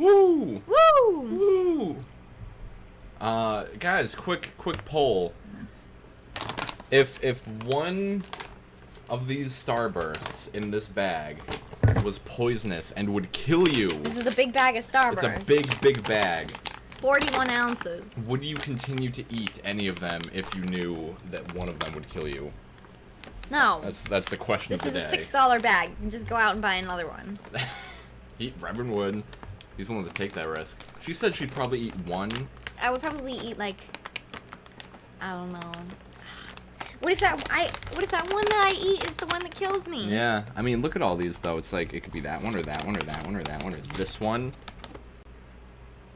Woo! Woo! Woo! Guys, quick poll. If one of these starbursts in this bag was poisonous and would kill you... This is a big bag of Starburst. It's a big bag. 41 ounces. Would you continue to eat any of them if you knew that one of them would kill you? No. That's the question of the day. This is a $6 bag. You can just go out and buy another one. Reverend would. He's willing to take that risk. She said she'd probably eat one. I would probably eat like, I don't know. What if that one that I eat is the one that kills me? Yeah, I mean, look at all these though. It's like it could be that one or that one or that one or that one or this one.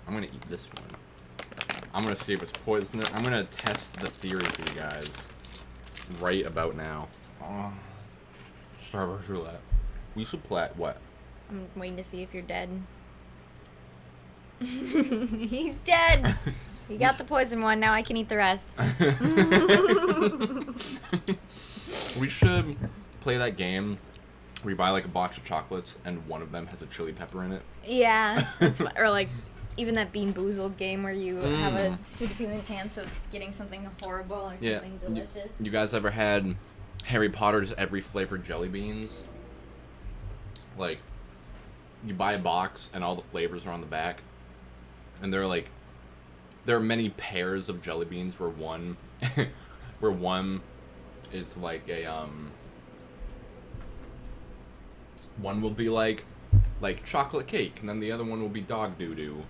I'm gonna eat this one. I'm gonna see if it's poisonous. I'm gonna test the theory for you guys right about now. Starburst roulette. We should play what? I'm waiting to see if you're dead. He's dead. You got the poison one. Now I can eat the rest. We should play that game where you buy like a box of chocolates and one of them has a chili pepper in it. Yeah, or like even that Bean Boozled game where you have a 50% chance of getting something horrible or something delicious. You guys ever had Harry Potter's every flavored jelly beans? Like, you buy a box and all the flavors are on the back, and they're like, there are many pairs of jelly beans where one is like a one will be like chocolate cake, and then the other one will be dog doo-doo.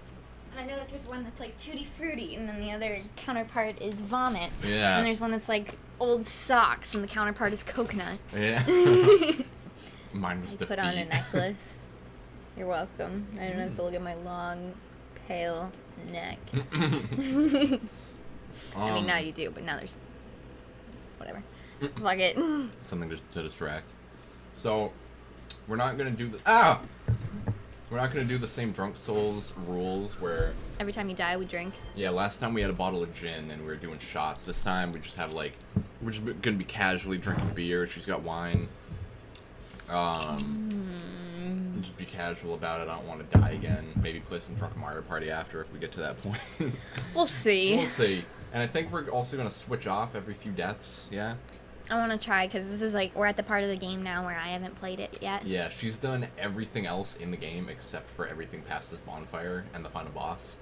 And I know that there's one that's like Tutti Frutti, and then the other counterpart is vomit. Yeah. And there's one that's like old socks, and the counterpart is coconut. Yeah. Mine was defeat. Put on a necklace. You're welcome. I don't have to look at my long, pale neck. I mean, now you do, but now there's whatever. Fuck it. Something to distract. So, we're not gonna do the We're not gonna do the same Drunk Souls rules where every time you die, we drink. Yeah, last time we had a bottle of gin and we were doing shots. This time we just have like we're just gonna be casually drinking beer. She's got wine. Just be casual about it. I don't want to die again. Maybe play some Drunken Mario Party after if we get to that point. We'll see. We'll see. And I think we're also gonna switch off every few deaths. Yeah. I want to try because this is like we're at the part of the game now where I haven't played it yet. Yeah, she's done everything else in the game except for everything past this bonfire and the final boss,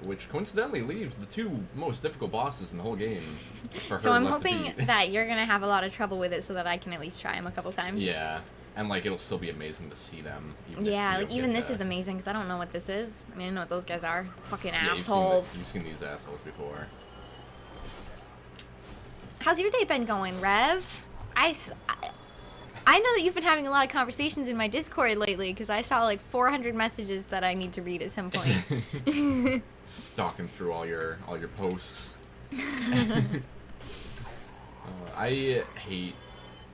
which coincidentally leaves the two most difficult bosses in the whole game. For so her I'm left to hoping beat. that you're gonna have a lot of trouble with it so that I can at least try them a couple times. Yeah, and like it'll still be amazing to see them. Yeah, like even this is amazing because I don't know what this is. I mean, I know what those guys are. Fucking yeah, assholes. You've seen these assholes before. How's your day been going, Rev? I know that you've been having a lot of conversations in my Discord lately because I saw like 400 messages that I need to read at some point. Stalking through all your posts. I hate.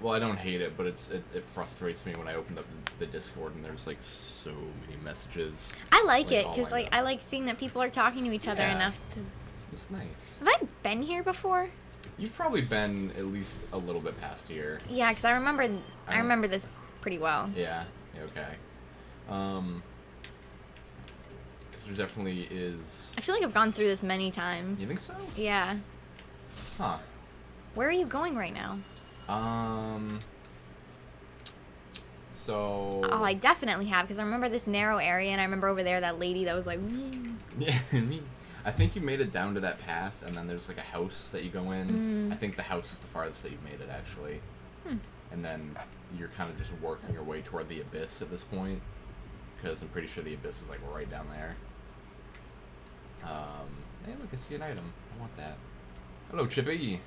Well, I don't hate it, but it frustrates me when I open up the Discord and there's like so many messages. I like it because like I like seeing that people are talking to each other enough to. It's nice. Have I been here before? You've probably been at least a little bit past here. Yeah, because I remember this pretty well. Yeah. Okay. Because there definitely is. I feel like I've gone through this many times. You think so? Yeah. Huh. Where are you going right now? So. Oh, I definitely have because I remember this narrow area, and I remember over there that lady that was like. Yeah, me. I think you made it down to that path, and then there's like a house that you go in. I think the house is the farthest that you've made it, actually. And then you're kind of just working your way toward the abyss at this point, because I'm pretty sure the abyss is like right down there. Hey, look, I see an item. I want that. Hello, Chippy.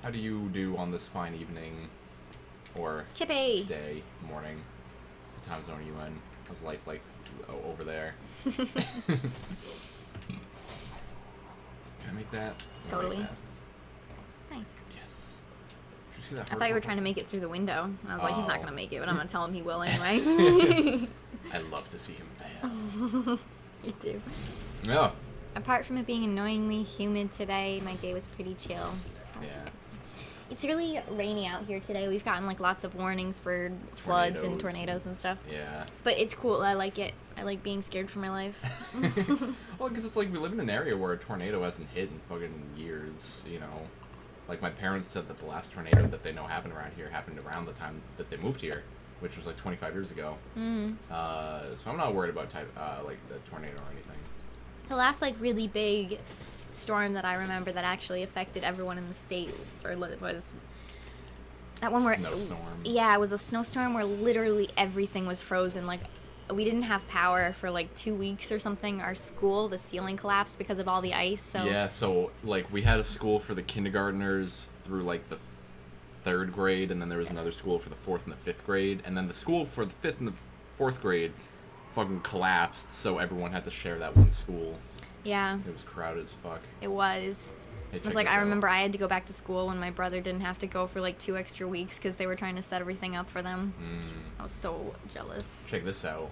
How do you do on this fine evening, or Chippy day, morning? What time zone are you in? How's life like over there? Can I make that? Totally. Make that. Nice. Yes. Did you see that? I thought you were trying to make it through the window. I was like, he's not going to make it, but I'm going to tell him he will anyway. I love to see him fail. You do. Yeah. Apart from it being annoyingly humid today, my day was pretty chill. Yeah. It's really rainy out here today. We've gotten like lots of warnings for floods and tornadoes and stuff. Yeah. But it's cool. I like it. I like being scared for my life. Well, because it's like we live in an area where a tornado hasn't hit in fucking years, you know. Like, my parents said that the last tornado that they know happened around here happened around the time that they moved here, which was like 25 years ago. So I'm not worried about like the tornado or anything. The last like really big storm that I remember that actually affected everyone in the state was that one where Snowstorm. Yeah, it was a snowstorm where literally everything was frozen. Like, we didn't have power for like 2 weeks or something. Our school, the ceiling collapsed because of all the ice. So yeah, so like we had a school for the kindergartners through like the 3rd grade, and then there was another school for the 4th and the 5th grade, and then the school for the 5th and the 4th grade fucking collapsed, so everyone had to share that one school. yeah, It was crowded as fuck. it was. Hey, It was check like, this I out. remember I had to go back to school when my brother didn't have to go for like 2 extra weeks because they were trying to set everything up for them. I was so jealous. Check this out.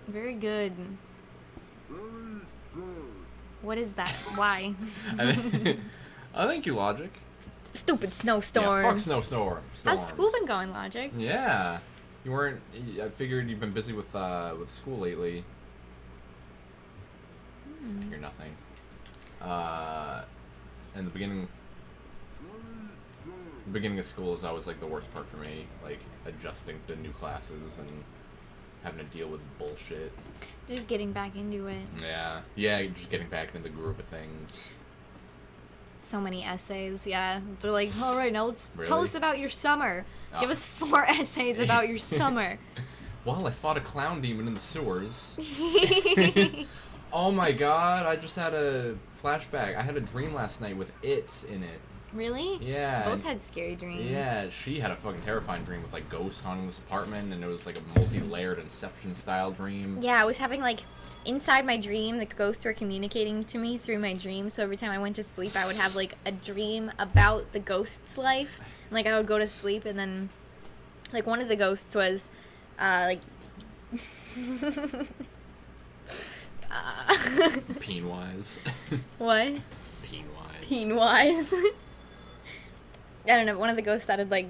Very good. What is that? Why? I thank you, Logic. Stupid snowstorms. Yeah, fuck snowstorms. How's school been going, Logic? Yeah. You weren't... I figured you've been busy with school lately. I hear nothing. In the beginning of school is always like the worst part for me, like adjusting to new classes and having to deal with bullshit. Just getting back into it. Yeah, just getting back into the groove of things. So many essays, yeah. They're like, all right, now let's tell Really? us about your summer. Give Ah. us 4 essays about your summer. Well, I fought a clown demon in the sewers. Oh my god, I just had a flashback. I had a dream last night with it in it. Really? Yeah. Both had scary dreams. Yeah, she had a fucking terrifying dream with like ghosts haunting this apartment, and it was like a multi-layered Inception style dream. Yeah, I was having like, inside my dream, the ghosts were communicating to me through my dream, so every time I went to sleep, I would have like a dream about the ghost's life. And, like, I would go to sleep, and then, like, one of the ghosts was, like... Peen-wise. What? Peen-wise. Teen-wise. I don't know, one of the ghosts sounded like...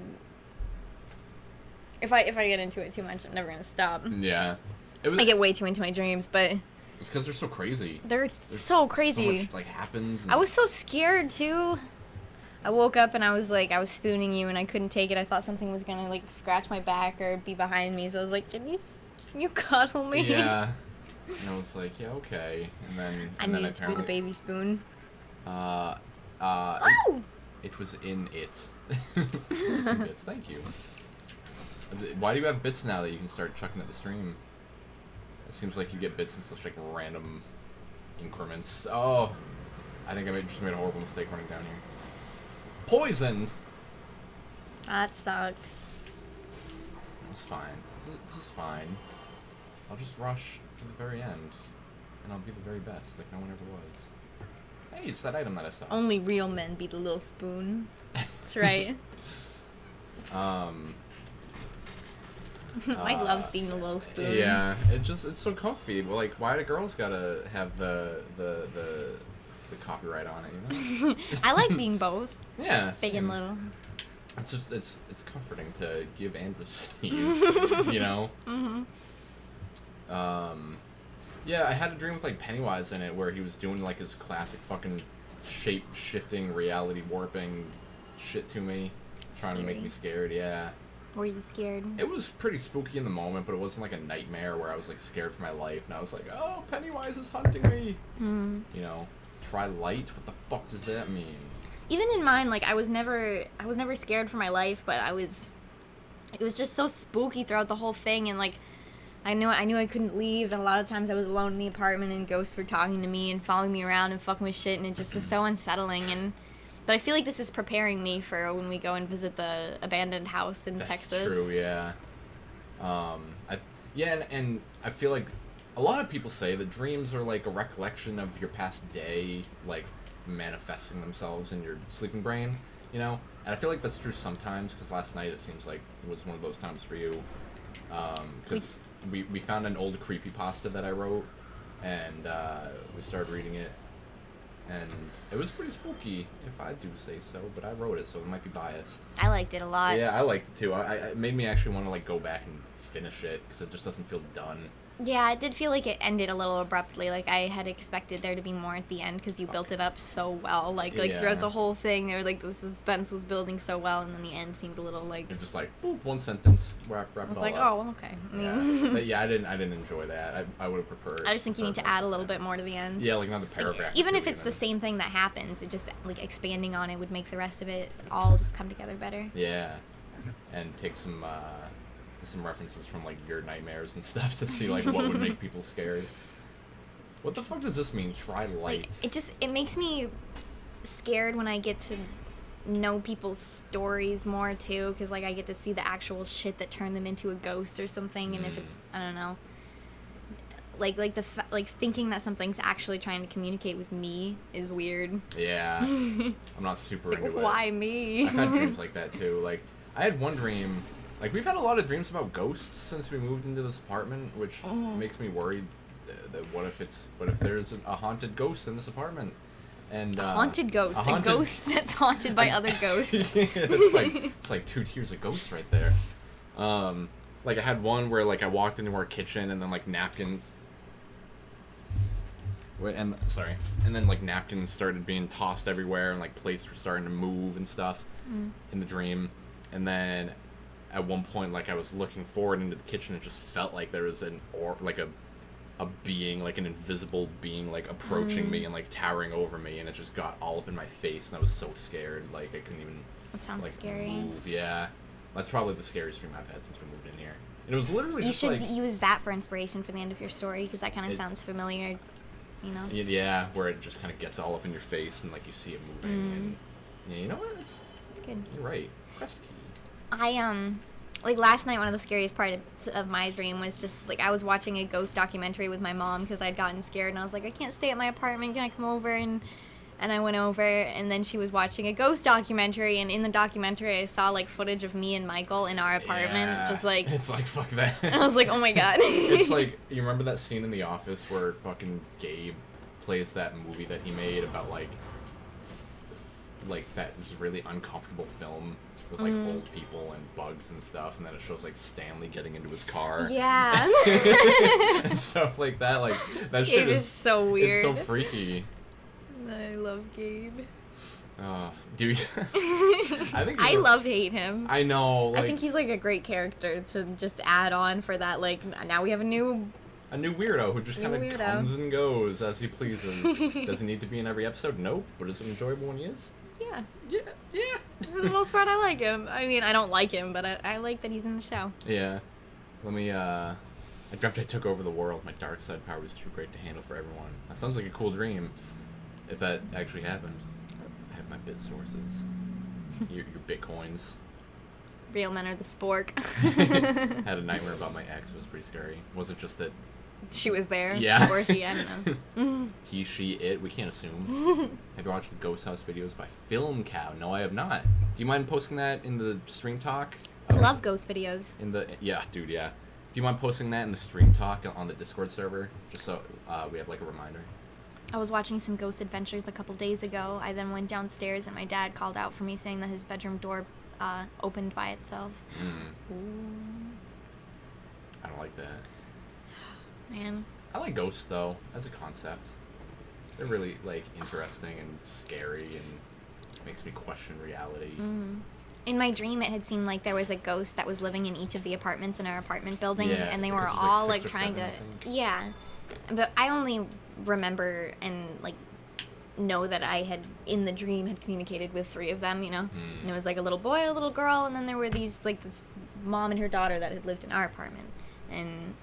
If I get into it too much, I'm never gonna stop. Yeah. It was, I get way too into my dreams, but it's because they're so crazy. they're There's so crazy. So much, like, happens. And I was so scared, too. I woke up and I was like, I was spooning you and I couldn't take it. I thought something was gonna, like, scratch my back or be behind me, so I was like, can you cuddle me? Yeah. And I was like, yeah, okay. And then... I and then needed to be the baby spoon. Oh! It was in it. Bits. Thank you. Why do you have bits now that you can start chucking at the stream? It seems like you get bits in such like random increments. Oh, I think I just made a horrible mistake running down here. Poisoned. That sucks. It's fine. This is fine. I'll just rush to the very end, and I'll be the very best, like no one ever was. Hey, it's that item that I saw. Only real men beat a little spoon. That's right. Mike loves being a little spoon. Yeah, it's so comfy. But like, why do girls gotta have the copyright on it? You know? I like being both. Yeah, Big and same. little. It's just it's comforting to give and receive. You know. Yeah, I had a dream with like Pennywise in it where he was doing like his classic fucking shape shifting, reality warping shit to me, trying to make me scared. Yeah. Were you scared? It was pretty spooky in the moment, but it wasn't like a nightmare where I was like scared for my life and I was like, oh, Pennywise is hunting me. You know, try light? What the fuck does that mean? Even in mine, like, I was never scared for my life, but it was just so spooky throughout the whole thing, and like, I knew I couldn't leave, and a lot of times I was alone in the apartment and ghosts were talking to me and following me around and fucking with shit, and it just was so unsettling. But I feel like this is preparing me for when we go and visit the abandoned house in Texas. That's true, yeah. And I feel like a lot of people say that dreams are like a recollection of your past day, like manifesting themselves in your sleeping brain, you know? And I feel like that's true sometimes, because last night it seems like it was one of those times for you. Because we found an old creepypasta that I wrote, and we started reading it. and it was pretty spooky, if I do say so. But I wrote it, so it might be biased. I liked it a lot. Yeah, I liked it too. It made me actually want to like go back and finish it because it just doesn't feel done. Yeah, it did feel like it ended a little abruptly. Like, I had expected there to be more at the end because you built it up so well. Like Yeah. throughout the whole thing, there like the suspense was building so well, and then the end seemed a little like. It's just like boop, one sentence, wrap I it was all like, up. oh, okay. I Yeah, mean, But yeah, I didn't enjoy that. I would have preferred. I just think you need to add a little bit more to the end. Yeah, like another paragraph. Even if it's the same thing that happens, it just like expanding on it would make the rest of it all just come together better. Yeah, and take some references from like your nightmares and stuff to see like what would make people scared. What the fuck does this mean? Try light. Like, it makes me scared when I get to know people's stories more too, because like I get to see the actual shit that turned them into a ghost or something, and if it's, I don't know, like thinking that something's actually trying to communicate with me is weird. Yeah, I'm not super into it. Why me? I've had dreams like that too. Like I had one dream. Like we've had a lot of dreams about ghosts since we moved into this apartment, which makes me worried. That what if there's a haunted ghost in this apartment? And A haunted ghost, a ghost that's haunted by other ghosts. it's like 2 tiers of ghosts right there. Like I had one where like I walked into our kitchen and then like napkins. And then like napkins started being tossed everywhere and like plates were starting to move and stuff in the dream. And then at one point, like I was looking forward into the kitchen, it just felt like there was a being, like an invisible being, like approaching me and like towering over me, and it just got all up in my face, and I was so scared, like I couldn't even. That sounds like scary. move. Yeah, that's probably the scariest dream I've had since we moved in here. And it was literally You just should like, use that for inspiration for the end of your story, because that kind of sounds familiar, you know? Yeah, where it just kind of gets all up in your face and like you see it moving, and yeah, you know what? It's good. You're right. Quest key. Like last night, one of the scariest parts of my dream was just like I was watching a ghost documentary with my mom because I'd gotten scared, and I was like, I can't stay at my apartment. Can I come over? And I went over, and then she was watching a ghost documentary, and in the documentary, I saw like footage of me and Michael in our apartment, Yeah, just like it's like fuck that. And I was like, oh my god. It's like, you remember that scene in The Office where fucking Gabe plays that movie that he made about like that just really uncomfortable film with like old people and bugs and stuff, and then it shows like Stanley getting into his car. Yeah. And stuff like that. Like that Gabe shit is so weird. It's so freaky. I love Gabe. Do you? I hate him. I know. Like, I think he's like a great character to just add on for that. Like now we have a new weirdo who just kind of comes and goes as he pleases. Does he need to be in every episode? Nope. But is it enjoyable when he is? Yeah. Yeah. For the most part, I like him. I mean, I don't like him, but I like that he's in the show. Yeah. I dreamt I took over the world. My dark side power was too great to handle for everyone. That sounds like a cool dream. If that actually happened. I have my bit sources. your bitcoins. Real men are the spork. Had a nightmare about my ex. It was pretty scary. Was it just that she was there? Yeah. Or he, I don't know. He, she, it. We can't assume. Have you watched the Ghost House videos by Film Cow? No, I have not. Do you mind posting that in the stream talk? I love ghost videos. Yeah. Do you mind posting that in the stream talk on the Discord server? Just so we have like a reminder. I was watching some Ghost Adventures a couple days ago. I then went downstairs and my dad called out for me saying that his bedroom door opened by itself. I don't like that. Man. I like ghosts though, as a concept. They're really like interesting and scary and makes me question reality. In my dream, it had seemed like there was a ghost that was living in each of the apartments in our apartment building, Yeah, and they because were there's, all like, like 6 or trying 7, to, I think. yeah. But I only remember and like know that I had in the dream had communicated with 3 of them, you know, and it was like a little boy, a little girl, and then there were these like this mom and her daughter that had lived in our apartment, and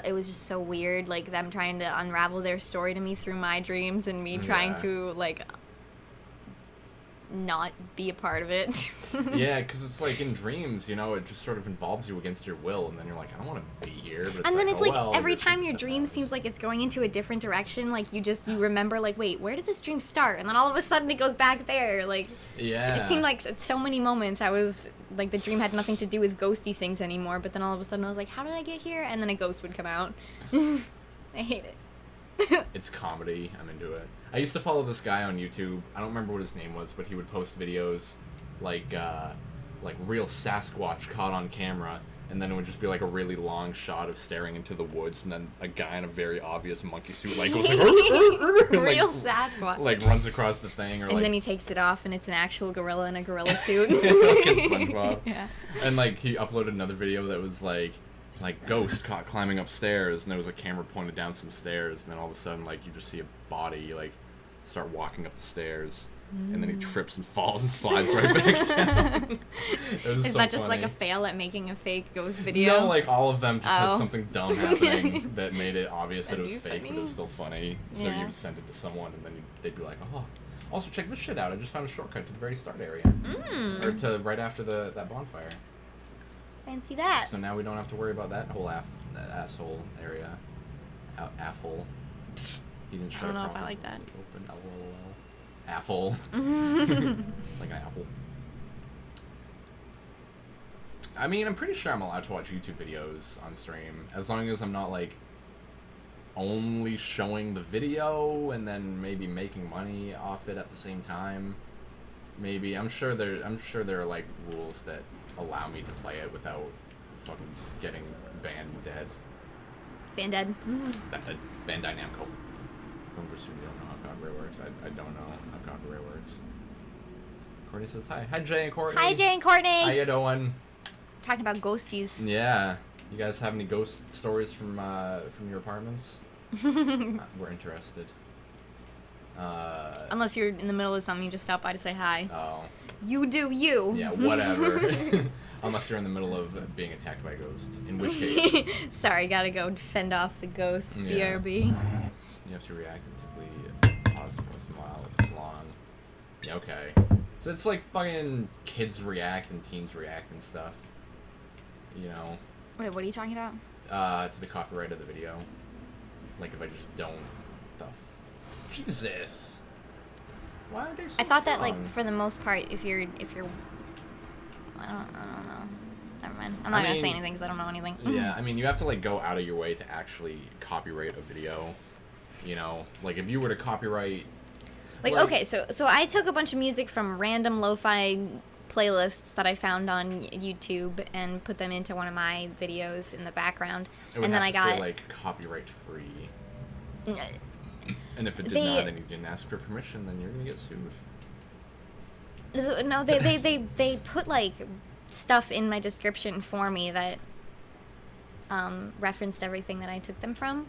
it was just so weird, like them trying to unravel their story to me through my dreams and me trying to like not be a part of it. Yeah, because it's like in dreams, you know, it just sort of involves you against your will, and then you're like, I don't want to be here. But it's and then like, it's oh, like well, every you're time your just dream seems like it's going into a different direction. Like you remember like, wait, where did this dream start? And then all of a sudden it goes back there. Like yeah, it seemed like at so many moments I was like the dream had nothing to do with ghosty things anymore. But then all of a sudden I was like, how did I get here? And then a ghost would come out. I hate it. It's comedy. I'm into it. I used to follow this guy on YouTube. I don't remember what his name was, but he would post videos like real Sasquatch caught on camera, and then it would just be like a really long shot of staring into the woods, and then a guy in a very obvious monkey suit like goes like real Sasquatch, like runs across the thing, or and like, then he takes it off, and it's an actual gorilla in a gorilla suit. like in SpongeBob. Yeah. And like he uploaded another video that was like ghost caught climbing upstairs, and there was a camera pointed down some stairs, and then all of a sudden like you just see a body like start walking up the stairs, and then he trips and falls and slides right back down. It was Is so that just funny. like a fail at making a fake ghost video? No, like all of them just had Oh. something dumb happening that made it obvious that it That'd was be fake, but it funny. was still funny. So Yeah. you would send it to someone, and then they'd be like, "Oh, also check this shit out! I just found a shortcut to the very start area, or to right after that bonfire." Fancy that. So now we don't have to worry about that whole asshole area, hole. He didn't shut I don't it know if I properly. like that. Open Affle. Like an apple. I mean, I'm pretty sure I'm allowed to watch YouTube videos on stream, as long as I'm not, like, only showing the video and then maybe making money off it at the same time. Maybe. I'm sure there are, like, rules that allow me to play it without fucking getting banned dead. Banded. Bandai Namco. I don't know how copyright works. I don't know how copyright works. Courtney says hi. Hi, Jay and Courtney. Hi, Jay and Courtney. How you doing? Talking about ghosties. Yeah. You guys have any ghost stories from your apartments? We're interested. Unless you're in the middle of something, you just stop by to say hi. Oh. You do you. Yeah, whatever. Unless you're in the middle of being attacked by a ghost. In which case, Sorry, gotta go fend off the ghosts. Yeah. BRB. you have to react typically pause once in a while if it's long. Yeah, okay. So it's like fucking kids react and teens react and stuff. You know? Wait, what are you talking about? To the copyright of the video. Like if I just don't Jesus. Why are they so I thought that, strong? like, for the most part, if you're, I don't know. Never mind. I'm not gonna say anything because I don't know anything. Yeah, I mean, you have to, like, go out of your way to actually copyright a video. You know? Like, if you were to copyright... Like, okay, so I took a bunch of music from random lo-fi playlists that I found on YouTube and put them into one of my videos in the background. It would And then have I to got say, like, copyright free. And if it did They- not, and you didn't ask for permission, then you're gonna get sued. No, they put, like, stuff in my description for me that referenced everything that I took them from.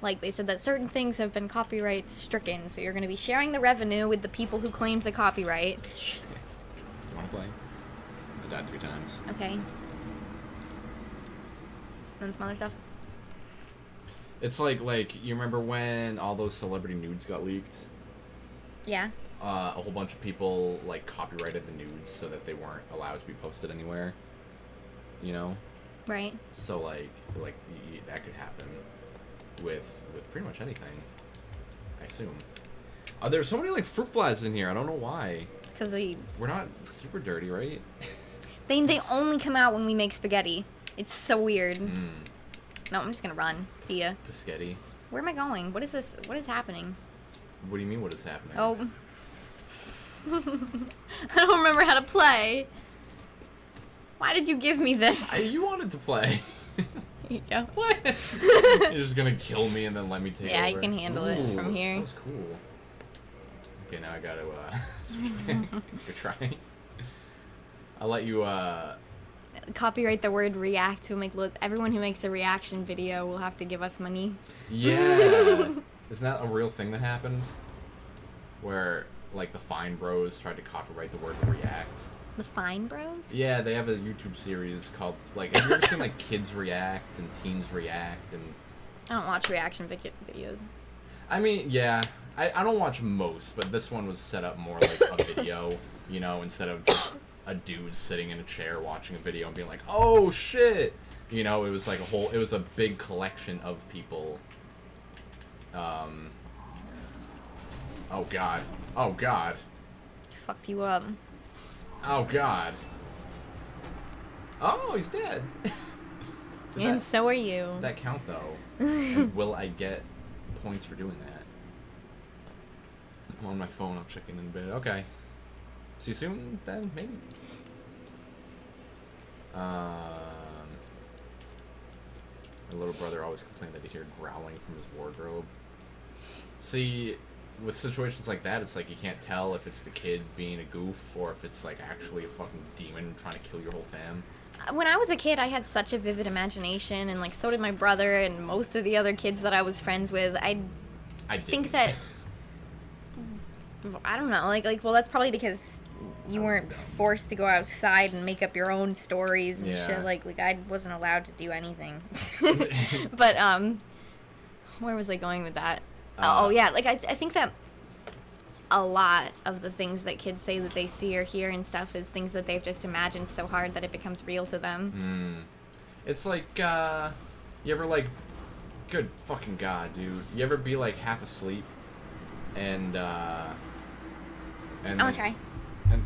Like, they said that certain things have been copyright stricken, so you're going to be sharing the revenue with the people who claimed the copyright. Shit. Do you want to play? I died 3 times. Okay. And then some other stuff. It's like, you remember when all those celebrity nudes got leaked? Yeah. A whole bunch of people, like, copyrighted the nudes so that they weren't allowed to be posted anywhere. You know? Right. So, like that could happen with pretty much anything, I assume. There's so many, like, fruit flies in here. I don't know why. It's because We're not super dirty, right? they only come out when we make spaghetti. It's so weird. Mm. No, I'm just going to run. See ya. Biscotti. Where am I going? What is this? What is happening? What do you mean, what is happening? Oh. I don't remember how to play. Why did you give me this? You wanted to play. Here you go. What? You're just gonna kill me and then let me take Yeah, over? you can handle it from here. That was cool. Okay, now I gotta, switch Good try. I'll let you, Copyright the word react to make everyone who makes a reaction video will have to give us money. Yeah. Isn't that a real thing that happened? Where, like, the Fine Bros tried to copyright the word react. The Fine Bros? Yeah, they have a YouTube series called, like, have you ever seen, like, kids react and teens react and... I don't watch reaction videos. I mean, yeah. I don't watch most, but this one was set up more like a video, you know, instead of just a dude sitting in a chair watching a video and being like, oh, shit! You know, it was like it was a big collection of people. Oh, God. Oh, God. Fucked you up. Oh, God. Oh, he's dead. And so are you. Did that count, though? And will I get points for doing that. I'm on my phone. I'll check in a bit. Okay. See you soon, then? Maybe? My little brother always complained that he'd hear growling from his wardrobe. See, with situations like that, it's like you can't tell if it's the kid being a goof or if it's like actually a fucking demon trying to kill your whole fam. When I was a kid, I had such a vivid imagination, and like so did my brother and most of the other kids that I was friends with. I think that I don't know, well, that's probably because you weren't forced to go outside and make up your own stories and shit. Like I wasn't allowed to do anything. But where was I going with that? I think that a lot of the things that kids say that they see or hear and stuff is things that they've just imagined so hard that it becomes real to them. It's like, you ever, like, good fucking God, dude. You ever be, like, half asleep and I'm gonna try. And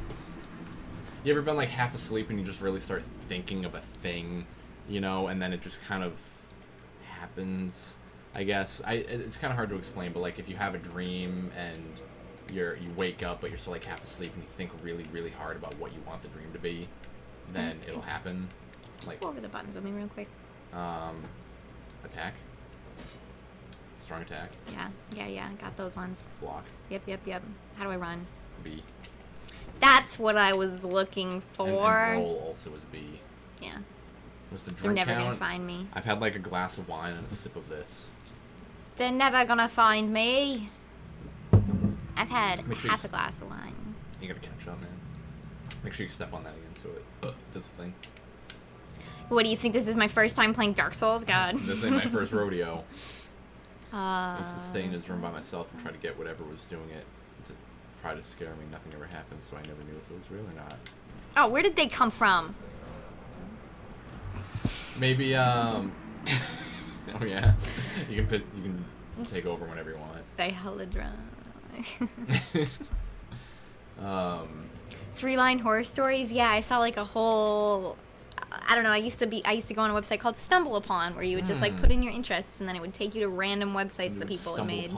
you ever been, like, half asleep and you just really start thinking of a thing, you know, and then it just kind of happens, I guess. It's kind of hard to explain, but, like, if you have a dream and you wake up, but you're still like half asleep, and you think really, really hard about what you want the dream to be, then it'll happen. Just like, go over the buttons with me real quick. Attack. Strong attack. Yeah. Got those ones. Block. Yep. How do I run? B. That's what I was looking for. And roll also is B. Yeah. What's the They're drink never count? gonna find me. I've had like a glass of wine and a sip of this. They're never gonna find me. I've had half a glass of wine. You gotta catch up, man. Make sure you step on that again so it does the thing. What do you think? This is my first time playing Dark Souls? God. This ain't my first rodeo. I used to stay in his room by myself and try to get whatever was doing it to try to scare me. Nothing ever happened, so I never knew if it was real or not. Oh, where did they come from? Maybe, oh yeah. You can take over whenever you want. They hella drunk. 3-line horror stories. Yeah, I saw like a whole. I don't know. I used to go on a website called Stumble Upon, where you would just like put in your interests, and then it would take you to random websites that people had made.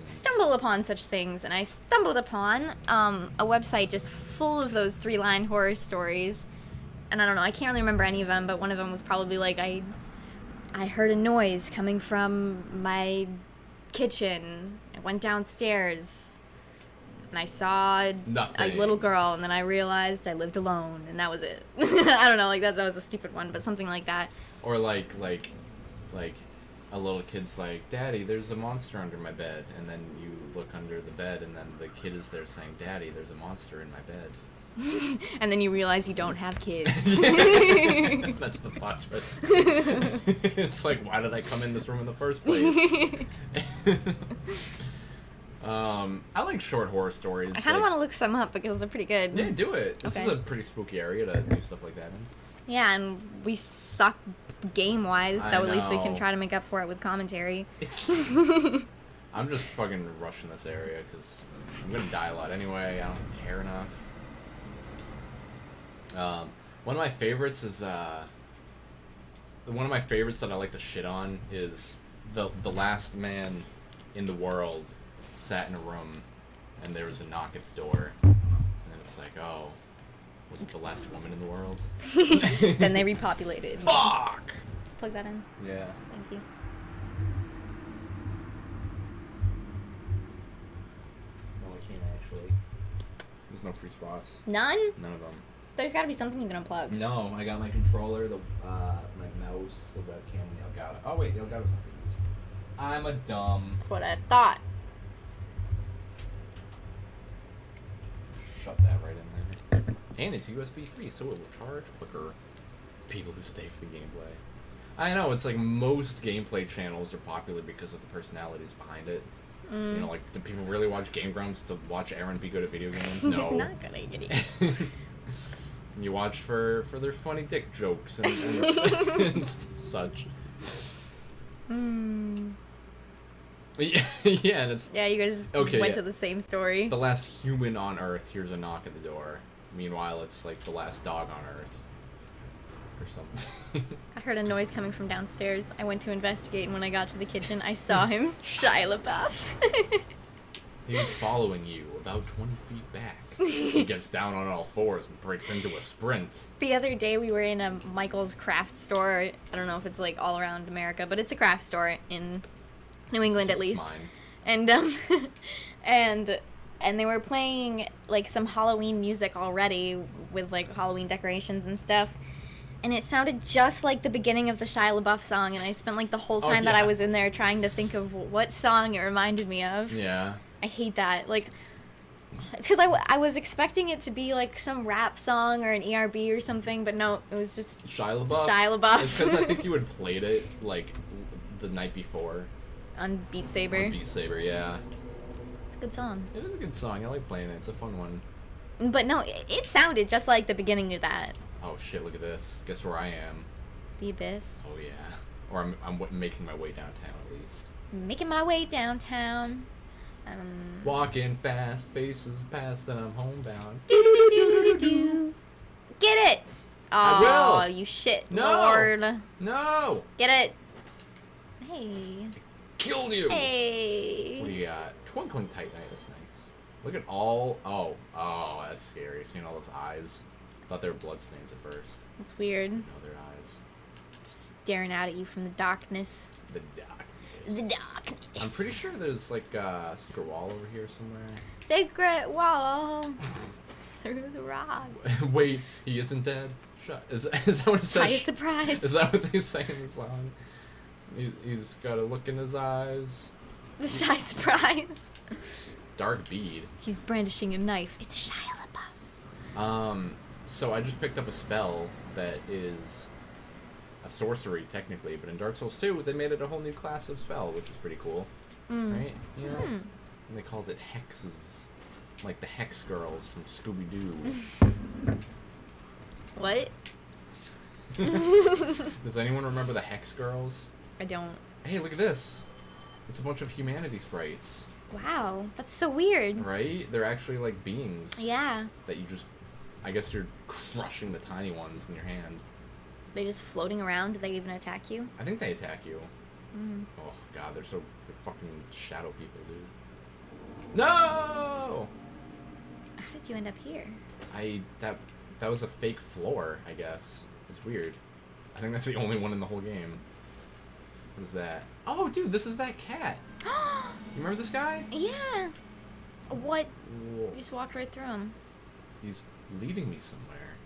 Stumble upon such things, and I stumbled upon a website just full of those 3-line horror stories, and I don't know. I can't really remember any of them, but one of them was probably like I heard a noise coming from my kitchen. I went downstairs and I saw a little girl, and then I realized I lived alone, and that was it. I don't know, like that was a stupid one, but something like that. Or like a little kid's like, "Daddy, there's a monster under my bed," and then you look under the bed, and then the kid is there saying, "Daddy, there's a monster in my bed." And then you realize you don't have kids. That's the plot twist. It's like, why did I come in this room in the first place? I like short horror stories. I kind of want to look some up because they're pretty good. Yeah, do it. This is a pretty spooky area to do stuff like that in. Yeah, and we suck game-wise, so at least we can try to make up for it with commentary. I'm just fucking rushing this area because I'm gonna die a lot anyway. I don't care enough. One of my favorites is one of my favorites that I like to shit on is the last man in the world sat in a room and there was a knock at the door, and then it's like, oh, was it the last woman in the world? Then they repopulated. Fuck! Plug that in. Yeah. Thank you. No, I can't actually. There's no free spots. None? None of them. There's got to be something you can unplug. No, I got my controller, my mouse, the webcam, and the Elgato. Oh wait, the Elgato's not being used. I'm a dumb. That's what I thought. Shut that right in there. And it's USB 3, so it will charge quicker. People who stay for the gameplay. I know, it's like most gameplay channels are popular because of the personalities behind it. You know, like, do people really watch Game Grumps to watch Aaron be good at video games? No. He's not good at it. You watch for their funny dick jokes and such. Yeah, and it's... Yeah, you guys went to the same story. The last human on Earth hears a knock at the door. Meanwhile, it's like the last dog on Earth. or something. I heard a noise coming from downstairs. I went to investigate, and when I got to the kitchen, I saw him. Shia LaBeouf. He's following you about 20 feet back. He gets down on all fours and breaks into a sprint. The other day, we were in a Michael's craft store. I don't know if it's like all around America, but it's a craft store in New England, at least. Mine. And and they were playing like some Halloween music already with like Halloween decorations and stuff. And it sounded just like the beginning of the Shia LaBeouf song, and I spent like the whole time that I was in there trying to think of what song it reminded me of. Yeah. I hate that. Like, it's because I was expecting it to be like some rap song or an ERB or something, but no, it was just Shia LaBeouf. Shia LaBeouf. It's because I think you had played it like the night before. On Beat Saber. On Beat Saber, yeah. It's a good song. It is a good song. I like playing it. It's a fun one. But no, it sounded just like the beginning of that. Oh shit! Look at this. Guess where I am? The Abyss. Oh yeah. Or I'm making my way downtown at least. Making my way downtown. Walking fast, faces past, and I'm homebound. Do. Get it! Oh, I will. you shit, No. Lord. No! Get it. Hey. Killed you! Hey. What do you got? Twinkling Titanite. That's nice. Look at all... Oh, that's scary. Seeing all those eyes. Thought they were bloodstains at first. It's weird. No, they're eyes. Just staring out at you from the darkness. The darkness. The darkness. I'm pretty sure there's like a secret wall over here somewhere. Secret wall through the rock. Wait, he isn't dead? Shut. Is that what it says? Highest surprise. Is that what they say in the song? He's got a look in his eyes. The shy surprise. Dark bead. He's brandishing a knife. It's Shia LaBeouf. So I just picked up a spell that is a sorcery technically, but in Dark Souls 2 they made it a whole new class of spell, which is pretty cool. Right? You know? And they called it hexes. Like the Hex Girls from Scooby-Doo. What? Does anyone remember the Hex Girls? I don't. Hey, look at this. It's a bunch of humanity sprites. Wow, that's so weird. Right? They're actually like beings. Yeah. That you just... I guess you're crushing the tiny ones in your hand. They just floating around? Do they even attack you? I think they attack you. Oh god, they're fucking shadow people, dude. No! How did you end up here? That was a fake floor, I guess. It's weird. I think that's the only one in the whole game. What is that? Oh, dude, this is that cat. You remember this guy? Yeah. What? Whoa. You just walked right through him. He's leading me somewhere.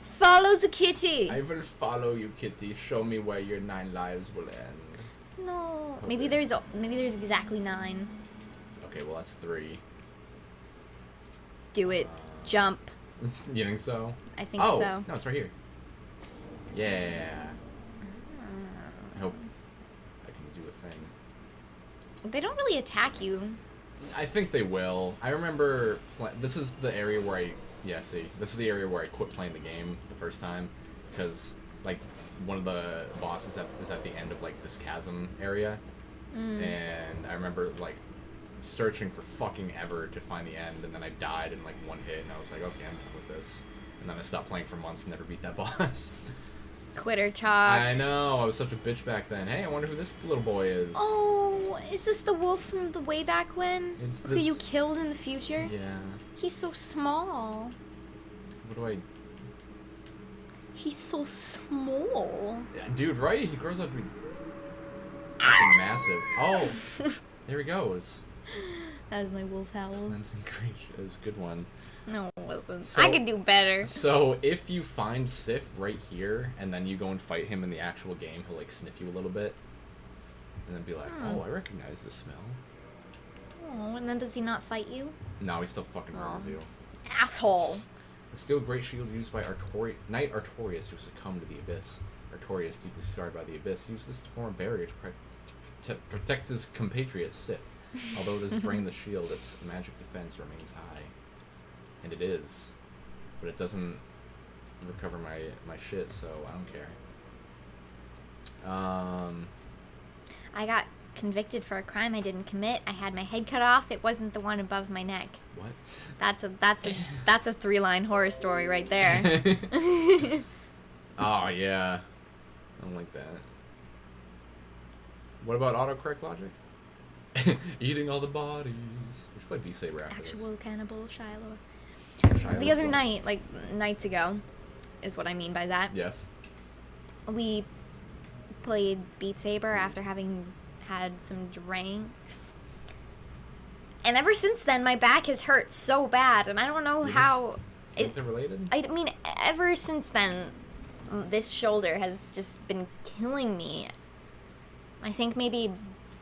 Follows a kitty. I will follow you, kitty. Show me where your 9 lives will end. No. Okay. Maybe there's exactly 9. Okay, well that's 3. Do it. Jump. You think so? I think oh, so. no, it's right here. Yeah. I hope I can do a thing. They don't really attack you. I think they will. I remember this is the area where this is the area where I quit playing the game the first time, because like one of the bosses is at the end of like this chasm area, and I remember like searching for fucking ever to find the end, and then I died in like one hit, and I was like, okay, I'm done with this, and then I stopped playing for months and never beat that boss. Quitter talk. I know, I was such a bitch back then. Hey, I wonder who this little boy is. Oh, is this the wolf from the way back when? It's who you killed in the future? Yeah. He's so small. What do I... He's so small. Yeah, dude, right? He grows up to be fucking massive. Oh, there he goes. That was my wolf howl. Clemson Creature. It was a good one. No, it wasn't. So- I could do better. So, if you find Sif right here, and then you go and fight him in the actual game, he'll, like, sniff you a little bit. And then be like, oh, I recognize this smell. Oh, and then does he not fight you? No, he still fucking murders you. Asshole. The steel great shield used by Knight Artorias, who succumbed to the Abyss. Artorias, deeply scarred by the Abyss, used this to form a barrier to protect his compatriot, Sif. Although it has drained the shield, its magic defense remains high. And it is. But it doesn't recover my shit, so I don't care. I got convicted for a crime I didn't commit. I had my head cut off. It wasn't the one above my neck. What? That's a 3-line horror story right there. Oh, yeah. I don't like that. What about autocorrect logic? Eating all the bodies. We should play B-Saber after Actual cannibal Shiloh. Shiloh The other fun. night, like nights ago, is what I mean by that. Yes. We played Beat Saber after having had some drinks. And ever since then, my back has hurt so bad, and I don't know how... Is it related? I mean, ever since then, this shoulder has just been killing me. I think maybe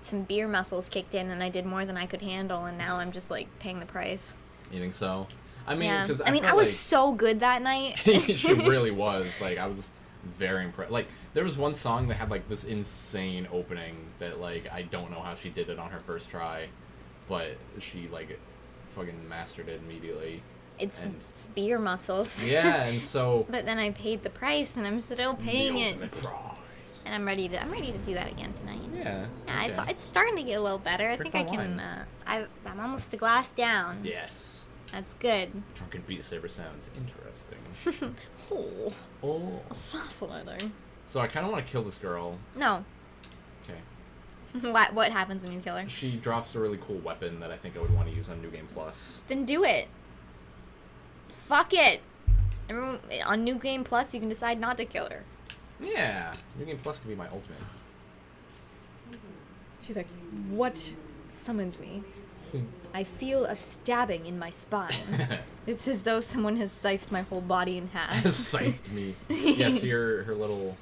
some beer muscles kicked in, and I did more than I could handle, and now I'm just, like, paying the price. You think so? I mean, Yeah. because I was so good that night. She really was. Like, I was very impressed. Like, there was one song that had, like, this insane opening that, like, I don't know how she did it on her first try, but she, like, fucking mastered it immediately. It's beer muscles. Yeah, and so... But then I paid the price, and I'm still paying the it. ultimate prize. And I'm ready to do that again tonight. Yeah. Yeah, okay. it's starting to get a little better. I Drink think I more can. wine. I'm almost a glass down. Yes. That's good. Drunken Beat Saber sounds interesting. Oh, Oh. fascinating. So I kind of want to kill this girl. No. Okay. What happens when you kill her? She drops a really cool weapon that I think I would want to use on New Game Plus. Then do it. Fuck it. Everyone, on New Game Plus, you can decide not to kill her. Yeah. New Game Plus can be my ultimate. She's like, what summons me? I feel a stabbing in my spine. It's as though someone has scythed my whole body in half. Scythed me. Yeah, see her little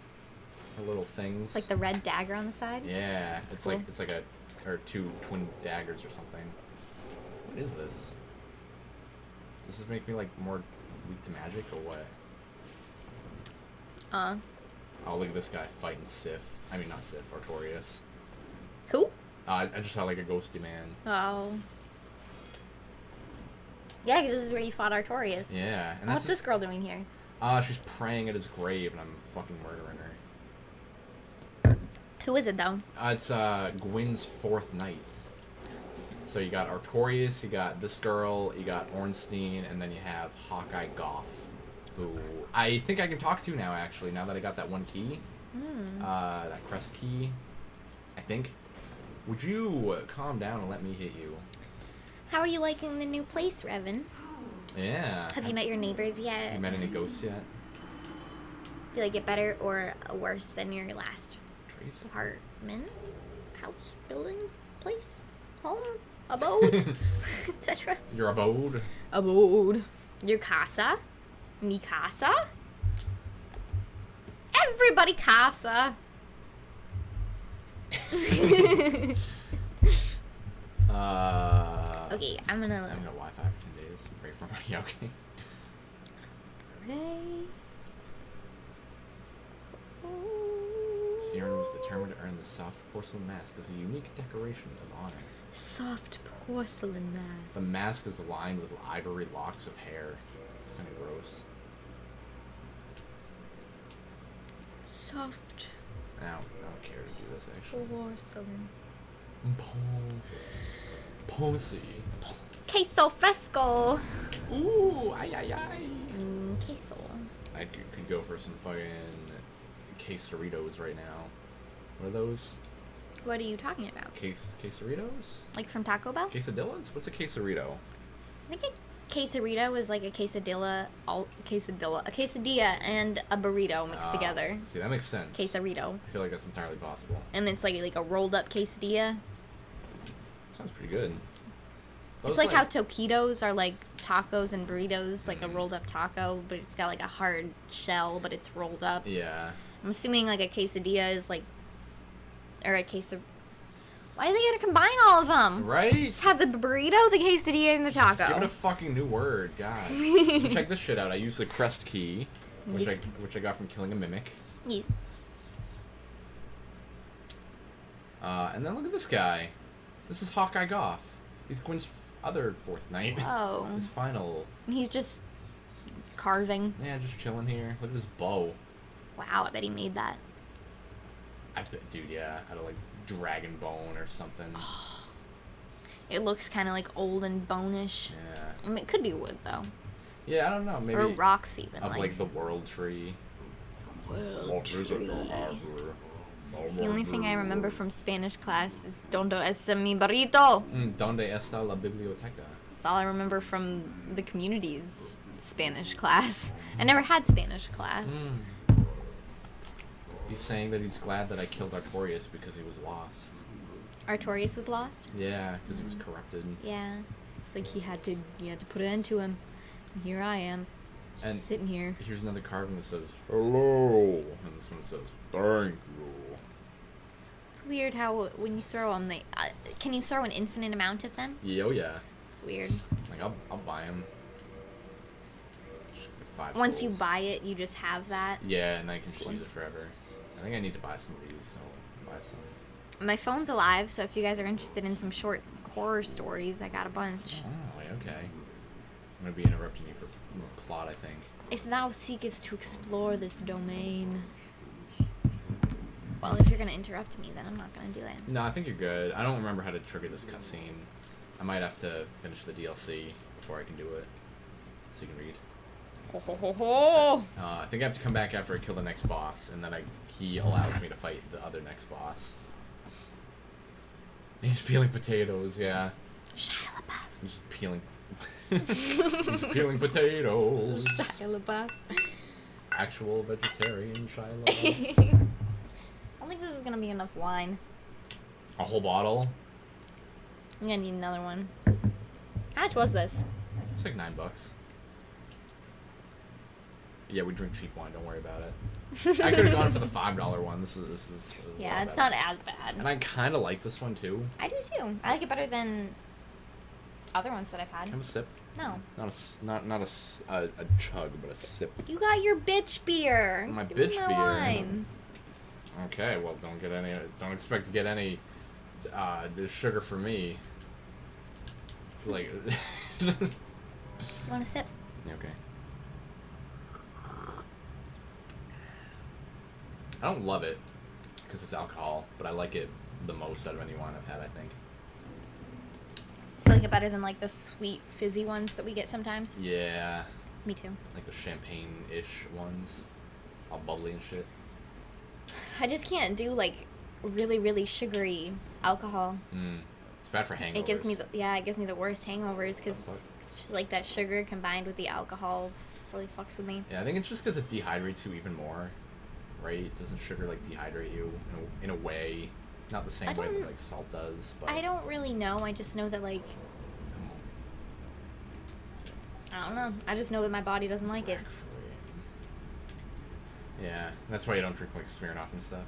things. Like the red dagger on the side? Yeah, That's it's cool. like or two twin daggers or something. What is this? Does this make me like more weak to magic or what? Oh, look at this guy fighting Sif. I mean, not Sif, Artorias. Who? I just saw like a ghosty man. Oh. Yeah, because this is where you fought Artorias. Yeah. And What's this girl doing here? She's praying at his grave, and I'm fucking murdering her. Who is it, though? It's Gwyn's fourth night. So you got Artorias, you got this girl, you got Ornstein, and then you have Hawkeye Goff, who I think I can talk to now, actually, now that I got that one key. That crest key, I think. Would you calm down and let me hit you? How are you liking the new place, Revan? Yeah. Have you met your neighbors yet? Have you met any ghosts yet? Do you like it better or worse than your last Trace? apartment, house, building, place, home, abode, etc.? Your abode? Abode. Your casa? Mi casa? Everybody casa. Okay, I'm gonna I'm gonna Wi-Fi for 10 days. Pray for me. Yeah, okay. pray. Siren was determined to earn the soft porcelain mask as a unique decoration of honor. Soft porcelain mask. The mask is lined with ivory locks of hair. It's kind of gross. Soft I don't care to do this, actually. porcelain. Policy. Queso fresco. Ooh, ay, ay, ay. Queso. I could go for some fucking quesaritos right now. What are those? What are you talking about? Quesaritos? Like from Taco Bell? Quesadillas? What's a quesarito? I think a quesarito is like a quesadilla, a quesadilla and a burrito mixed together. See, that makes sense. Quesarito. I feel like that's entirely possible. And it's like a rolled up quesadilla. Sounds pretty good. It's like how taquitos are like tacos and burritos, like a rolled up taco, but it's got like a hard shell, but it's rolled up. Yeah. I'm assuming like a quesadilla is like, or a queso. Why do they gotta combine all of them? Right? Just have the burrito, the quesadilla, and the taco. Give it a fucking new word, God. So check this shit out. I use the crest key, which I got from killing a mimic. Yeah. And then look at this guy. This is Hawkeye Goff. He's Gwyn's other fourth night. Oh. His final. He's just carving. Yeah, just chilling here. Look at his bow. Wow, I bet he made that. I bet, dude, yeah. Out of like dragon bone or something. It looks kind of like old and bonish. Yeah. I mean, it could be wood though. Yeah, I don't know. Maybe Or rocks even. of like the world tree. World tree. The only thing I remember from Spanish class is "Donde está mi burrito?" Donde está la biblioteca? That's all I remember from the community's Spanish class. I never had Spanish class. He's saying that he's glad that I killed Artorias because he was lost. Artorias was lost? Yeah, because he was corrupted. Yeah. It's like you had to put it into him. And here I am. Just And sitting here. Here's another carving that says, hello. And this one says, thank you. It's weird how when you throw them, they... can you throw an infinite amount of them? Yeah, oh yeah. It's weird. Like, I'll buy them. Once you buy it, you just have that. Yeah, and I can That's just cool. use it forever. I think I need to buy some of these, so I'll buy some. My phone's alive, so if you guys are interested in some short horror stories, I got a bunch. Oh, okay. I'm going to be interrupting you for plot, I think. If thou seeketh to explore this domain... Well, if you're going to interrupt me, then I'm not going to do it. No, I think you're good. I don't remember how to trigger this cutscene. I might have to finish the DLC before I can do it. So you can read. Ho ho ho ho! I think I have to come back after I kill the next boss, and then he allows me to fight the other next boss. He's peeling potatoes, yeah. Shia LaBeouf. He's peeling... He's peeling potatoes. Shia LaBeouf. Actual vegetarian Shia LaBeouf. I don't think this is going to be enough wine. A whole bottle? I'm going to need another one. How much was this? It's like $9. Yeah, we drink cheap wine. Don't worry about it. I could have gone for the $5 one. This is yeah, it's not as bad. And I kind of like this one too. I do too. I like it better than other ones that I've had. Can I have a sip? No. Not a chug, but a sip. You got your bitch beer. My Give me bitch my beer. Wine. Okay, well, don't expect to get any the sugar for me. Like. Want a sip? Okay. I don't love it because it's alcohol, but I like it the most out of any wine I've had, I think. Do you like it better than like the sweet fizzy ones that we get sometimes? Yeah. Me too. Like the champagne-ish ones. All bubbly and shit. I just can't do like really, really sugary alcohol. It's bad for hangovers. It gives me the worst hangovers because it's just like that sugar combined with the alcohol really fucks with me. Yeah, I think it's just because it dehydrates you even more, right? Doesn't sugar like dehydrate you in a way? Not the same way that like salt does. But I don't really know. I just know that like I don't know. I just know that my body doesn't like it. Yeah, that's why you don't drink like Smirnoff and stuff.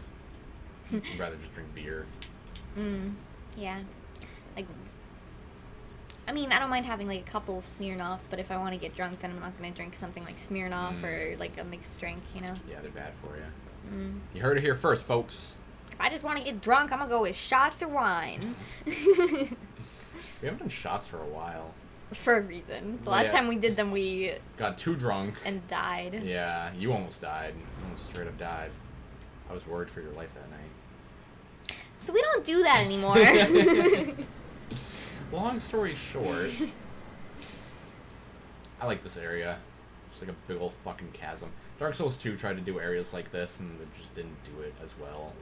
You'd rather just drink beer. Yeah. Like, I mean, I don't mind having like a couple Smirnoffs, but if I want to get drunk, then I'm not going to drink something like Smirnoff or like a mixed drink, you know? Yeah, they're bad for you. You heard it here first, folks. If I just want to get drunk, I'm going to go with shots or wine. We haven't done shots for a while. For a reason. The last time we did them, we... got too drunk. And died. Yeah, you almost died. You almost straight up died. I was worried for your life that night. So we don't do that anymore. Long story short, I like this area. It's like a big old fucking chasm. Dark Souls 2 tried to do areas like this, and it just didn't do it as well,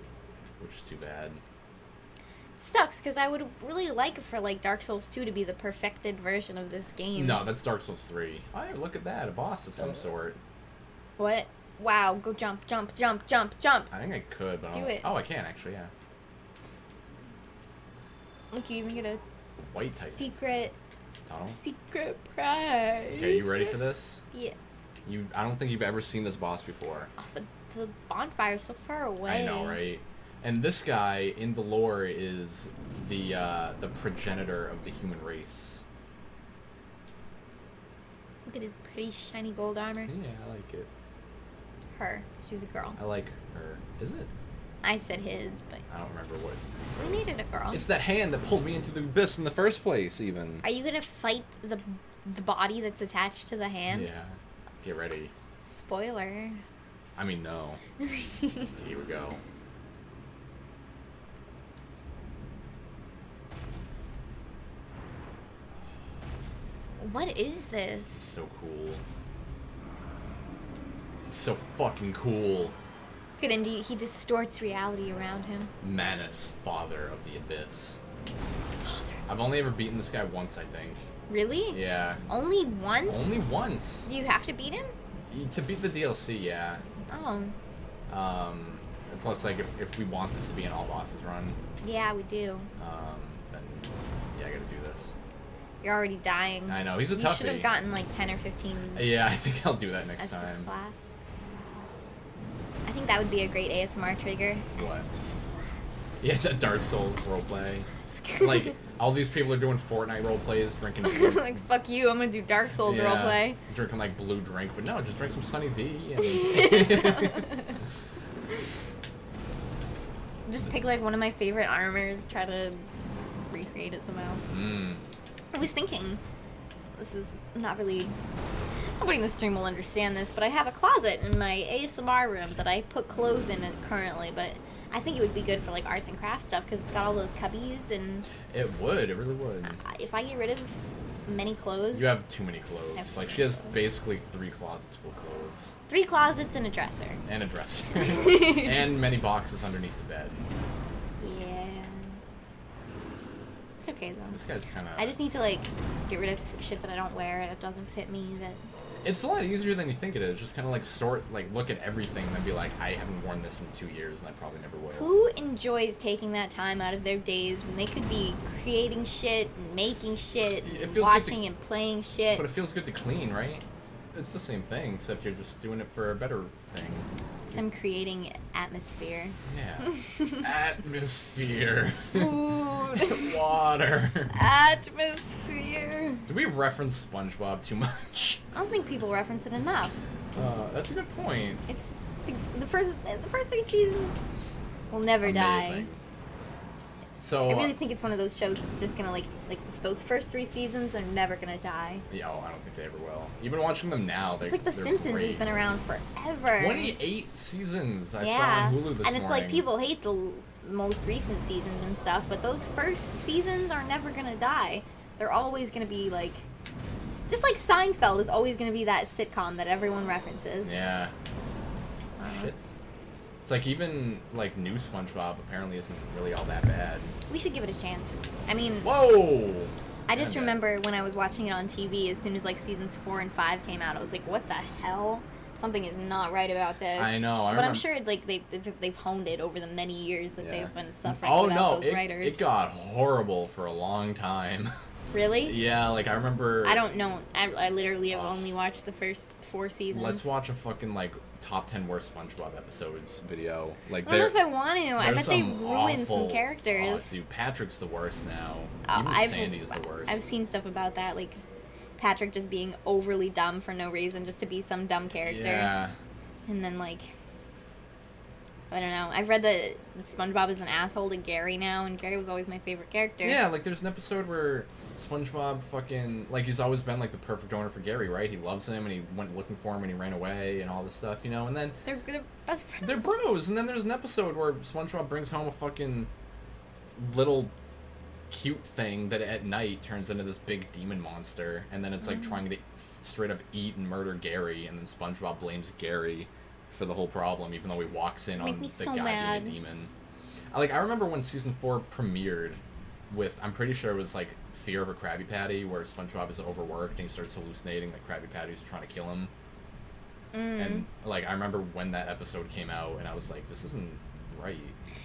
which is too bad. Sucks because I would really like for like Dark Souls 2 to be the perfected version of this game. No, that's Dark Souls 3. Oh, look at that, a boss of some sort. What? Wow, go jump, jump, jump, jump, jump. I think I could, but do it. Oh, I can actually, yeah. Look, you even get a White Titan. secret prize. Okay, you ready for this? Yeah. I don't think you've ever seen this boss before. Oh, the bonfire's so far away. I know, right? And this guy in the lore is the progenitor of the human race. Look at his pretty shiny gold armor. Yeah, I like it. Her. She's a girl. I like her. Is it? I said his, but I don't remember what. we needed a girl. It's that hand that pulled me into the abyss in the first place, even. Are you gonna fight the body that's attached to the hand? Yeah. Get ready. Spoiler. I mean, no. Here we go. What is this? So cool. It's so fucking cool. Look at him. He distorts reality around him. Manus, father of the abyss. I've only ever beaten this guy once, I think. Really? Yeah. Only once? Only once. Do you have to beat him? To beat the DLC, yeah. Oh. Plus, like, if we want this to be an all bosses run, Yeah, we do. then yeah, I gotta do this. You're already dying. I know, he's a toughie. You should have gotten like 10 or 15. Yeah, I think I'll do that next Estus time. flasks. I think that would be a great ASMR trigger. What? Estus flasks. Yeah, it's a Dark Souls roleplay. Flask. Like, all these people are doing Fortnite roleplays, drinking blue, like, fuck you, I'm gonna do Dark Souls roleplay. drinking like blue drink, but no, just drink some Sunny D. And... Just pick like one of my favorite armors, try to recreate it somehow. I was thinking, this is not really, nobody in the stream will understand this, but I have a closet in my ASMR room that I put clothes in it currently, but I think it would be good for like arts and crafts stuff because it's got all those cubbies and... It really would. If I get rid of many clothes... You have too many clothes. Like, she has basically 3 closets full of clothes. 3 closets and a dresser. And a dresser. And many boxes underneath the bed. Yeah. It's okay, though. This guy's kind of... I just need to, like, get rid of shit that I don't wear, that doesn't fit me, that... It's a lot easier than you think it is. Just kind of, like, look at everything and then be like, I haven't worn this in 2 years, and I probably never will. Who enjoys taking that time out of their days when they could be creating shit and making shit and watching and playing shit? But it feels good to clean, right? It's the same thing, except you're just doing it for a better thing. So I'm creating atmosphere. Yeah. Atmosphere. Food. Water. Atmosphere. Do we reference SpongeBob too much? I don't think people reference it enough. That's a good point. It's the first 3 seasons will never die. Amazing. So I really think it's one of those shows that's just gonna like those first 3 seasons are never gonna die. Yeah, I don't think they ever will. Even watching them now, It's like The Simpsons great. has been around forever. 28 seasons. I saw Yeah, on Hulu this morning. and it's like people hate the most recent seasons and stuff, but those first seasons are never gonna die. They're always gonna be like, just like Seinfeld is always gonna be that sitcom that everyone references. Yeah. Shit. It's like even like new SpongeBob apparently isn't really all that bad. We should give it a chance. I mean, whoa! I just remember when I was watching it on TV, as soon as like seasons 4 and 5 came out, I was like, what the hell? Something is not right about this. I know. But I'm sure like they've honed it over the many years that they've been suffering oh, without no, those writers. It got horrible for a long time. Really? Yeah, like I remember. I don't know. I literally have only watched the first 4 seasons. Let's watch a fucking like top 10 worst SpongeBob episodes video. Like, I don't know if I want to. I bet they ruined awful, some characters. Dude, Patrick's the worst now. Oh, Even Sandy is the worst. I've seen stuff about that, like Patrick just being overly dumb for no reason, just to be some dumb character. Yeah. And then like, I don't know. I've read that SpongeBob is an asshole to Gary now, and Gary was always my favorite character. Yeah, like there's an episode where SpongeBob fucking, like, he's always been like the perfect owner for Gary, right? He loves him and he went looking for him and he ran away and all this stuff, you know? And then They're best friends. they're bros. And then there's an episode where SpongeBob brings home a fucking little cute thing that at night turns into this big demon monster, and then it's like trying to straight up eat and murder Gary, and then SpongeBob blames Gary for the whole problem, even though he walks in on the so guy mad. being a demon. I remember when season 4 premiered with, I'm pretty sure it was like Fear of a Krabby Patty, where SpongeBob is overworked and he starts hallucinating that Krabby Patties are trying to kill him. And like I remember when that episode came out, and I was like, this isn't right.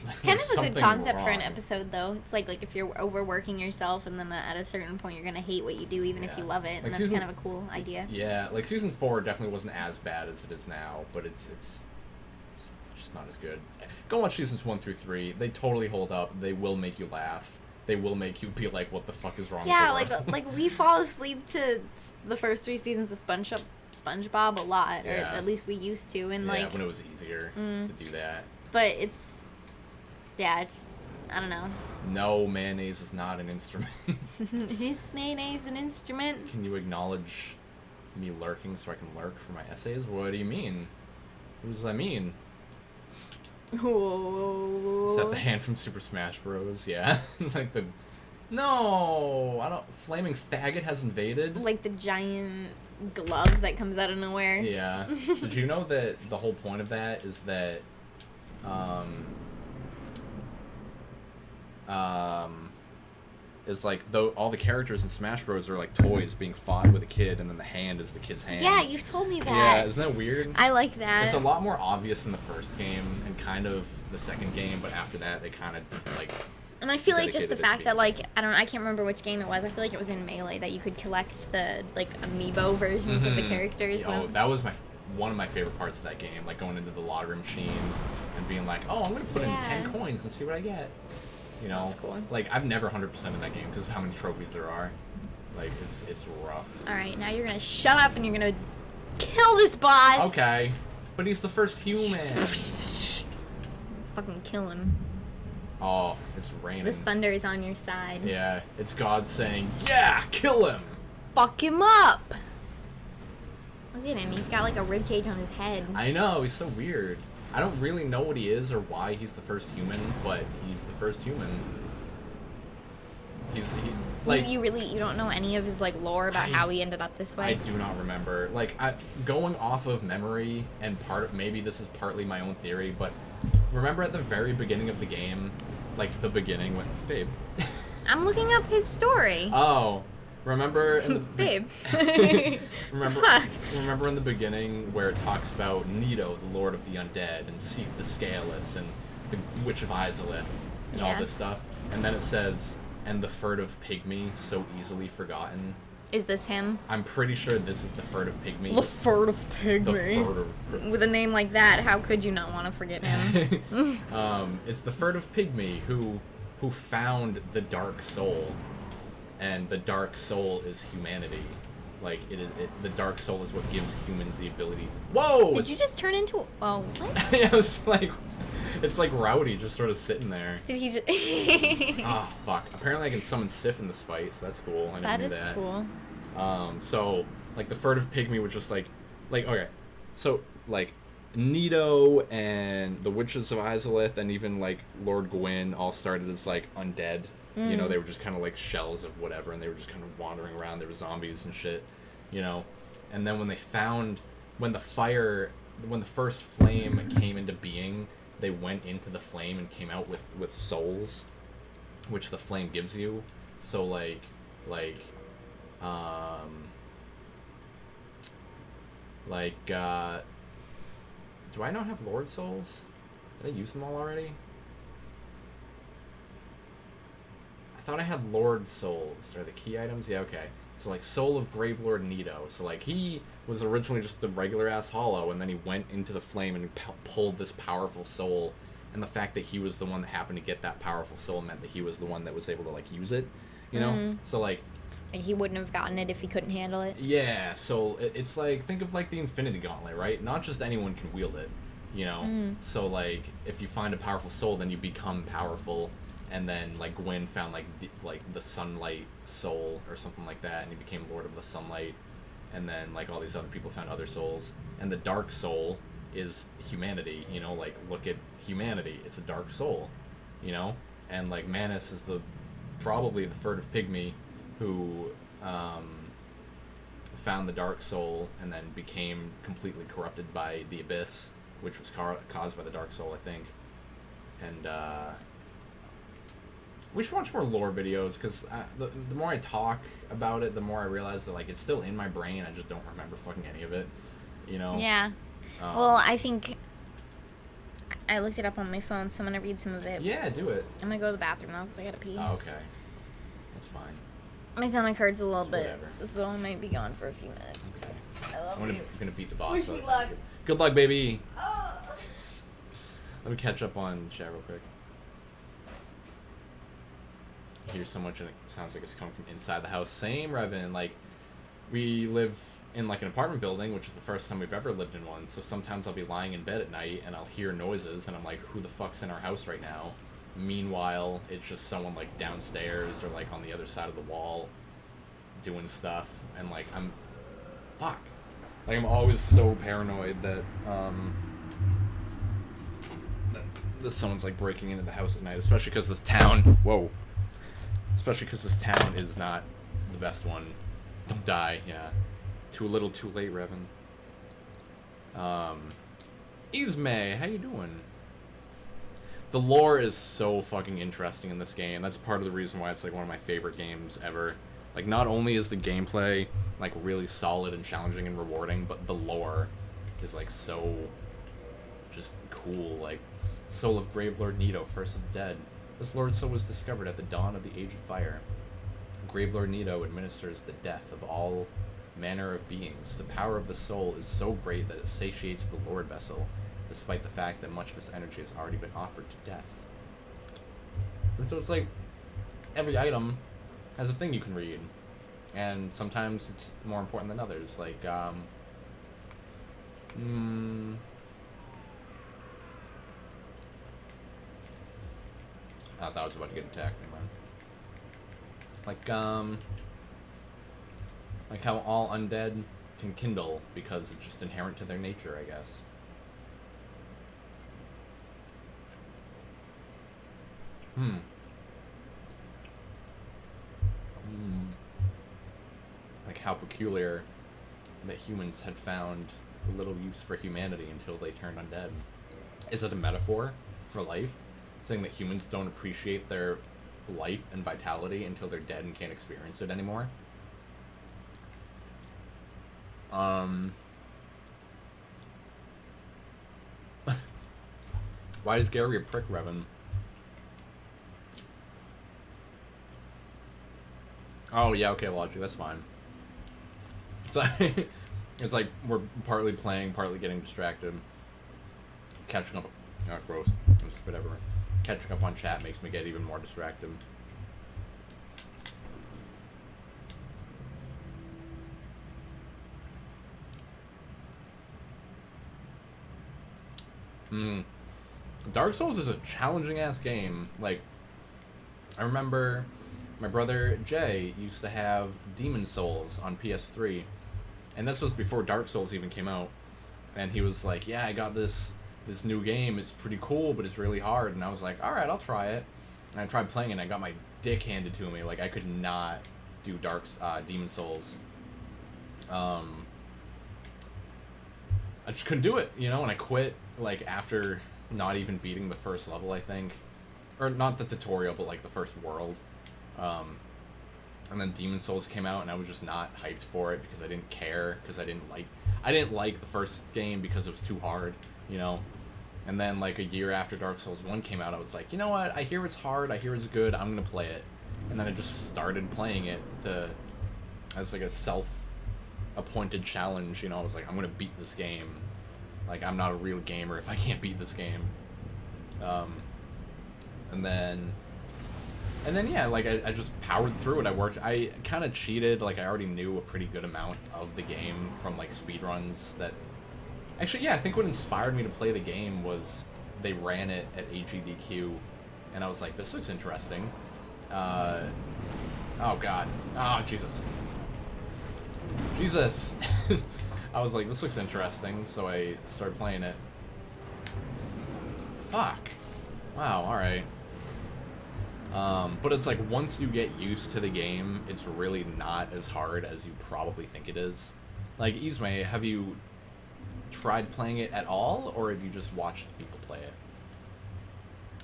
It's kind of a good concept for an wrong. episode, though. It's like if you're overworking yourself, and then at a certain point you're gonna hate what you do, even if you love it, and Like that's kind of a cool idea. Yeah, like season 4 definitely wasn't as bad as it is now, but it's just not as good. Go watch seasons 1 through 3. They totally hold up. They will make you laugh. They will make you be like, what the fuck is wrong Yeah, with the world? like we fall asleep to the first 3 seasons of SpongeBob a lot, or Yeah. at least we used to, and yeah, like, when it was easier to do that. but it's I don't know. No, mayonnaise is not an instrument. Is mayonnaise an instrument? Can you acknowledge me lurking so I can lurk for my essays? What do you mean? What does that mean? Whoa. Is that the hand from Super Smash Bros? Yeah. Like the No, I don't. Flaming faggot has invaded. Like the giant glove that comes out of nowhere. Yeah. Did you know that the whole point of that is that, is like though all the characters in Smash Bros are like toys being fought with a kid, and then the hand is the kid's hand. Yeah, you've told me that. Yeah, isn't that weird? I like that. It's a lot more obvious in the first game and kind of the second game, but after that they kind of like. And I feel like just the dedicated it to fact that, being like, I can't remember which game it was. I feel like it was in Melee that you could collect the, like, amiibo versions of the characters. Oh, that was one of my favorite parts of that game, like going into the lottery machine and being like, oh, I'm going to put in 10 coins and see what I get. You know? That's cool. Like, I've never 100% in that game because of how many trophies there are. Like, it's rough. Alright, now you're going to shut up and you're going to kill this boss! Okay. But he's the first human. Fucking kill him. Oh, it's raining. The thunder is on your side. Yeah, it's God saying, yeah, kill him! Fuck him up! Look at him, he's got like a ribcage on his head. I know, he's so weird. I don't really know what he is or why he's the first human, but he's the first human. You don't know any of his like lore about how he ended up this way? I do not remember. Like, going off of memory, and maybe this is partly my own theory, but remember at the very beginning of the game, like the beginning when, babe. I'm looking up his story. Oh, remember in the babe. remember in the beginning where it talks about Nito, the Lord of the Undead, and Seath the Scaleless, and the Witch of Izalith, and all this stuff, and then it says, and the Furtive Pygmy, so easily forgotten. Is this him? I'm pretty sure this is the Furtive Pygmy. The Furtive Pygmy. The Furtive Pygmy. With a name like that, how could you not want to forget him? It's the Furtive Pygmy who found the Dark Soul, and the Dark Soul is humanity. Like, the Dark Soul is what gives humans the ability to... Whoa! Did you just turn into... Oh, what? Yeah, it's like Rowdy just sort of sitting there. Did he just... Ah, fuck. Apparently I can summon Sif in this fight, so that's cool. I didn't know that. Cool. So, like, the Furtive Pygmy was just like, okay. So, like, Nito and the Witches of Izalith and even, like, Lord Gwyn all started as, like, undead. You know, they were just kind of, like, shells of whatever, and they were just kind of wandering around. There were zombies and shit, you know. And then when the first flame came into being, they went into the flame and came out with souls, which the flame gives you. So, do I not have Lord Souls? Did I use them all already? I thought I had Lord Souls. Are the key items? Yeah, okay. So, like, Soul of Brave Lord Nito. So, like, he was originally just a regular-ass hollow, and then he went into the flame and pulled this powerful soul. And the fact that he was the one that happened to get that powerful soul meant that he was the one that was able to, like, use it. You know? So, like... he wouldn't have gotten it if he couldn't handle it. Yeah, so it's like, think of, like, the Infinity Gauntlet, right? Not just anyone can wield it, you know? So, like, if you find a powerful soul, then you become powerful. And then, like, Gwyn found, like, the Sunlight Soul or something like that, and he became Lord of the Sunlight. And then, like, all these other people found other souls. And the Dark Soul is humanity, you know? Like, look at humanity. It's a dark soul, you know? And, like, Manus is probably the Furtive Pygmy who found the Dark Soul and then became completely corrupted by the Abyss, which was caused by the Dark Soul, I think. And, we should watch more lore videos, because the more I talk about it, the more I realize that, like, it's still in my brain, I just don't remember fucking any of it, you know? Yeah. Well, I think... I looked it up on my phone, so I'm going to read some of it. Yeah, do it. I'm going to go to the bathroom now, because I got to pee. Oh, okay. That's fine. My stomach hurts a little bit, whatever. so I might be gone for a few minutes. Okay. I love you. I'm gonna beat the boss. Wish me luck. Good luck, baby. Let me catch up on chat real quick. I hear so much and it sounds like it's coming from inside the house. Same, Revan. Like, we live in, like, an apartment building, which is the first time we've ever lived in one, so sometimes I'll be lying in bed at night and I'll hear noises and I'm like, who the fuck's in our house right now? Meanwhile, it's just someone, like, downstairs or, like, on the other side of the wall doing stuff, and, like, fuck. Like, I'm always so paranoid that someone's, like, breaking into the house at night, especially because this town, Especially because this town is not the best one. Don't die, yeah. Too little, too late, Revan. Ismay, how you doing? The lore is so fucking interesting in this game. That's part of the reason why it's like one of my favorite games ever. Like, not only is the gameplay like really solid and challenging and rewarding, but the lore is like so just cool. Like, soul of Grave Lord Nito, first of the dead. This lord soul was discovered at the dawn of the Age of Fire. Grave Lord Nito administers the death of all manner of beings. The power of the soul is so great that it satiates the Lord vessel, despite the fact that much of its energy has already been offered to death. And so it's like, every item has a thing you can read. And sometimes it's more important than others. Like, I thought I was about to get attacked, never mind. Like how all undead can kindle, because it's just inherent to their nature, I guess. Like how peculiar that humans had found little use for humanity until they turned undead. Is it a metaphor for life? Saying that humans don't appreciate their life and vitality until they're dead and can't experience it anymore? Why is Gary a prick, Revan? Oh, yeah, okay, Logic, that's fine. So, it's like we're partly playing, partly getting distracted. Catching up... Oh, gross. Just whatever. Catching up on chat makes me get even more distracted. Dark Souls is a challenging-ass game. Like, I remember my brother Jay used to have Demon Souls on PS3. And this was before Dark Souls even came out. And he was like, yeah, I got this new game. It's pretty cool, but it's really hard. And I was like, alright, I'll try it. And I tried playing it, and I got my dick handed to me. Like, I could not do Demon Souls. I just couldn't do it, you know? And I quit, like, after not even beating the first level, I think. Or not the tutorial, but, like, the first world. And then Demon Souls came out, and I was just not hyped for it because I didn't care, because I didn't like the first game because it was too hard, you know? And then, like, a year after Dark Souls 1 came out, I was like, you know what, I hear it's hard, I hear it's good, I'm gonna play it. And then I just started playing it as, like, a self-appointed challenge, you know? I was like, I'm gonna beat this game. Like, I'm not a real gamer if I can't beat this game. And then, yeah, like, I just powered through it. I kind of cheated. Like, I already knew a pretty good amount of the game from, like, speedruns that... Actually, yeah, I think what inspired me to play the game was they ran it at AGDQ, and I was like, this looks interesting. Oh, God. Oh, Jesus. Jesus! I was like, this looks interesting, so I started playing it. Fuck. Wow, alright. But it's like, once you get used to the game, it's really not as hard as you probably think it is. Like, Ismay, have you tried playing it at all, or have you just watched people play it?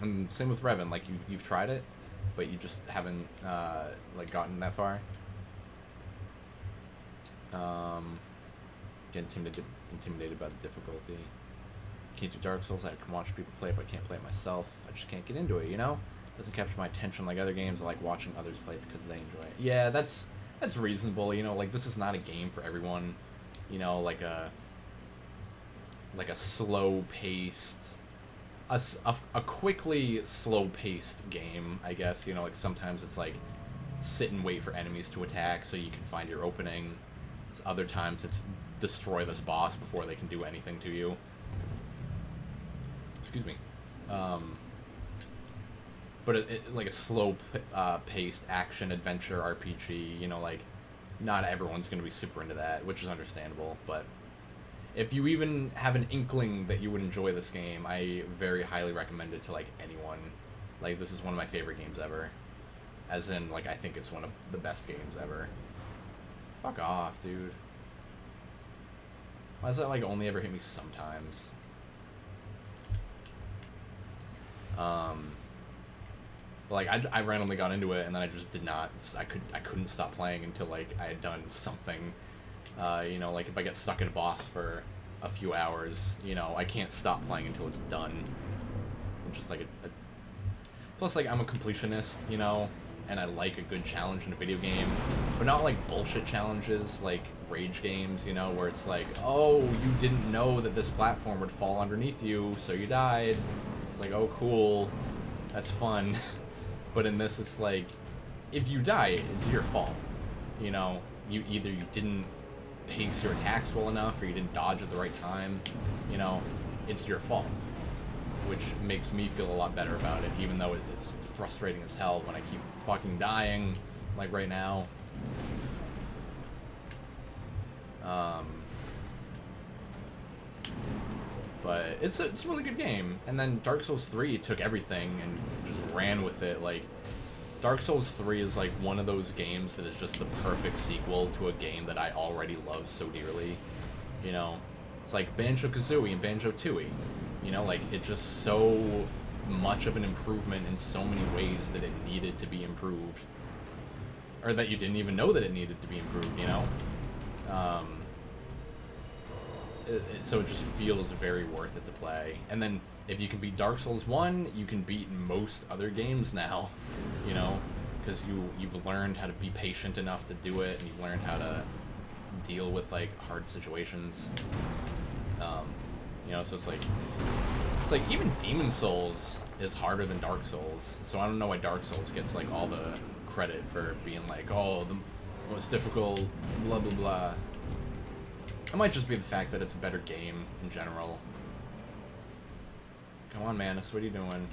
And same with Revan, like, you've tried it, but you just haven't, like, gotten that far? Get intimidated by the difficulty. Can't do Dark Souls, I can watch people play it, but I can't play it myself. I just can't get into it, you know? Doesn't capture my attention like other games. I like watching others play it because they enjoy it. Yeah, that's reasonable, you know, like, this is not a game for everyone. You know, like a slow-paced... A quickly slow-paced game, I guess, you know, like, sometimes it's like, sit and wait for enemies to attack so you can find your opening. Other times it's destroy this boss before they can do anything to you. Excuse me. But it like a slow-paced action-adventure RPG, you know, like, not everyone's going to be super into that, which is understandable, but if you even have an inkling that you would enjoy this game, I very highly recommend it to, like, anyone. Like, this is one of my favorite games ever. As in, like, I think it's one of the best games ever. Fuck off, dude. Why does that, like, only ever hit me sometimes? Like, I randomly got into it, and then I just did not... I couldn't stop playing until, like, I had done something. You know, like, if I get stuck at a boss for a few hours, you know, I can't stop playing until it's done. It's just, like, Plus, like, I'm a completionist, you know, and I like a good challenge in a video game, but not, like, bullshit challenges, like, rage games, you know, where it's like, oh, you didn't know that this platform would fall underneath you, so you died. It's like, oh, cool. That's fun. But in this, it's like, if you die, it's your fault. You know, either you didn't pace your attacks well enough, or you didn't dodge at the right time. You know, it's your fault. Which makes me feel a lot better about it, even though it's frustrating as hell when I keep fucking dying, like right now. But it's a really good game. And then Dark Souls 3 took everything and just ran with it. Like, Dark Souls 3 is like one of those games that is just the perfect sequel to a game that I already love so dearly. You know, it's like Banjo-Kazooie and Banjo-Tooie. You know, like, it's just so much of an improvement in so many ways that it needed to be improved. Or that you didn't even know that it needed to be improved, you know? So it just feels very worth it to play. And then, if you can beat Dark Souls 1, you can beat most other games now, you know? Because you've learned how to be patient enough to do it, and you've learned how to deal with, like, hard situations. You know, so it's like even Demon Souls is harder than Dark Souls. So I don't know why Dark Souls gets, like, all the credit for being like, oh, the most difficult, blah, blah, blah. It might just be the fact that it's a better game in general. Come on, Manus, what are you doing?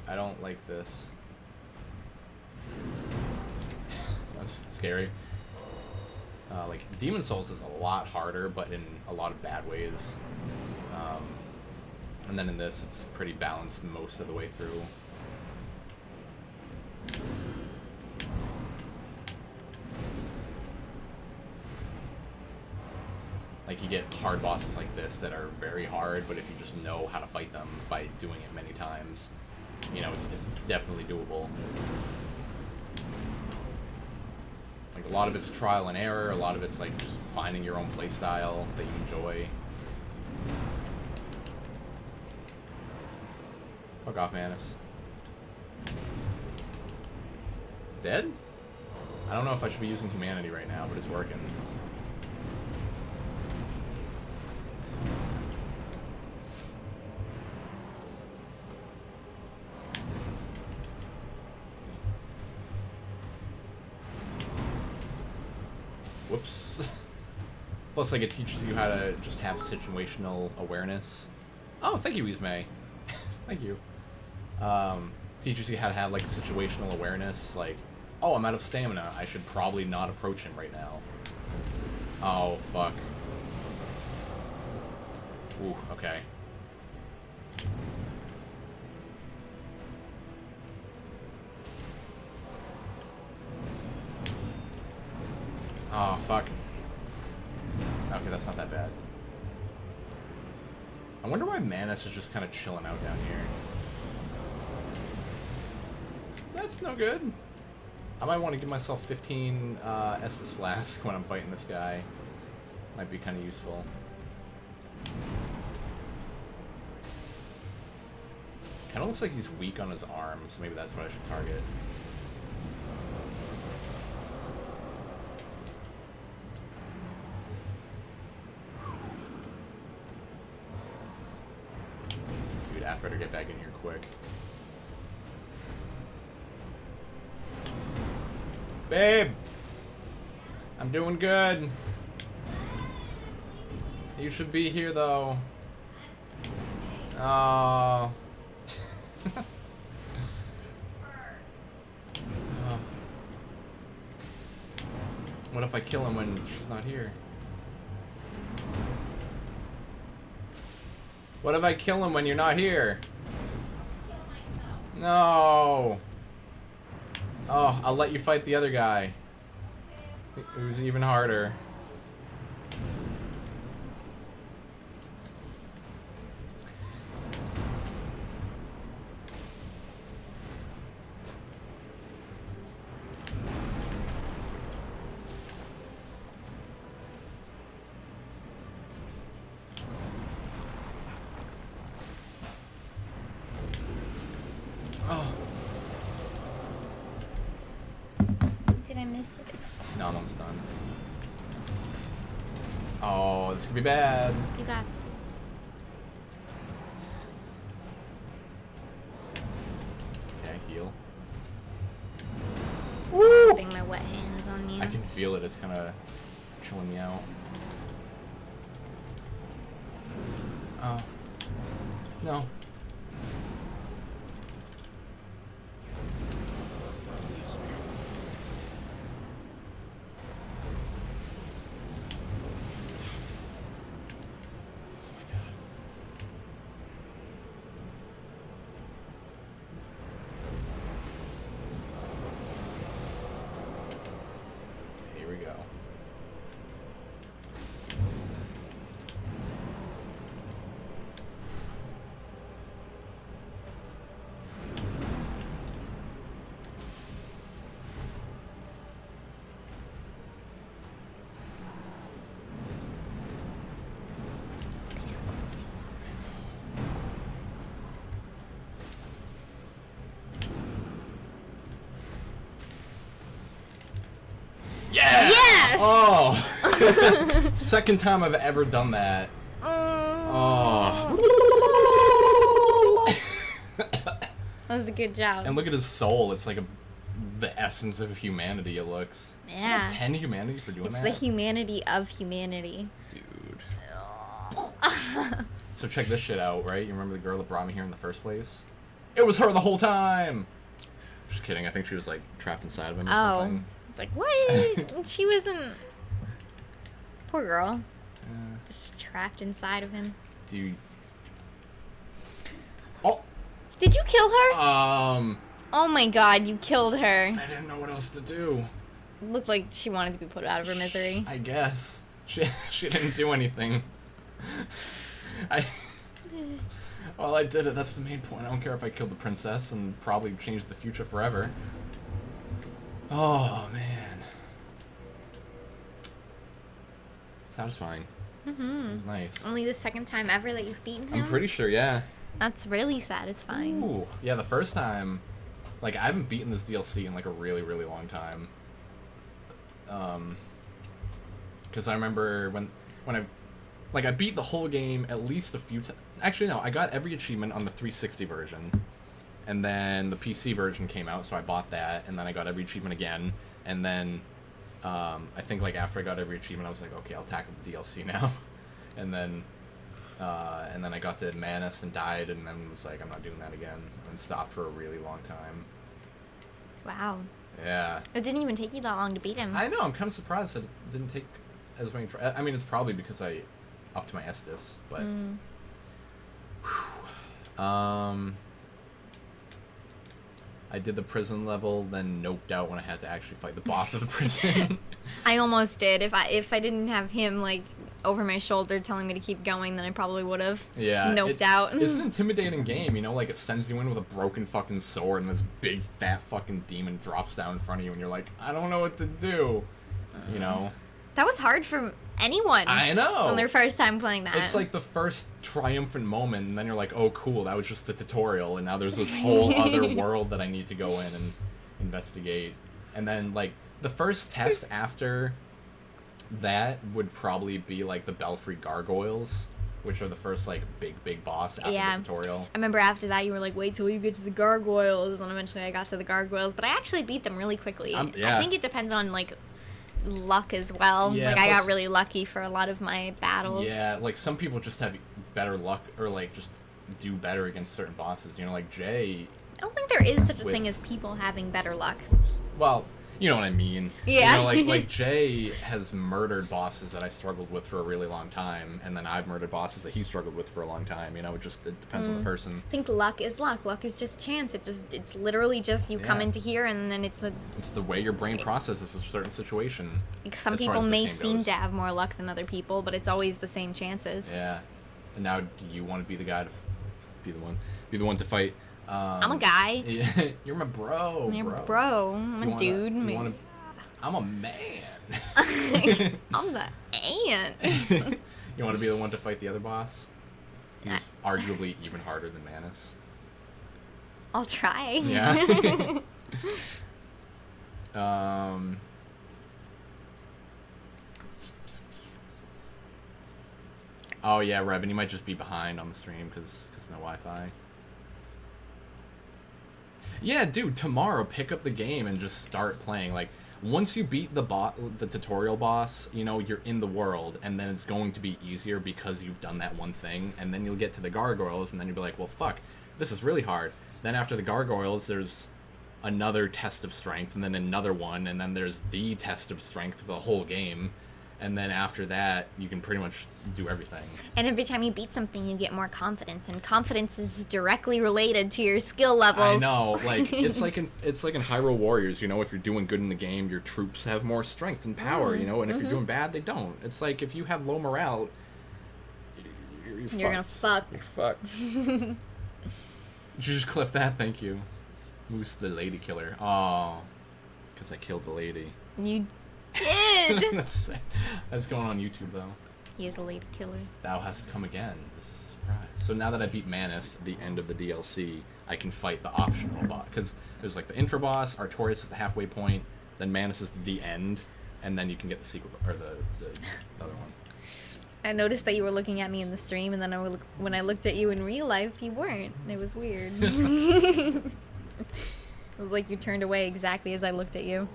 I don't like this. That's scary. Like, Demon Souls is a lot harder, but in a lot of bad ways. And then in this, it's pretty balanced most of the way through. Like, you get hard bosses like this that are very hard, but if you just know how to fight them by doing it many times, you know, it's definitely doable. Like, a lot of it's trial and error, a lot of it's, like, just finding your own playstyle that you enjoy. Fuck off, Manus. Dead? I don't know if I should be using humanity right now, but it's working. Whoops. Plus, like, it teaches you how to just have situational awareness. Oh, thank you, Ismay. Thank you. Teaches you how to have, like, situational awareness. Like, oh, I'm out of stamina. I should probably not approach him right now. Oh, fuck. Ooh, okay. Oh, fuck. Okay, that's not that bad. I wonder why Manus is just kind of chilling out down here. That's no good. I might want to give myself 15 Estus Flask when I'm fighting this guy. Might be kind of useful. Kind of looks like he's weak on his arms, so maybe that's what I should target. Dude, I better get back in here quick. Babe! I'm doing good. You should be here, though. Oh. What if I kill him when she's not here? What if I kill him when you're not here? No. Oh, I'll let you fight the other guy. It was even harder. Did I miss it? No, I'm almost done. Oh, this could be bad. You got this. Okay, heal. Putting my wet hands on you. I can feel it. It's kind of chilling me out. Oh. No. Here we go. Yeah! Yes! Oh! Second time I've ever done that. Oh. That was a good job. And look at his soul. It's like the essence of humanity, it looks. Yeah. 10 humanities for doing It's that? the humanity of humanity. Dude. So check this shit out, right? You remember the girl that brought me here in the first place? It was her the whole time! Just kidding. I think she was, like, trapped inside of him or something. It's like, what? She wasn't... Poor girl. Just trapped inside of him. Dude. Oh! Did you kill her? Oh my god, you killed her. I didn't know what else to do. It looked like she wanted to be put out of her misery. I guess. She didn't do anything. Well, I did it. That's the main point. I don't care if I killed the princess and probably changed the future forever. Oh, man. Satisfying. Mm-hmm. It was nice. Only the second time ever that you've beaten him? I'm pretty sure, yeah. That's really satisfying. Ooh. Yeah, the first time, like, I haven't beaten this DLC in, like, a really, really long time. Because I remember when I beat the whole game at least a few times. Actually, no, I got every achievement on the 360 version. And then the PC version came out, so I bought that, and then I got every achievement again. And then, I think, like, after I got every achievement, I was like, okay, I'll tackle the DLC now. And then I got to Manus and died, and then was like, I'm not doing that again. And stopped for a really long time. Wow. Yeah. It didn't even take you that long to beat him. I know, I'm kind of surprised that it didn't take as many tries. I mean, it's probably because I upped my Estus, but... I did the prison level, then noped out when I had to actually fight the boss of the prison. I almost did. If I didn't have him, like, over my shoulder telling me to keep going, then I probably would have noped out. It's an intimidating game, you know? Like, it sends you in with a broken fucking sword, and this big, fat fucking demon drops down in front of you, and you're like, I don't know what to do. You know? That was hard for anyone. I know! On their first time playing that. It's like the first triumphant moment, and then you're like, oh, cool, that was just the tutorial, and now there's this whole other world that I need to go in and investigate. And then, like, the first test after that would probably be, like, the Belfry Gargoyles, which are the first, like, big boss after the tutorial. I remember after that you were like, wait till you get to the gargoyles, and eventually I got to the gargoyles, but I actually beat them really quickly. Yeah. I think it depends on, like, luck as well. Yeah, like, I got really lucky for a lot of my battles. Yeah, like, some people just have better luck, or, like, just do better against certain bosses. You know, like, Jay... I don't think there is such a thing as people having better luck. Well, You know what I mean? Yeah. You know, like Jay has murdered bosses that I struggled with for a really long time, and then I've murdered bosses that he struggled with for a long time. You know, it depends on the person. I think luck is luck. Luck is just chance. It's literally just you come into here and then it's the way your brain processes a certain situation. Like some people may seem to have more luck than other people, but it's always the same chances. Yeah. And now, do you want to be the guy to be the one to fight? I'm a guy. Yeah, you're my bro. You're a bro. I'm a dude. I'm a man. I'm the ant. You want to be the one to fight the other boss? He's arguably even harder than Manus. I'll try. Yeah. Oh yeah, Revan, you might just be behind on the stream because no Wi-Fi. Yeah, dude, tomorrow pick up the game and just start playing. Like, once you beat the tutorial boss, you know, you're in the world, and then it's going to be easier because you've done that one thing, and then you'll get to the gargoyles, and then you'll be like, well, fuck, this is really hard. Then after the gargoyles, there's another test of strength, and then another one, and then there's the test of strength for the whole game. And then after that, you can pretty much do everything. And every time you beat something, you get more confidence, and confidence is directly related to your skill levels. I know, like it's like in Hyrule Warriors. You know, if you're doing good in the game, your troops have more strength and power. You know, and if you're doing bad, they don't. It's like if you have low morale, you're gonna fuck. You're fucked. Did you just clip that? Thank you. Moose the lady killer. Oh, because I killed the lady. You did. That's going on YouTube though. He is a lady killer. Thou hast come again. This is a surprise. So now that I beat Manus, the end of the DLC, I can fight the optional boss. Because there's like the intro boss, Artorias is the halfway point, then Manus is the end, and then you can get the secret, or the other one. I noticed that you were looking at me in the stream, and then when I looked at you in real life, you weren't. It was weird. It was like you turned away exactly as I looked at you.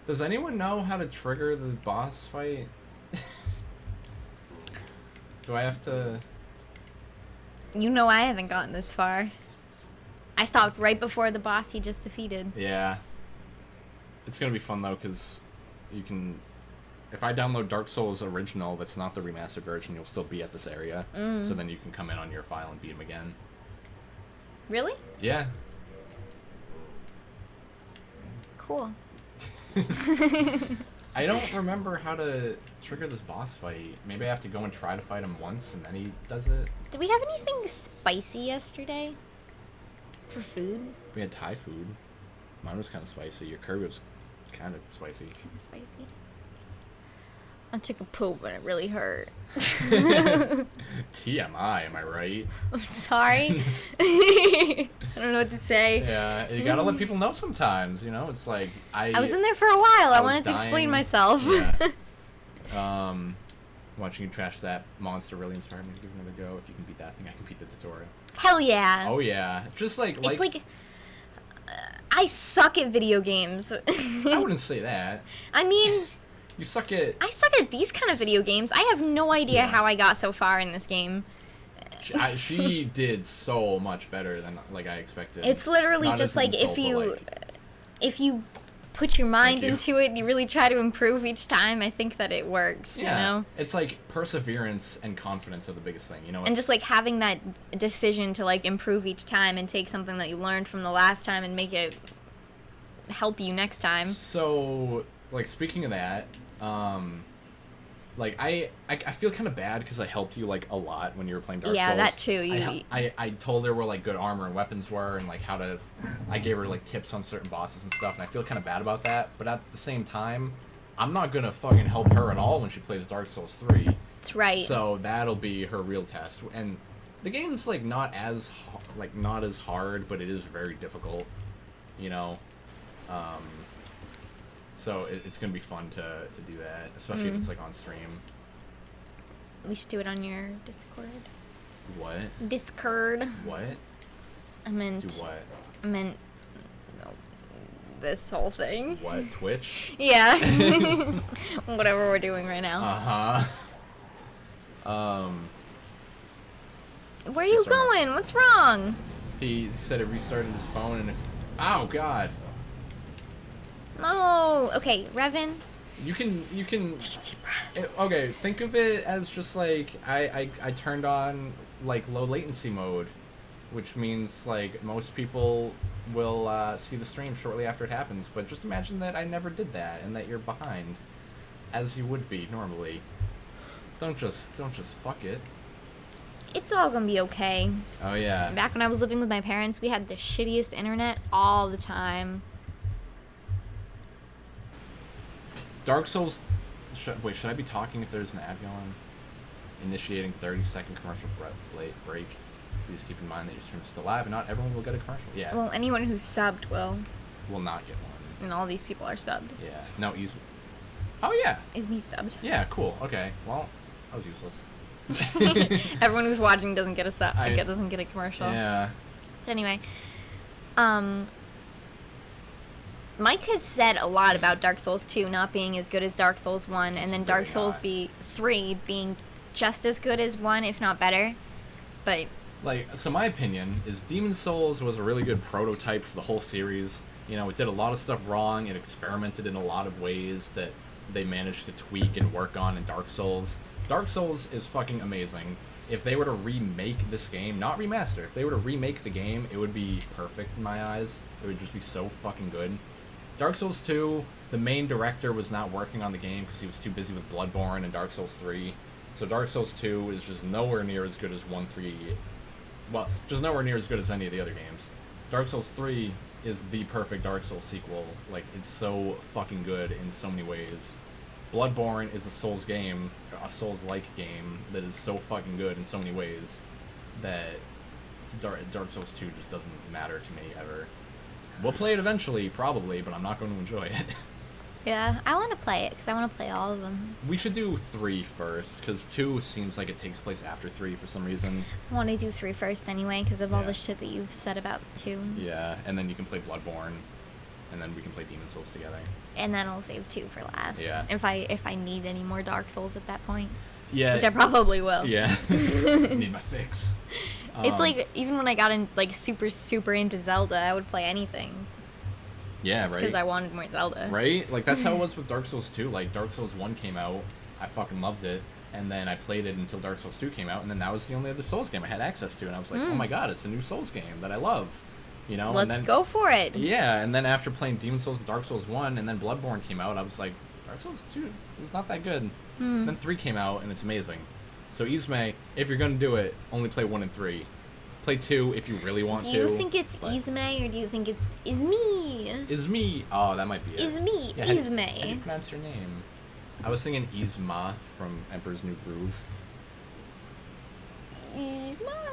Does anyone know how to trigger the boss fight? Do I have to... You know I haven't gotten this far. I stopped right before the boss you just defeated. Yeah. It's gonna be fun though, because you can... If I download Dark Souls original, that's not the remastered version, you'll still be at this area. So then you can come in on your file and beat him again. Really? Yeah. Cool. I don't remember how to trigger this boss fight. Maybe I have to go and try to fight him once and then he does it. Did we have anything spicy yesterday? For food? We had Thai food. Mine was kind of spicy. Your curry was kind of spicy. Kind of spicy. I took a poop and it really hurt. TMI, am I right? I'm sorry. I don't know what to say. Yeah, you gotta let people know sometimes, you know? It's like, I was in there for a while. I wanted to explain myself. Yeah. Watching you trash that monster really inspired me to give it another go. If you can beat that thing, I can beat the tutorial. Hell yeah. Oh yeah. Just like... It's like... I suck at video games. I wouldn't say that. I mean... You suck at... I suck at these kind of video games. I have no idea how I got so far in this game. She did so much better than like I expected. It's literally just like if you put your mind into it and you really try to improve each time, I think that it works, you know? It's like perseverance and confidence are the biggest thing, you know? And just like having that decision to like improve each time and take something that you learned from the last time and make it help you next time. So, like, speaking of that, like, I feel kind of bad because I helped you, like, a lot when you were playing Dark Souls. Yeah, that too. I told her where, like, good armor and weapons were and, like, how to... I gave her, like, tips on certain bosses and stuff, and I feel kind of bad about that. But at the same time, I'm not gonna fucking help her at all when she plays Dark Souls 3. That's right. So that'll be her real test. And the game's, like, not as hard, but it is very difficult, you know? So it's gonna be fun to do that, especially if it's like on stream. We should do it on your Discord. What? Discord. What? I meant. Do what? I meant this whole thing. What? Twitch? Yeah. Whatever we're doing right now. Where are you going? What's wrong? He said it restarted his phone, and if... Oh God. No. Okay, Revan. You can Take a deep breath. okay, think of it as just like I turned on like low latency mode, which means like most people will see the stream shortly after it happens, but just imagine that I never did that and that you're behind as you would be normally. Don't just fuck it. It's all gonna be okay. Oh yeah. Back when I was living with my parents, we had the shittiest internet all the time. Dark Souls. Wait, should I be talking if there's an ad going? Initiating 30-second commercial break. Please keep in mind that your stream is still live and not everyone will get a commercial. Yeah. Well, anyone who's subbed will. Will not get one. And all these people are subbed. Yeah. No, he's. Oh yeah. Is me subbed? Yeah. Cool. Okay. Well, that was useless. Everyone who's watching doesn't get a sub. Doesn't get a commercial. Yeah. Anyway, Mike has said a lot about Dark Souls 2 not being as good as Dark Souls 1, and then Dark Souls 3 being just as good as 1, if not better. But like, so my opinion is Demon Souls was a really good prototype for the whole series. You know, it did a lot of stuff wrong. It experimented in a lot of ways that they managed to tweak and work on in Dark Souls. Dark Souls is fucking amazing. If they were to remake this game, not remaster, if they were to remake the game, it would be perfect in my eyes. It would just be so fucking good. Dark Souls 2, the main director was not working on the game because he was too busy with Bloodborne and Dark Souls 3. So Dark Souls 2 is just nowhere near as good as 1, 3... Well, just nowhere near as good as any of the other games. Dark Souls 3 is the perfect Dark Souls sequel. Like, it's so fucking good in so many ways. Bloodborne is a Souls game, a Souls-like game, that is so fucking good in so many ways that Dark Souls 2 just doesn't matter to me ever. We'll play it eventually, probably, but I'm not going to enjoy it. yeah, I want to play it because I want to play all of them. We should do 3 first, because 2 seems like it takes place after 3 for some reason. I want to do 3 first anyway because of all the shit that you've said about 2. Yeah, and then you can play Bloodborne, and then we can play Demon Souls together. And then I'll save 2 for last. Yeah. If I need any more Dark Souls at that point. Yeah. Which I probably will. Yeah. Need my fix. It's like, even when I got in, like, super into Zelda, I would play anything. Yeah, just right. because I wanted more Zelda. Right? Like, that's how it was with Dark Souls 2. Like, Dark Souls 1 came out, I fucking loved it, and then I played it until Dark Souls 2 came out, and then that was the only other Souls game I had access to, and I was like, oh my god, it's a new Souls game that I love. You know? Let's go for it. Yeah, and then after playing Demon Souls and Dark Souls 1, and then Bloodborne came out, I was like, Dark Souls 2 is not that good. Then 3 came out, and it's amazing. So, Izme, if you're gonna do it, only play 1 and 3. Play 2 if you really want to. Do you think it's Izme, or do you think it's Izme? Izme. Oh, that might be it. Izme. Yeah, Izme. How do you pronounce your name? I was thinking Yzma from Emperor's New Groove. Yzma?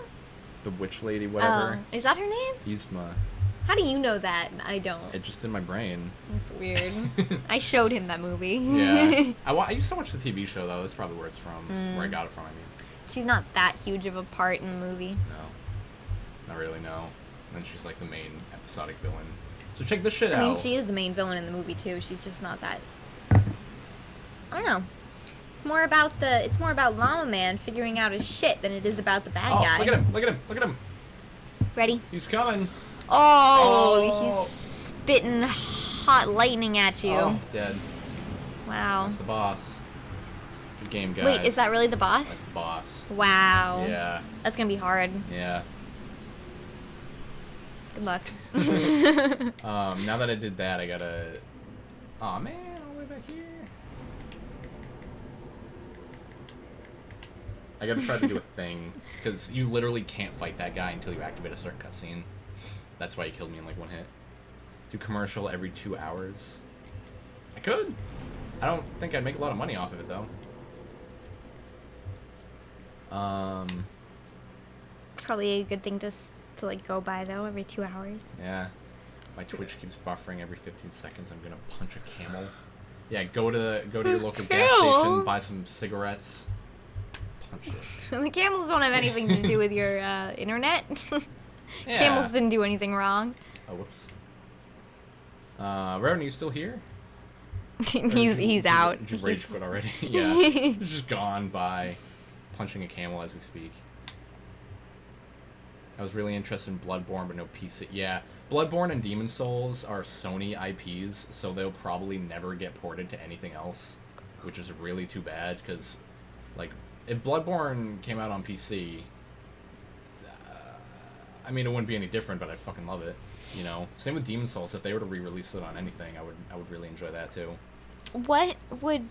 The witch lady, whatever. Oh, is that her name? Yzma. How do you know that? I don't. It just in my brain. That's weird. I showed him that movie. Yeah. I used to watch the TV show, though. That's probably where it's from. Where I got it from, I mean. She's not that huge of a part in the movie. No. Not really, no. And then she's like the main episodic villain. So check this shit out. I mean, she is the main villain in the movie, too. She's just not that... I don't know. It's more about Llama Man figuring out his shit than it is about the bad guy. Look at him. Look at him. Look at him. Ready? He's coming. Oh, he's spitting hot lightning at you. Oh, dead. Wow. That's the boss. Good game, guys. Wait, is that really the boss? That's the boss. Wow. Yeah. That's gonna be hard. Yeah. Good luck. Now that I did that, I gotta... Aw, man, all the way back here. I gotta try to do a thing, because you literally can't fight that guy until you activate a certain cutscene. That's why he killed me in like 1 hit. Do commercial every 2 hours. I could. I don't think I'd make a lot of money off of it, though. It's probably a good thing to like go by though, every 2 hours. Yeah. My Twitch keeps buffering every 15 seconds. I'm gonna punch a camel. Yeah, go to your local gas station, buy some cigarettes. Punch it. The camels don't have anything to do with your internet. Yeah. Camels didn't do anything wrong. Oh, whoops. Reverend, are you still here? he's out. Did you rage quit already? Yeah. He's just gone by punching a camel as we speak. I was really interested in Bloodborne, but no PC. Yeah, Bloodborne and Demon Souls are Sony IPs, so they'll probably never get ported to anything else, which is really too bad, because, like, if Bloodborne came out on PC, I mean, it wouldn't be any different, but I'd fucking love it, you know? Same with Demon Souls. If they were to re-release it on anything, I would really enjoy that, too. Why? What?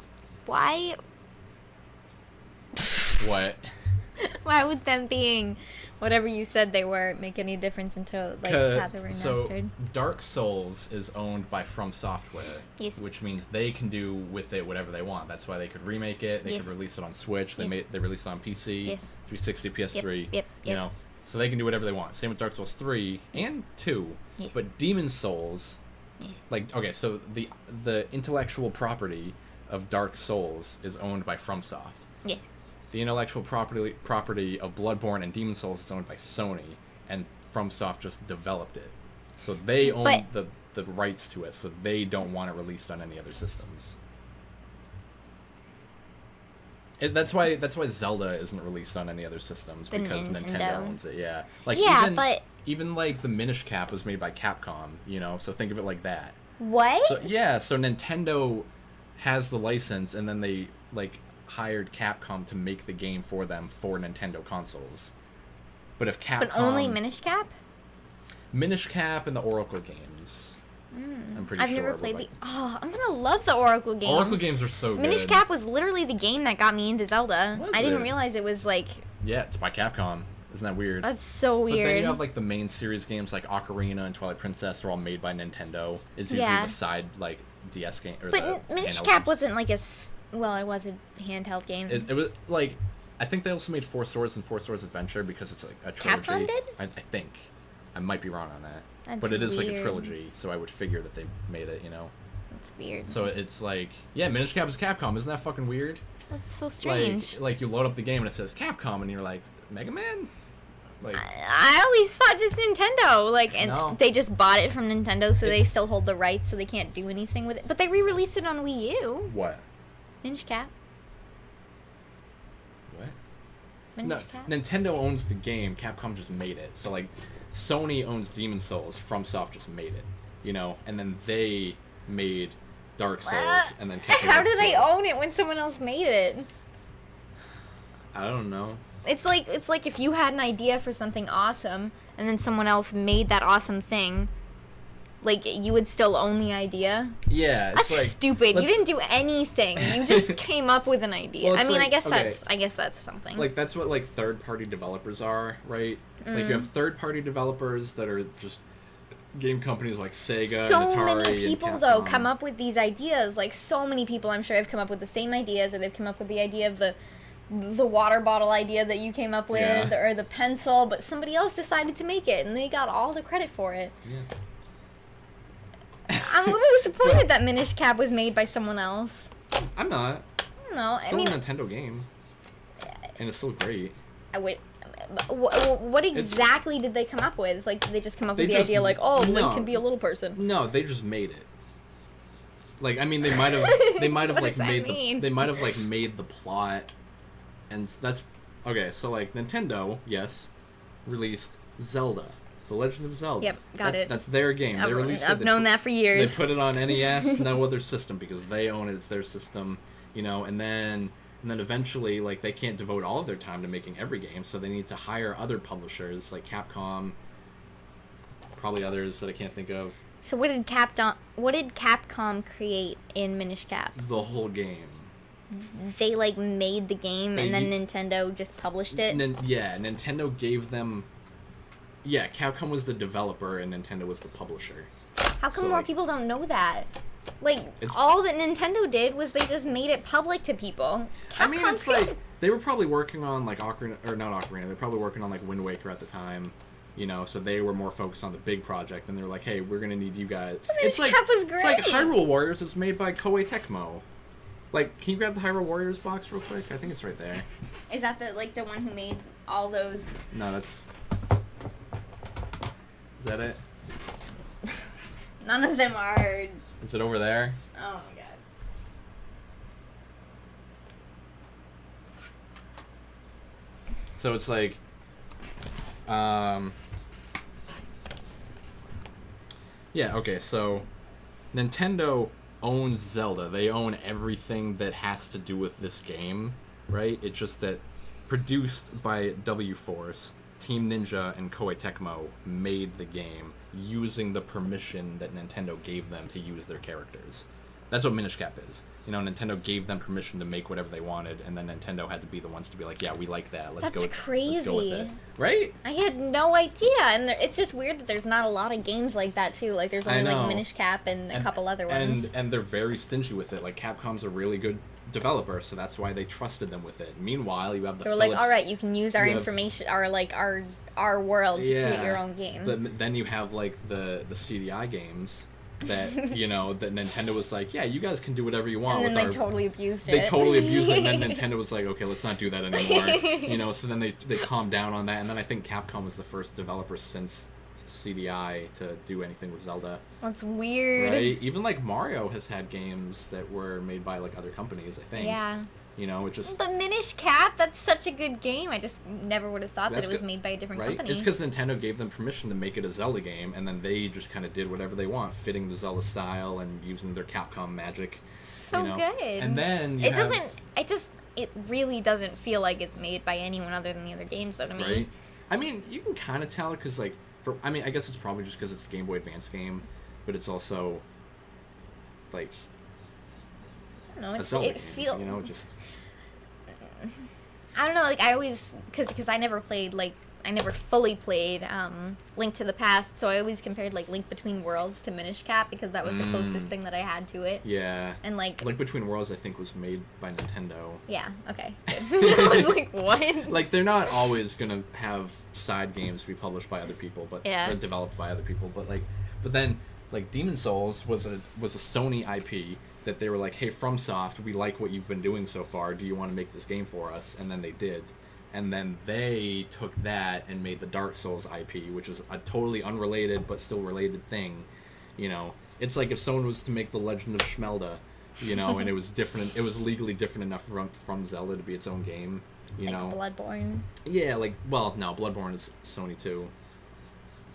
Why would them being whatever you said they were make any difference until like how they were remastered? So Dark Souls is owned by From Software, yes. which means they can do with it whatever they want. That's why they could remake it. They yes. could release it on Switch. They yes. they released it on PC, yes. 360, PS3. Yep. You know, so they can do whatever they want. Same with Dark Souls 3 yes. and 2. Yes. But Demon Souls, yes. like, okay, so the intellectual property of Dark Souls is owned by FromSoft. Yes. The intellectual property of Bloodborne and Demon Souls is owned by Sony, and FromSoft just developed it. So they own the rights to it, so they don't want it released on any other systems. That's why Zelda isn't released on any other systems, because Nintendo owns it, yeah. Like, even like the Minish Cap was made by Capcom, you know, so think of it like that. What? So, yeah, so Nintendo has the license, and then they, like, hired Capcom to make the game for them for Nintendo consoles. But if Capcom... But only Minish Cap? Minish Cap and the Oracle games. I'm pretty sure. I've never played the... Oh, I'm gonna love the Oracle games. Oracle games are so good. Minish Cap was literally the game that got me into Zelda. Was I didn't it? realize it was like... Yeah, it's by Capcom. Isn't that weird? That's so weird. But then you have like the main series games like Ocarina and Twilight Princess. They're all made by Nintendo. It's usually the side like DS game. Or but the Minish handheld Cap games. wasn't like a... Well, it was a handheld game. It was like... I think they also made Four Swords and Four Swords Adventure because it's like a trilogy. Capcom did? I think. I might be wrong on that. That's but it is like a weird. trilogy, so I would figure that they made it, you know? That's weird. So it's like... Yeah, Minish Cap is Capcom. Isn't that fucking weird? That's so strange. Like you load up the game and it says Capcom and you're like, Mega Man? Like, I always thought just Nintendo, like, and No. they just bought it from Nintendo, so they It's- still hold the rights, so they can't do anything with it. But they re-released it on Wii U. what? Minish Cap. What? Minish No, Cap. Nintendo owns the game. Capcom just made it. So like, Sony owns Demon Souls. FromSoft just made it, you know. And then they made Dark Souls, and then kept the How rights do to they it. own it when someone else made it? I don't know. It's like if you had an idea for something awesome, and then someone else made that awesome thing. Like, you would still own the idea? Yeah, it's That's like stupid. You let's- didn't do anything. You just came up with an idea. Well, I it's mean, like, I guess that's something. Like that's what like third-party developers are, right? Like you have third-party developers that are just game companies like Sega So and Atari many people and though Capcom. come up with these ideas. Like, so many people, I'm sure, have come up with the same ideas, or they've come up with the idea of the water bottle idea that you came up with, Yeah. or the pencil, but somebody else decided to make it, and they got all the credit for it. Yeah. I'm a little disappointed that Minish Cap was made by someone else. I'm not. I don't know. It's still a Nintendo game, and it's still great. I would. What exactly did they come up with? Like, did they just come up with the idea, like, oh, Link can be a little person? No, they just made it. Like, I mean, they might have What like does that made mean? they might have like made the plot, and that's okay. So like Nintendo, yes, released Zelda. The Legend of Zelda. Yep, got it. That's their game. They released it. I've known that for years. They put it on NES, no other system, because they own it. It's their system, you know. And then eventually, like, they can't devote all of their time to making every game, so they need to hire other publishers like Capcom, probably others that I can't think of. So what did Capcom create in Minish Cap? The whole game. They like made the game, and then Nintendo just published it. Yeah, Nintendo gave them. Yeah, Capcom was the developer and Nintendo was the publisher. How come So, more like, people don't know that? Like, It's- all that Nintendo did was they just made it public to people. I mean, Capcom it's created- like they were probably working on like Ocarina, or not Ocarina. They're probably working on like Wind Waker at the time, you know. So they were more focused on the big project, and they're like, "Hey, we're gonna need you guys." Minish Cap was It's like great. Hyrule Warriors is made by Koei Tecmo. Like, can you grab the Hyrule Warriors box real quick? I think it's right there. Is that the one who made all those? No, that's. Is that it? None of them are. Is it over there? Oh my god. So it's like, Yeah, okay, so Nintendo owns Zelda. They own everything that has to do with this game, right? It's just that produced by W Force, Team Ninja, and Koei Tecmo made the game using the permission that Nintendo gave them to use their characters. That's what Minish Cap is. You know, Nintendo gave them permission to make whatever they wanted, and then Nintendo had to be the ones to be like, yeah, we like that. Let's go with it. Right? I had no idea, and it's just weird that there's not a lot of games like that too. Like there's only like Minish Cap and a couple other ones. And they're very stingy with it. Like Capcom's a really good developer, so that's why they trusted them with it. Meanwhile, you have the They're Philips, like, all right, you can use our information, our world to create your own game. But then you have like the CDI games that you know that Nintendo was like, yeah, you guys can do whatever you want. And then they totally abused it. They totally abused it, and then Nintendo was like, okay, let's not do that anymore. You know, so then they calmed down on that, and then I think Capcom was the first developer since CDI to do anything with Zelda. That's weird. Right? Even like Mario has had games that were made by like other companies, I think. Yeah. You know, it just... But Minish Cap, that's such a good game. I just never would have thought that it was made by a different company. It's because Nintendo gave them permission to make it a Zelda game, and then they just kind of did whatever they want, fitting the Zelda style and using their Capcom magic. So good. And then it really doesn't feel like it's made by anyone other than the other games, though, to me. Right? I mean, you can kind of tell, because, like, I guess it's probably just because it's a Game Boy Advance game, but it's also, like... I don't know, it feels... You know, just... I don't know, like, I always... Because I never played, like... I never fully played Link to the Past, so I always compared, like, Link Between Worlds to Minish Cap, because that was the closest thing that I had to it. Yeah. And, like... Link Between Worlds, I think, was made by Nintendo. Yeah, okay, good. I was like, what? Like, they're not always gonna have side games be published by other people, but... Yeah. Or developed by other people, but, like... But then, like, Demon Souls was a Sony IP that they were like, hey, FromSoft, we like what you've been doing so far, do you want to make this game for us? And then they did. And then they took that and made the Dark Souls IP, which is a totally unrelated but still related thing. You know, it's like if someone was to make The Legend of Schmelda, you know, and it was different, it was legally different enough from Zelda to be its own game, you know. Bloodborne. Yeah, like, well, no, Bloodborne is Sony too.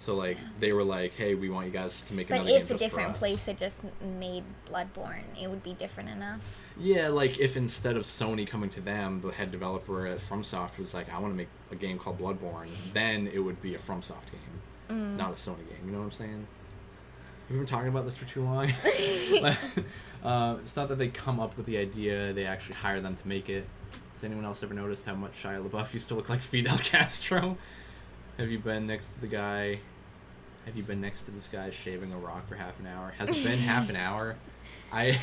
So, like, they were like, hey, we want you guys to make another game just for us. But if a different place had just made Bloodborne, it would be different enough. Yeah, like, if instead of Sony coming to them, the head developer at FromSoft was like, I want to make a game called Bloodborne, then it would be a FromSoft game, not a Sony game. You know what I'm saying? Have we been talking about this for too long? It's not that they come up with the idea, they actually hire them to make it. Has anyone else ever noticed how much Shia LaBeouf used to look like Fidel Castro? Have you been next to the guy? Have you been next to this guy shaving a rock for half an hour? Has it been half an hour? I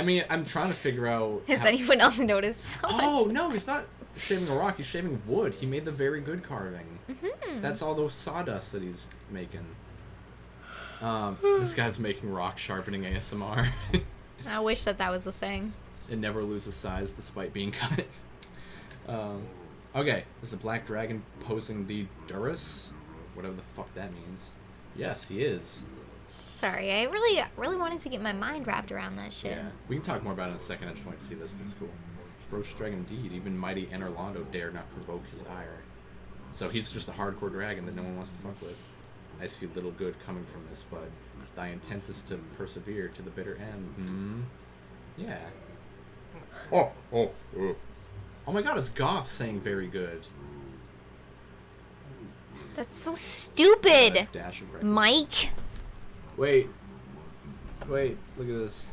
mean, I'm trying to figure out... Has anyone else noticed how Oh, no, he's not shaving a rock. He's shaving wood. He made the very good carving. Mm-hmm. That's all those sawdust that he's making. This guy's making rock sharpening ASMR. I wish that was a thing. It never loses size despite being cut. Okay, is the Black Dragon posing the Durus? Whatever the fuck that means. Yes, he is. Sorry, I really wanted to get my mind wrapped around that shit. Yeah, we can talk more about it in a second. I just wanted to see this because it's cool. Ferocious dragon indeed. Even mighty Enerlando dare not provoke his ire. So he's just a hardcore dragon that no one wants to fuck with. I see little good coming from this, but thy intent is to persevere to the bitter end. Yeah. Oh my god, it's Goth saying very good. That's so stupid, Dash of Mike. Wait, look at this.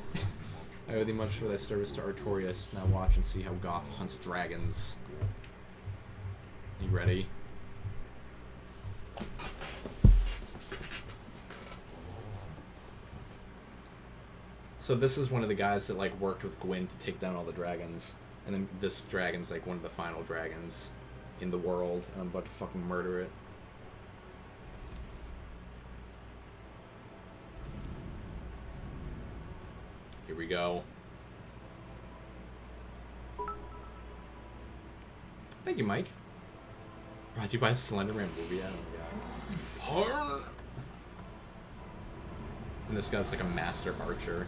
I owe thee much for thy service to Artorias. Now watch and see how Goth hunts dragons. You ready? So this is one of the guys that like worked with Gwyn to take down all the dragons. And then this dragon's like one of the final dragons in the world, and I'm about to fucking murder it. Here we go. Thank you, Mike. Brought to you by the Slenderman movie. Oh my god. And this guy's like a master archer.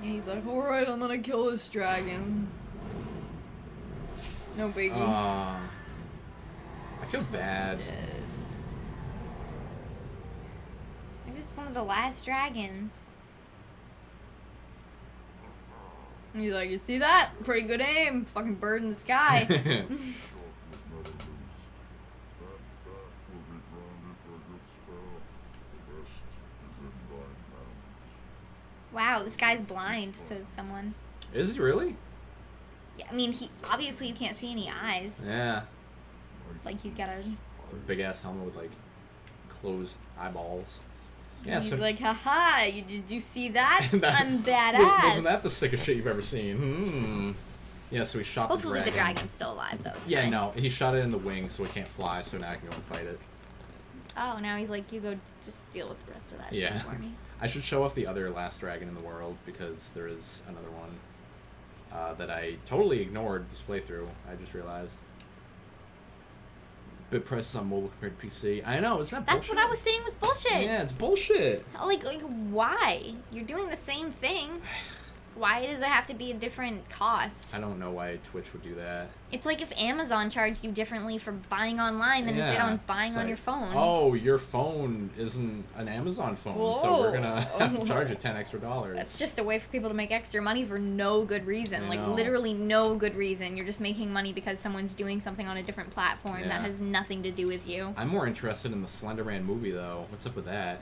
Yeah, he's like, alright, I'm gonna kill this dragon. No biggie. I feel bad. This is one of the last dragons. And he's like, you see that? Pretty good aim. Fucking bird in the sky. Wow, this guy's blind, says someone. Is he really? Yeah, I mean, he obviously you can't see any eyes. Yeah. Like he's got a big ass helmet with like closed eyeballs. Yeah, he's so like, haha, did you see that? that I'm badass. Wasn't that the sickest shit you've ever seen? Hmm. Yeah, so he shot Hopefully the dragon. the dragon's still alive, though. It's Yeah, fine. no, he shot it in the wing, so it can't fly, so now I can go and fight it. Oh, now he's like, you go just deal with the rest of that Yeah. shit for me. I should show off the other last dragon in the world, because there is another one that I totally ignored this playthrough, I just realized. Bit prices on mobile compared to PC. I know, isn't that That's bullshit? what I was saying was bullshit. Yeah, it's bullshit. Like, why? You're doing the same thing. Why does it have to be a different cost? I don't know why Twitch would do that. It's like if Amazon charged you differently for buying online than it did on buying It's on like, your phone. Oh, your phone isn't an Amazon phone, so we're gonna have to charge you $10 extra. That's just a way for people to make extra money for no good reason. I Like, know. literally no good reason. You're just making money because someone's doing something on a different platform Yeah. that has nothing to do with you. I'm more interested in the Slenderman movie, though. What's up with that?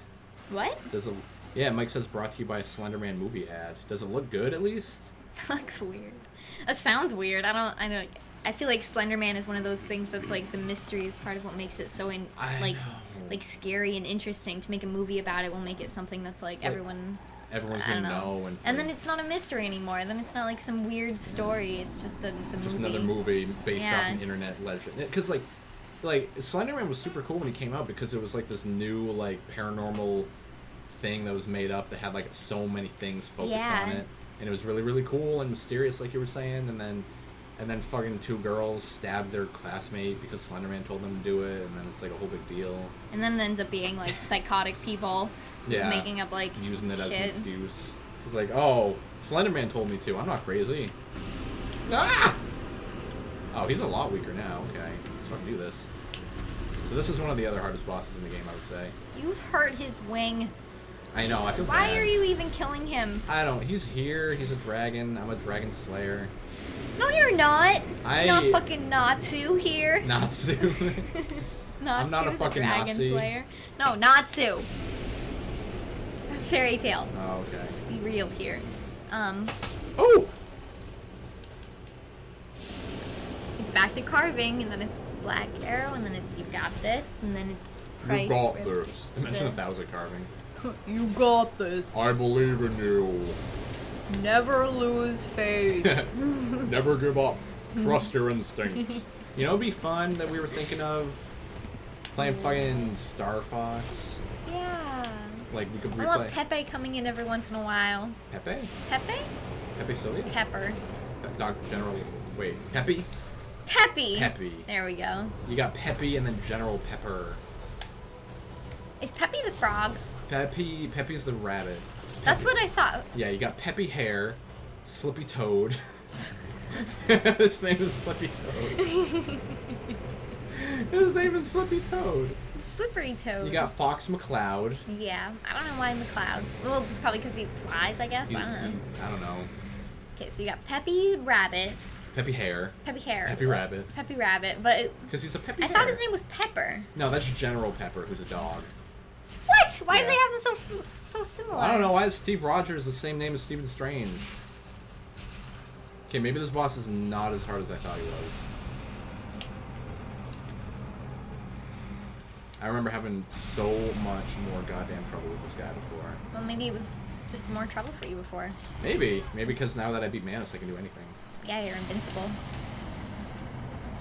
What? Does it? Yeah, Mike says brought to you by a Slenderman movie ad. Does it look good at least? Looks weird. That sounds weird. I feel like Slenderman is one of those things that's like the mystery is part of what makes it so I know. like scary and interesting. To make a movie about it will make it something that's like everyone's Everyone's I don't gonna know. know, And then it's not a mystery anymore. Then it's not like some weird story. It's just a movie. just another movie based off Yeah. an internet legend. Because like Slenderman was super cool when he came out because it was like this new like paranormal thing that was made up that had like so many things focused Yeah. on it, and it was really really cool and mysterious, like you were saying. And then fucking two girls stabbed their classmate because Slenderman told them to do it, and then it's like a whole big deal. And then it ends up being like psychotic people just Yeah. making up like Using it as an shit. excuse. It's like, oh, Slenderman told me to. I'm not crazy. Ah! Oh, he's a lot weaker now. Okay, so I can do this. So this is one of the other hardest bosses in the game, I would say. You've hurt his wing. I know, I feel Why bad. are you even killing him? I don't. He's here. He's a dragon. I'm a dragon slayer. No, you're not. I- You're not fucking Natsu here. Natsu. Natsu, not a the fucking dragon Nazi. slayer. No, Natsu. Fairy tale. Oh, okay. Let's be real here. Oh! It's back to carving, and then it's the black arrow, and then it's you got this, and then it's price. You got ripped this. to Imagine the- if that was a carving. You got this. I believe in you. Never lose faith. Never give up. Trust your instincts. You know, it'd be fun that we were thinking of playing fucking Star Fox. Yeah. Like we could I want replay Pepe coming in every once in a while. Pepe. Pepe? Pepe Sylvia. Pepper. Doc generally. Wait, Peppy. Peppy. Peppy. There we go. You got Peppy and then General Pepper. Is Peppy the frog? Peppy's the rabbit. That's what I thought. Yeah, you got Peppy Hair, Slippy Toad. His name is Slippy Toad. His name is Slippy Toad. Slippery Toad. You got Fox McCloud. Yeah. I don't know why McCloud. Well, probably because he flies, I guess. I don't know. I don't know. Okay, so you got Peppy Rabbit. Peppy Hair. Peppy Hair. Peppy Rabbit. Peppy Rabbit. But Because he's a Peppy I Hair. thought his name was Pepper. No, that's General Pepper, who's a dog. What? Why do Yeah. they have them so similar? I don't know. Why is Steve Rogers the same name as Stephen Strange? Okay, maybe this boss is not as hard as I thought he was. I remember having so much more goddamn trouble with this guy before. Well, maybe it was just more trouble for you before. Maybe because now that I beat Manus, I can do anything. Yeah, you're invincible.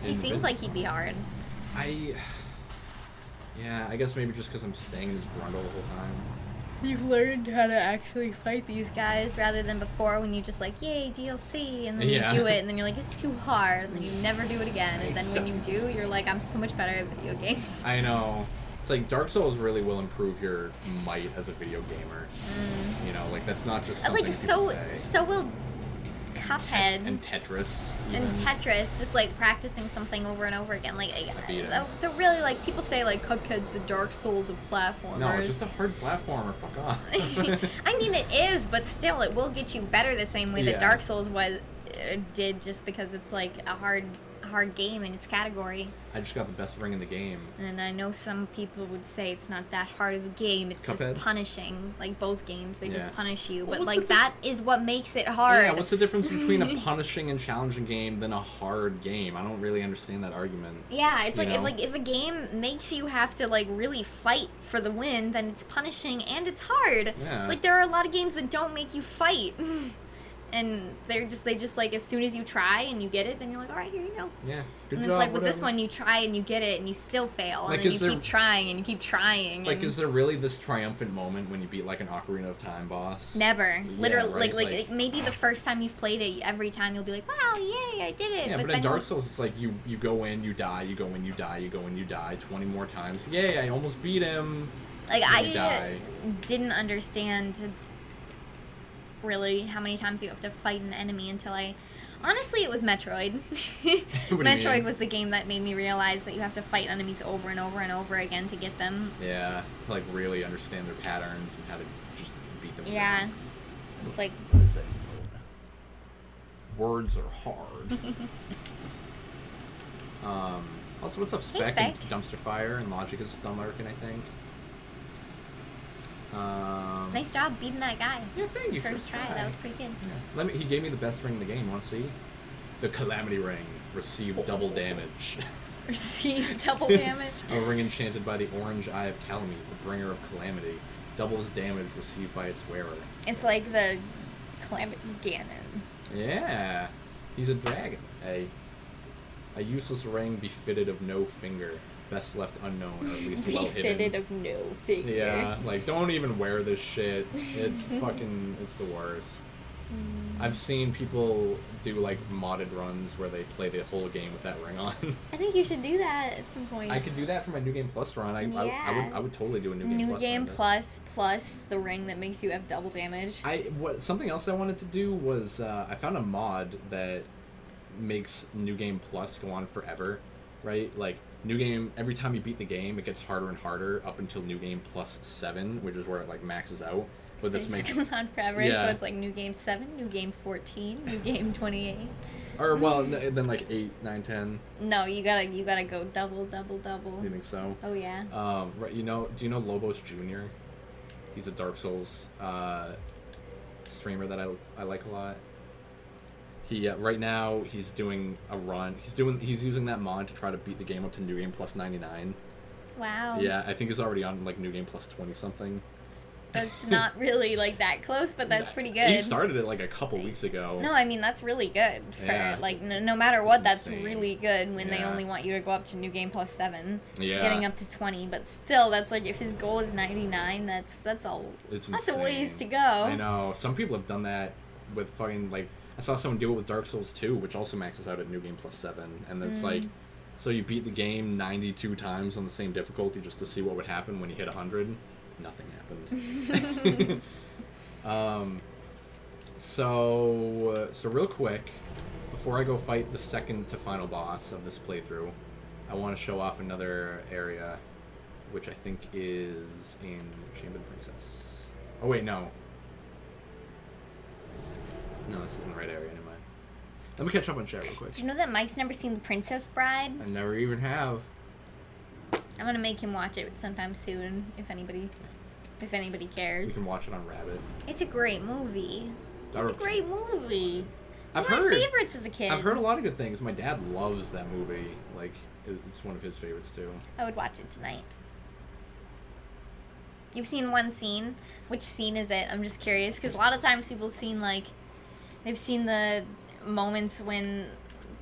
He seems like he'd be hard. Yeah, I guess maybe just because I'm staying in his grundle the whole time. You've learned how to actually fight these guys rather than before when you just like, yay, DLC, and then Yeah. you do it, and then you're like, it's too hard, and then you never do it again, and then when you do, you're like, I'm so much better at video games. I know. It's like Dark Souls really will improve your might as a video gamer. You know, like that's not just something Like, people say. so will Cuphead. And Tetris. And Tetris, just like practicing something over and over again. Like, beat it. they're really like, people say like Cuphead's the Dark Souls of platformers. No, it's just a hard platformer. Fuck off. I mean, it is, but still, it will get you better the same way that Dark Souls did, just because it's like a hard game in its category. I just got the best ring in the game. And I know some people would say it's not that hard of a game. It's Cuphead? just punishing. Like both games, they just punish you. Well, but like that is what makes it hard. Yeah, what's the difference between a punishing and challenging game than a hard game? I don't really understand that argument. Yeah, it's if a game makes you have to like really fight for the win, then it's punishing and it's hard. Yeah. It's like there are a lot of games that don't make you fight. And they just like, as soon as you try and you get it, then you're like, all right, here you go. Yeah, good and job. it's like with whatever. this one, you try and you get it and you still fail, Like, and then you keep trying and you keep trying. Like, is there really this triumphant moment when you beat like an Ocarina of Time boss? Never. Literally, right? like maybe the first time you've played it, every time you'll be like, wow, yay, I did it. Yeah, but in Dark Souls, it's like you go in, you die, you go in, you die, you go in, you die 20 more times. Yay, I almost beat him. Like, die. Didn't understand really how many times you have to fight an enemy until honestly, it was Metroid. Metroid was the game that made me realize that you have to fight enemies over and over and over again to get them. Yeah, to like really understand their patterns and how to just beat them. Yeah. It's like, what is that? Words are hard. Also, what's up, Spec? Hey, And Dumpster Fire and Logic is still lurking, I think. Nice job beating that guy. Yeah, thank you. First try. That was pretty good. Yeah. He gave me the best ring in the game. Want to see? The Calamity Ring. Receive double damage. Receive double damage. A ring enchanted by the Orange Eye of Calamity, the bringer of calamity. Doubles damage received by its wearer. It's like the Calamity Ganon. Yeah. He's a dragon. A useless ring befitted of no finger. Best left unknown, or at least well hidden. Befitted of no finger. Yeah, like, don't even wear this shit. It's fucking, it's the worst. I've seen people do, like, modded runs where they play the whole game with that ring on. I think you should do that at some point. I could do that for my New Game Plus run. I would totally do a New Game Plus. New Game run plus the ring that makes you have double damage. Something else I wanted to do was, I found a mod that makes New Game Plus go on forever, right? Like, New Game, every time you beat the game, it gets harder and harder up until New Game Plus 7, which is where it, like, maxes out. But this makes... It goes on forever, so it's like New Game 7, New Game 14, New Game 28. Or, well, then, like, 8, 9, 10. No, you gotta go double. You think so? Oh, yeah. Right, do you know Lobos Jr.? He's a Dark Souls streamer that I like a lot. He right now he's doing a run. He's using that mod to try to beat the game up to New Game Plus 99. Wow. Yeah, I think he's already on like New Game Plus 20 something. That's not really like that close, but that's pretty good. He started it like a couple weeks ago. No, I mean that's really good for like no matter what. That's insane. Really good when they only want you to go up to New Game Plus 7. Yeah. Getting up to 20, but still, that's like if his goal is 99, that's all. It's that's insane. a ways to go. I know. Some people have done that with fucking like. I saw someone do it with Dark Souls 2, which also maxes out at New Game Plus 7, and it's like, so you beat the game 92 times on the same difficulty just to see what would happen when you hit 100. Nothing happened. So real quick, before I go fight the second to final boss of this playthrough, I want to show off another area, which I think is in Chamber of the Princess. Oh wait, no. No, this isn't the right area, never mind. Let me catch up on chat real quick. Do you know that Mike's never seen The Princess Bride? I never even have. I'm gonna make him watch it sometime soon, if anybody cares. You can watch it on Rabbit. It's a great movie. It's a great movie. I've one heard. of my favorites as a kid. I've heard a lot of good things. My dad loves that movie. Like, it's one of his favorites too. I would watch it tonight. You've seen one scene. Which scene is it? I'm just curious, because a lot of times people have seen, like, they've seen the moments when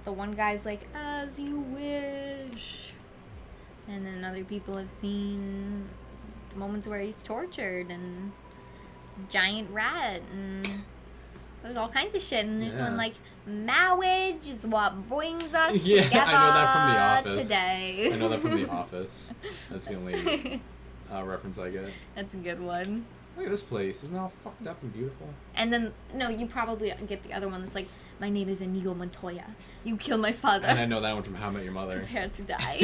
the one guy's like, as you wish. And then other people have seen moments where he's tortured and giant rat and there's all kinds of shit. And there's one like, marriage is what brings us together I know that from The Office. today. I know that from The Office. That's the only reference I get. That's a good one. Look at this place. Isn't it all fucked up and beautiful? And then, no, you probably get the other one that's like, my name is Inigo Montoya. You killed my father. And I know that one from How I Met Your Mother. Prepare to die.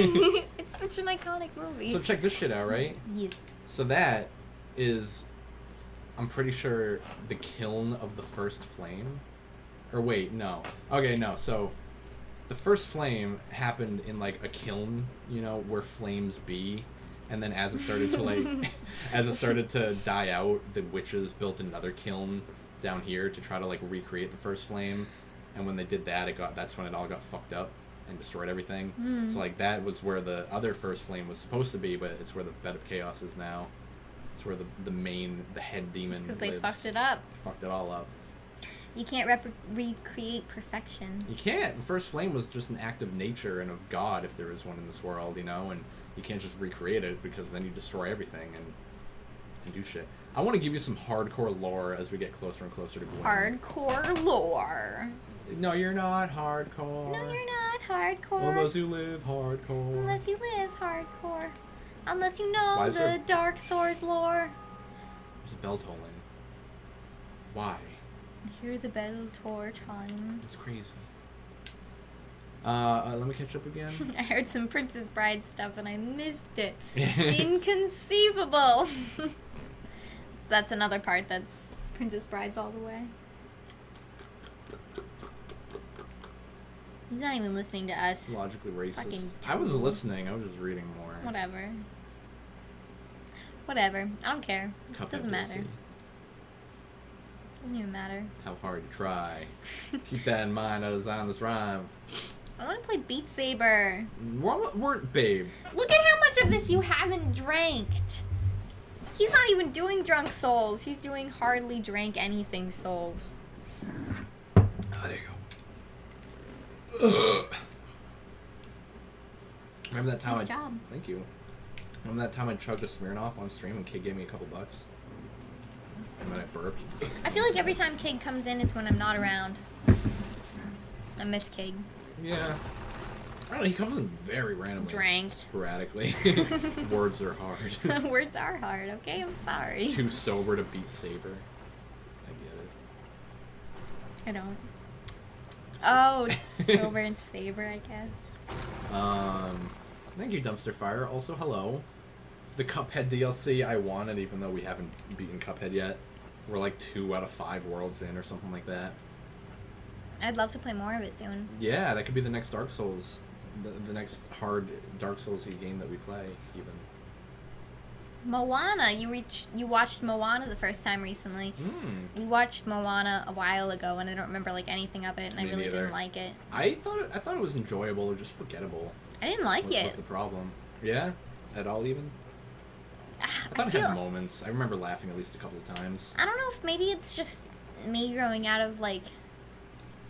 It's such an iconic movie. So check this shit out, right? Yes. So that is, I'm pretty sure, the kiln of the first flame. Or wait, no. Okay, no. So the first flame happened in like a kiln, you know, where flames be. And then as it started to like, as it started to die out, the witches built another kiln down here to try to like recreate the first flame. And when they did that, that's when it all got fucked up and destroyed everything. So like that was where the other first flame was supposed to be, but it's where the bed of chaos is now. It's where the head demon Because they lives. fucked it up. They fucked it all up. You can't recreate perfection. You can't. The first flame was just an act of nature and of God, if there is one in this world, you know, and you can't just recreate it because then you destroy everything and do shit. I want to give you some hardcore lore as we get closer and closer to Gwen. Hardcore lore. No, you're not hardcore. No, you're not hardcore. Unless you live hardcore. Unless you live hardcore. Unless you know Why is the there- Dark Souls lore. There's a bell tolling. Why? Hear the bell toll chime. It's crazy. Let me catch up again. I heard some Princess Bride stuff and I missed it. Inconceivable. So that's another part that's Princess Bride's all the way. He's not even listening to us. Logically racist. Fucking I was tool. listening. I was just reading more. Whatever. Whatever. I don't care. Cuphead Doesn't matter. DLC. Doesn't even matter. How hard you try. Keep that in mind. I designed this rhyme. I want to play Beat Saber. We're babe. Look at how much of this you haven't drank. He's not even doing Drunk Souls. He's doing Hardly Drank Anything Souls. Oh, there you go. Remember that time Nice job. Thank you. Remember that time I chugged a Smirnoff on stream and Kid gave me a couple bucks? And then I burped. I feel like every time Kig comes in, it's when I'm not around. I miss Kig. Yeah. I don't know, he comes in very randomly. Dranked. Sporadically. Words are hard. Words are hard, okay? I'm sorry. Too sober to beat Saber. I get it. I don't. Oh, Sober and Saber, I guess. Thank you, Dumpster Fire. Also, hello. The Cuphead DLC, I wanted, even though we haven't beaten Cuphead yet. We're like 2 out of 5 worlds in or something like that. I'd love to play more of it soon. Yeah, that could be the next Dark Souls. The next hard Dark Souls-y game that we play, even. Moana, you watched Moana the first time recently. We watched Moana a while ago, and I don't remember like anything of it, and Me I really neither. didn't like it. I thought it was enjoyable or just forgettable. I didn't like What it. was the problem? Yeah? At all, even? I thought it feel, had moments. I remember laughing at least a couple of times. I don't know if maybe it's just me growing out of like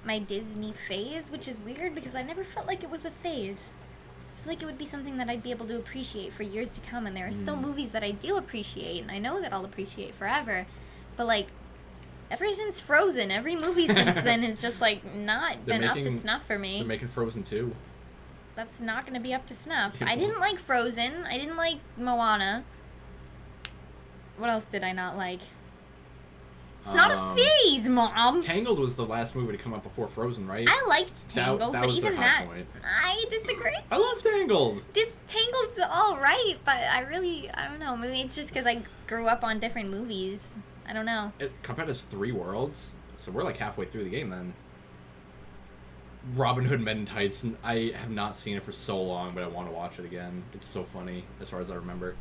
my Disney phase, which is weird because I never felt like it was a phase. I feel like it would be something that I'd be able to appreciate for years to come, and there are still movies that I do appreciate, and I know that I'll appreciate forever. But like, ever since Frozen, every movie since then has just like not been up to snuff for me. They're making Frozen 2. That's not going to be up to snuff. I didn't like Frozen. I didn't like Moana. What else did I not like? It's not a phase, Mom! Tangled was the last movie to come out before Frozen, right? I liked Tangled, that but was even their high that, point. I disagree. I love Tangled! Tangled's alright, but I don't know. Maybe it's just because I grew up on different movies. I don't know. Cuphead has 3 worlds, so we're like halfway through the game then. Robin Hood Men in Tights, and I have not seen it for so long, but I want to watch it again. It's so funny, as far as I remember.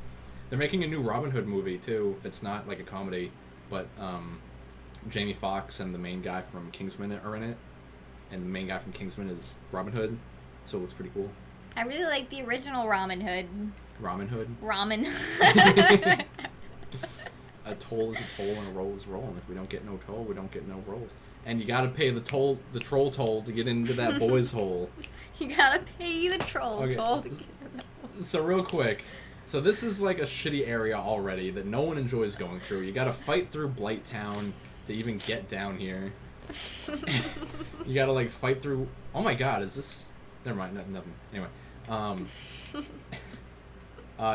They're making a new Robin Hood movie, too, that's not like a comedy, but Jamie Foxx and the main guy from Kingsman are in it, and the main guy from Kingsman is Robin Hood, so it looks pretty cool. I really like the original Robin Hood. Ramen Hood? Ramen. A toll is a toll and a roll is a roll, and if we don't get no toll, we don't get no rolls. And you gotta pay the troll toll to get into that boy's hole. You gotta pay the troll toll to get in the So real quick, so this is like a shitty area already that no one enjoys going through. You gotta fight through Blight Town to even get down here. You gotta like fight through. Oh my God, is this? Never mind, nothing. Anyway,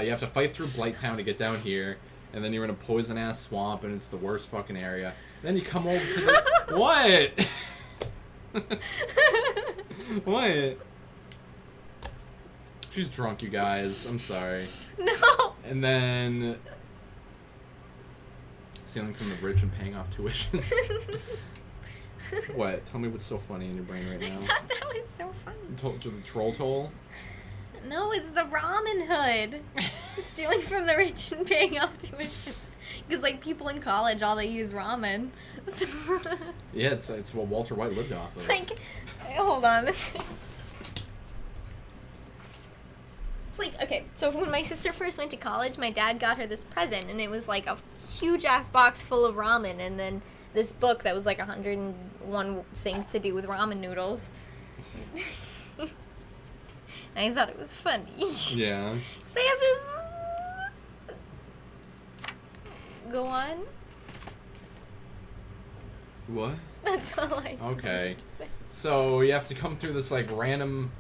you have to fight through Blight Town to get down here, And then you're in a poison-ass swamp, and it's the worst fucking area. Then you come over to the... What? What? She's drunk, you guys. I'm sorry. No! And then... Stealing from the rich and paying off tuition. What? Tell me what's so funny in your brain right I now. thought that was so funny. The troll toll? No, it's the ramen hood. Stealing from the rich and paying off tuition. Because, like, people in college, all they eat is ramen. So Yeah, it's what Walter White lived off of. like, hold on. It's like, okay, so when my sister first went to college, my dad got her this present, and it was like a huge-ass box full of ramen, and then this book that was like 101 things to do with ramen noodles. I thought it was funny. Yeah. They have this... Go on. What? That's all I Okay. to say. So you have to come through this like random,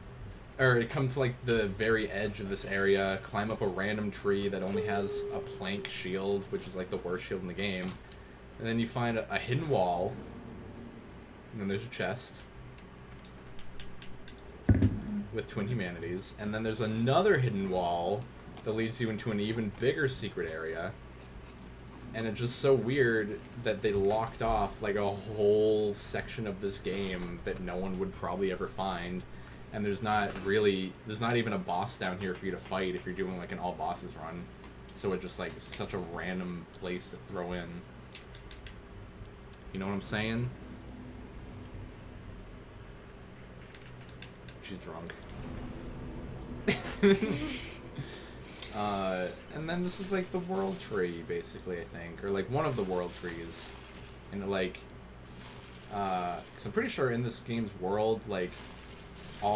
or come to like the very edge of this area, climb up a random tree that only has a plank shield, which is like the worst shield in the game, and then you find a hidden wall, and then there's a chest with Twin Humanities, and then there's another hidden wall that leads you into an even bigger secret area. And it's just so weird that they locked off like a whole section of this game that no one would probably ever find. And there's not even a boss down here for you to fight if you're doing like an all bosses run. So it just like, it's such a random place to throw in. You know what I'm saying? She's drunk. And then this is like the world tree, basically, I think, or like one of the world trees, and like, cause I'm pretty sure in this game's world, like, the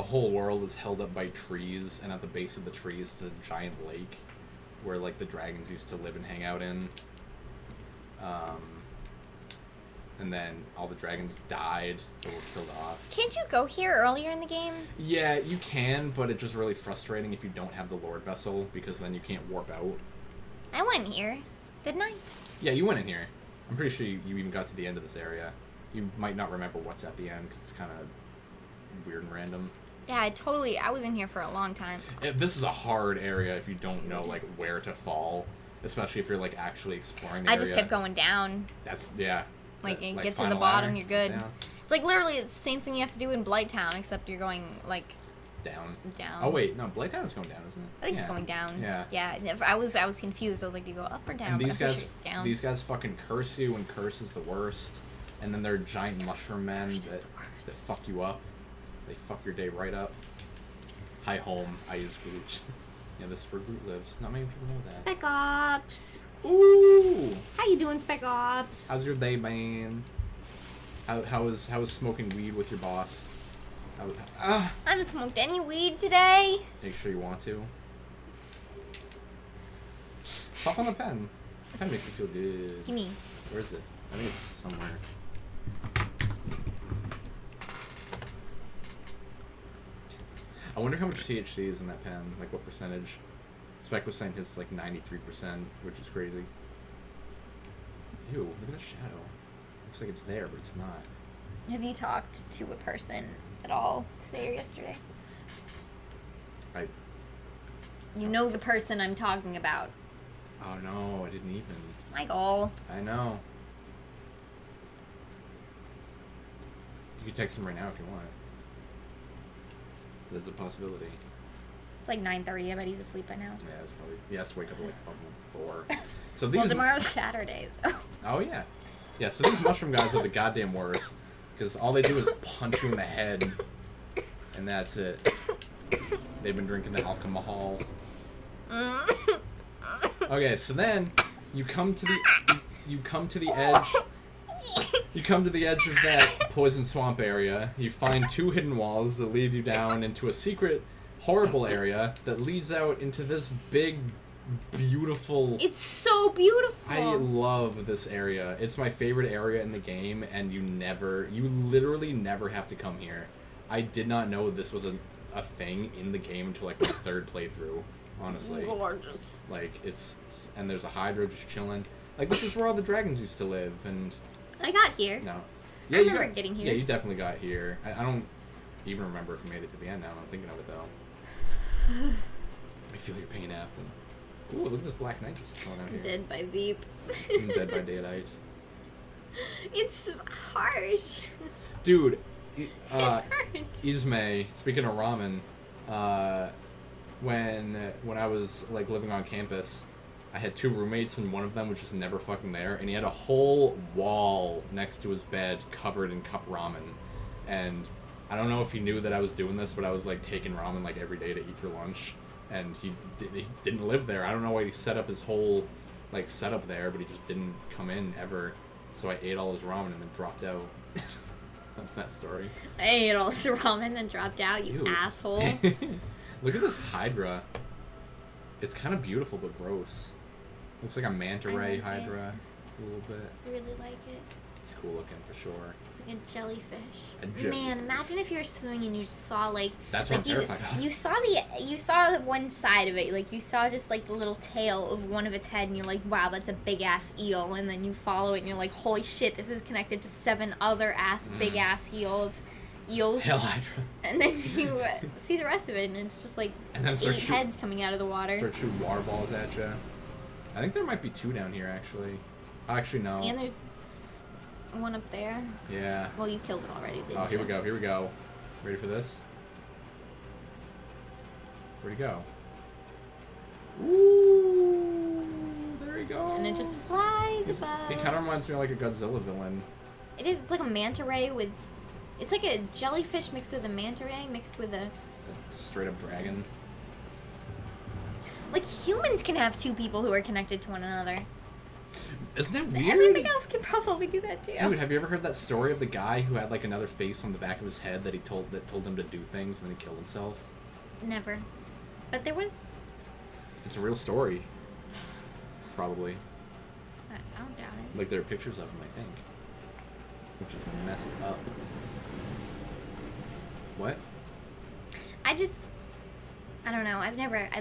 whole world is held up by trees, and at the base of the trees is a giant lake, where like the dragons used to live and hang out in. And then all the dragons died or were killed off. Can't you go here earlier in the game? Yeah, you can, but it's just really frustrating if you don't have the Lord Vessel, because then you can't warp out. I went here, didn't I? Yeah, you went in here. I'm pretty sure you even got to the end of this area. You might not remember what's at the end, because it's kind of weird and random. Yeah, I was in here for a long time. This is a hard area if you don't know, like, where to fall, especially if you're, like, actually exploring the I area. just kept going down. Yeah. Like, Like get to the final bottom, ladder, you're good. down. It's like literally it's the same thing you have to do in Blighttown, except you're going like Down. down. Oh wait, no, Blighttown is going down, isn't it? I think it's going down. Yeah. Yeah. I was confused. I was like, do you go up or down? And But these I'm pretty guys, sure it's down. these guys fucking curse you, and curse is the worst. And then they're giant mushroom men that fuck you up. They fuck your day right up. Hi home, I use Groot. Yeah, this is where Groot lives. Not many people know that. Spec Ops. Ooh! How you doing, Spec Ops? How's your day, man? How is smoking weed with your boss? I haven't smoked any weed today. Make sure you want to. Pop on the pen. Pen makes you feel good. Gimme. Where is it? I think it's somewhere. I wonder how much THC is in that pen. Like what percentage? Spec was saying his is like 93%, which is crazy. Ew, look at that shadow. Looks like it's there, but it's not. Have you talked to a person at all today or yesterday? You know the person I'm talking about. Oh no, I didn't even. Michael. I know. You can text him right now if you want. There's a possibility. It's like 9:30. I bet he's asleep by now. Yeah, it's probably. He has to wake up at like fucking 4. So these. Well, tomorrow's Saturday, so. Oh yeah, yeah. So these mushroom guys are the goddamn worst, because all they do is punch you in the head, and that's it. They've been drinking the alcohol. Okay, so then you come to the edge. You come to the edge of that poison swamp area. You find 2 hidden walls that lead you down into a secret, horrible area that leads out into this big, beautiful... It's so beautiful! I love this area. It's my favorite area in the game, and you literally never have to come here. I did not know this was a thing in the game until like my 3rd playthrough. honestly. Gorgeous. Like, and there's a Hydra just chilling. Like, this is where all the dragons used to live, and... I got here. No. Yeah, I remember getting here. Yeah, you definitely got here. I don't even remember if we made it to the end now. I'm thinking of it, though. I feel your pain, Afton. Ooh, look at this Black Knight just chilling out here. Dead by Veep. Dead by Daylight. It's harsh. Dude, it hurts. Ismay, speaking of ramen, when I was, like, living on campus, I had 2 roommates, and one of them was just never fucking there, and he had a whole wall next to his bed covered in cup ramen. And I don't know if he knew that I was doing this, but I was, like, taking ramen, like, every day to eat for lunch. And he didn't live there. I don't know why he set up his whole, like, setup there, but he just didn't come in ever. So I ate all his ramen and then dropped out. That's that story. I ate all this ramen and dropped out, you asshole. Look at this Hydra. It's kind of beautiful, but gross. Looks like a manta ray Hydra. A little bit. I really like it. It's cool looking for sure. It's like a jellyfish. A jellyfish. Man, imagine if you were swimming and you just saw like. That's what I'm terrified of. You saw one side of it, like you saw just like the little tail of one of its head, and you're like, wow, that's a big ass eel, and then you follow it, and you're like, holy shit, this is connected to 7 other big ass eels. Hell Hydra. And then you see the rest of it, and it's just like and then 8 heads coming out of the water. Start shooting water balls at you. I think there might be 2 down here actually. Actually, no. And there's one up there. Yeah. Well, you killed it already, didn't you? Oh, here we go. Here we go. Ready for this? Where'd he go? Ooh, there he goes. And it just flies above. He kind of reminds me of like a Godzilla villain. It is. It's like a manta ray with. It's like a jellyfish mixed with a manta ray mixed with a straight up dragon. Like humans can have 2 people who are connected to one another. Isn't that weird? Everything else can probably do that too. Dude, have you ever heard that story of the guy who had like another face on the back of his head that told him to do things and then he killed himself? Never. But there was. It's a real story. Probably. I don't doubt it. Like there are pictures of him, I think. Which is messed up. What? I don't know. I've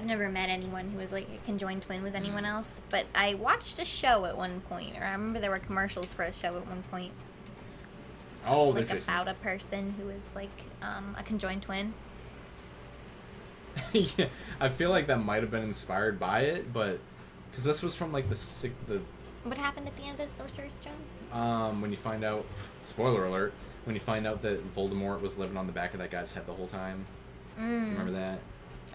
never met anyone who was like a conjoined twin with anyone else. But I watched a show at one point, or I remember there were commercials for a show at one point. Oh, like about a person who was like a conjoined twin. Yeah, I feel like that might have been inspired by it, but because this was from like the. What happened at the end of Sorcerer's Stone? When you find out, spoiler alert, when you find out that Voldemort was living on the back of that guy's head the whole time. Remember that?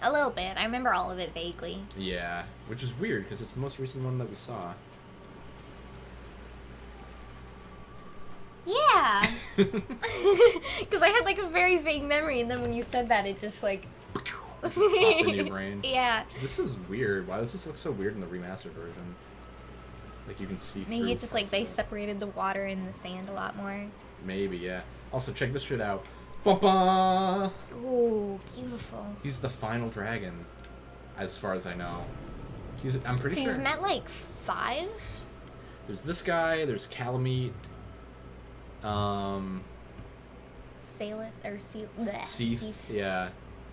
A little bit. I remember all of it vaguely. Yeah, which is weird because it's the most recent one that we saw. Yeah. Because I had like a very vague memory, and then when you said that, it just like popped in your brain. Yeah. This is weird. Why does this look so weird in the remastered version? Like you can see through. Maybe it's just like they separated the water and the sand a lot more. Maybe, yeah. Also, check this shit out. Ba-ba! Ooh, beautiful. He's the final dragon, as far as I know. I'm pretty sure. So you've met like 5? There's this guy. There's Calamite. Saleth or Seath. Yeah.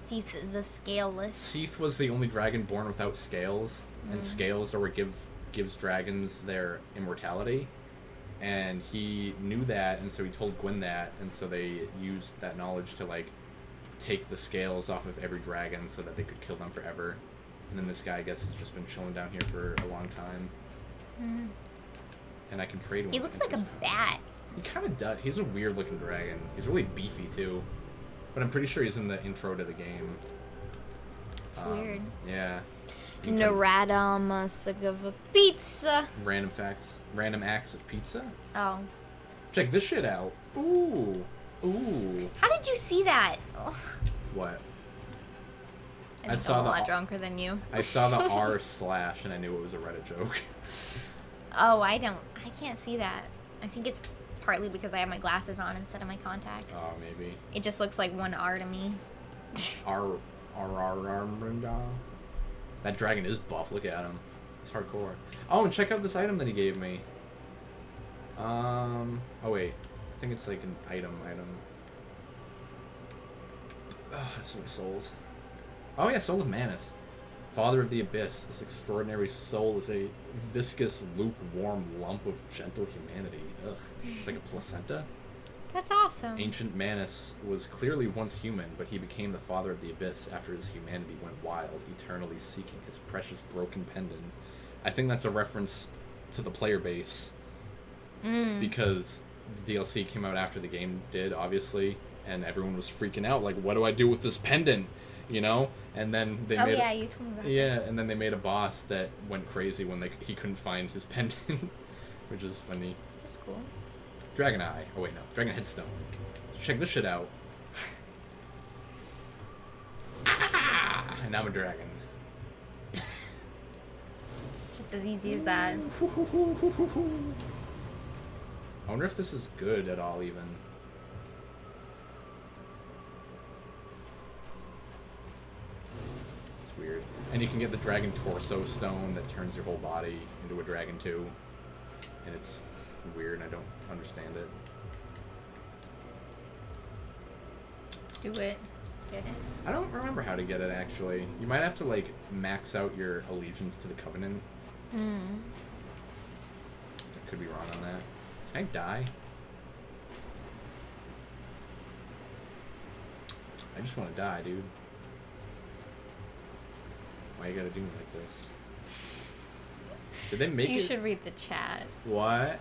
Seath the Scaleless. Seath was the only dragon born without scales, and scales are what gives dragons their immortality. And he knew that, and so he told Gwyn that, and so they used that knowledge to, like, take the scales off of every dragon so that they could kill them forever. And then this guy, I guess, has just been chilling down here for a long time. And I can pray to him. He looks like a bat. He kind of does. He's a weird-looking dragon. He's really beefy, too. But I'm pretty sure he's in the intro to the game. It's weird. Yeah. Naradamas of a pizza. Random acts of pizza? Oh. Check this shit out. Ooh. Ooh. How did you see that? Oh. What? I saw I'm a lot drunker than you. I saw the r/ and I knew it was a Reddit joke. Oh, I can't see that. I think it's partly because I have my glasses on instead of my contacts. Oh, maybe. It just looks like one R to me. R. That dragon is buff. Look at him. It's hardcore. Oh, and check out this item that he gave me. Oh wait, I think it's like an item. Oh, so many souls. Oh yeah, Soul of Manus. Father of the Abyss, this extraordinary soul is a viscous, lukewarm lump of gentle humanity. Ugh. It's like a placenta. That's awesome. Ancient Manus was clearly once human, but he became the Father of the Abyss after his humanity went wild, eternally seeking his precious broken pendant. I think that's a reference to the player base. Because the DLC came out after the game did, obviously, and everyone was freaking out, like, what do I do with this pendant? You know? And then they made you told me about this. And then they made a boss that went crazy when he couldn't find his pendant, which is funny. That's cool. Dragon Eye. Oh wait, no. Dragon Headstone. Check this shit out. And I'm a dragon. It's just as easy as that. I wonder if this is good at all, even. It's weird. And you can get the dragon torso stone that turns your whole body into a dragon too. And it's weird, and I don't understand it. Do it. Get it. I don't remember how to get it, actually. You might have to, like, max out your allegiance to the Covenant. I could be wrong on that. Can I die? I just want to die, dude. Why you gotta do me like this? Did they make it? You should read the chat. What?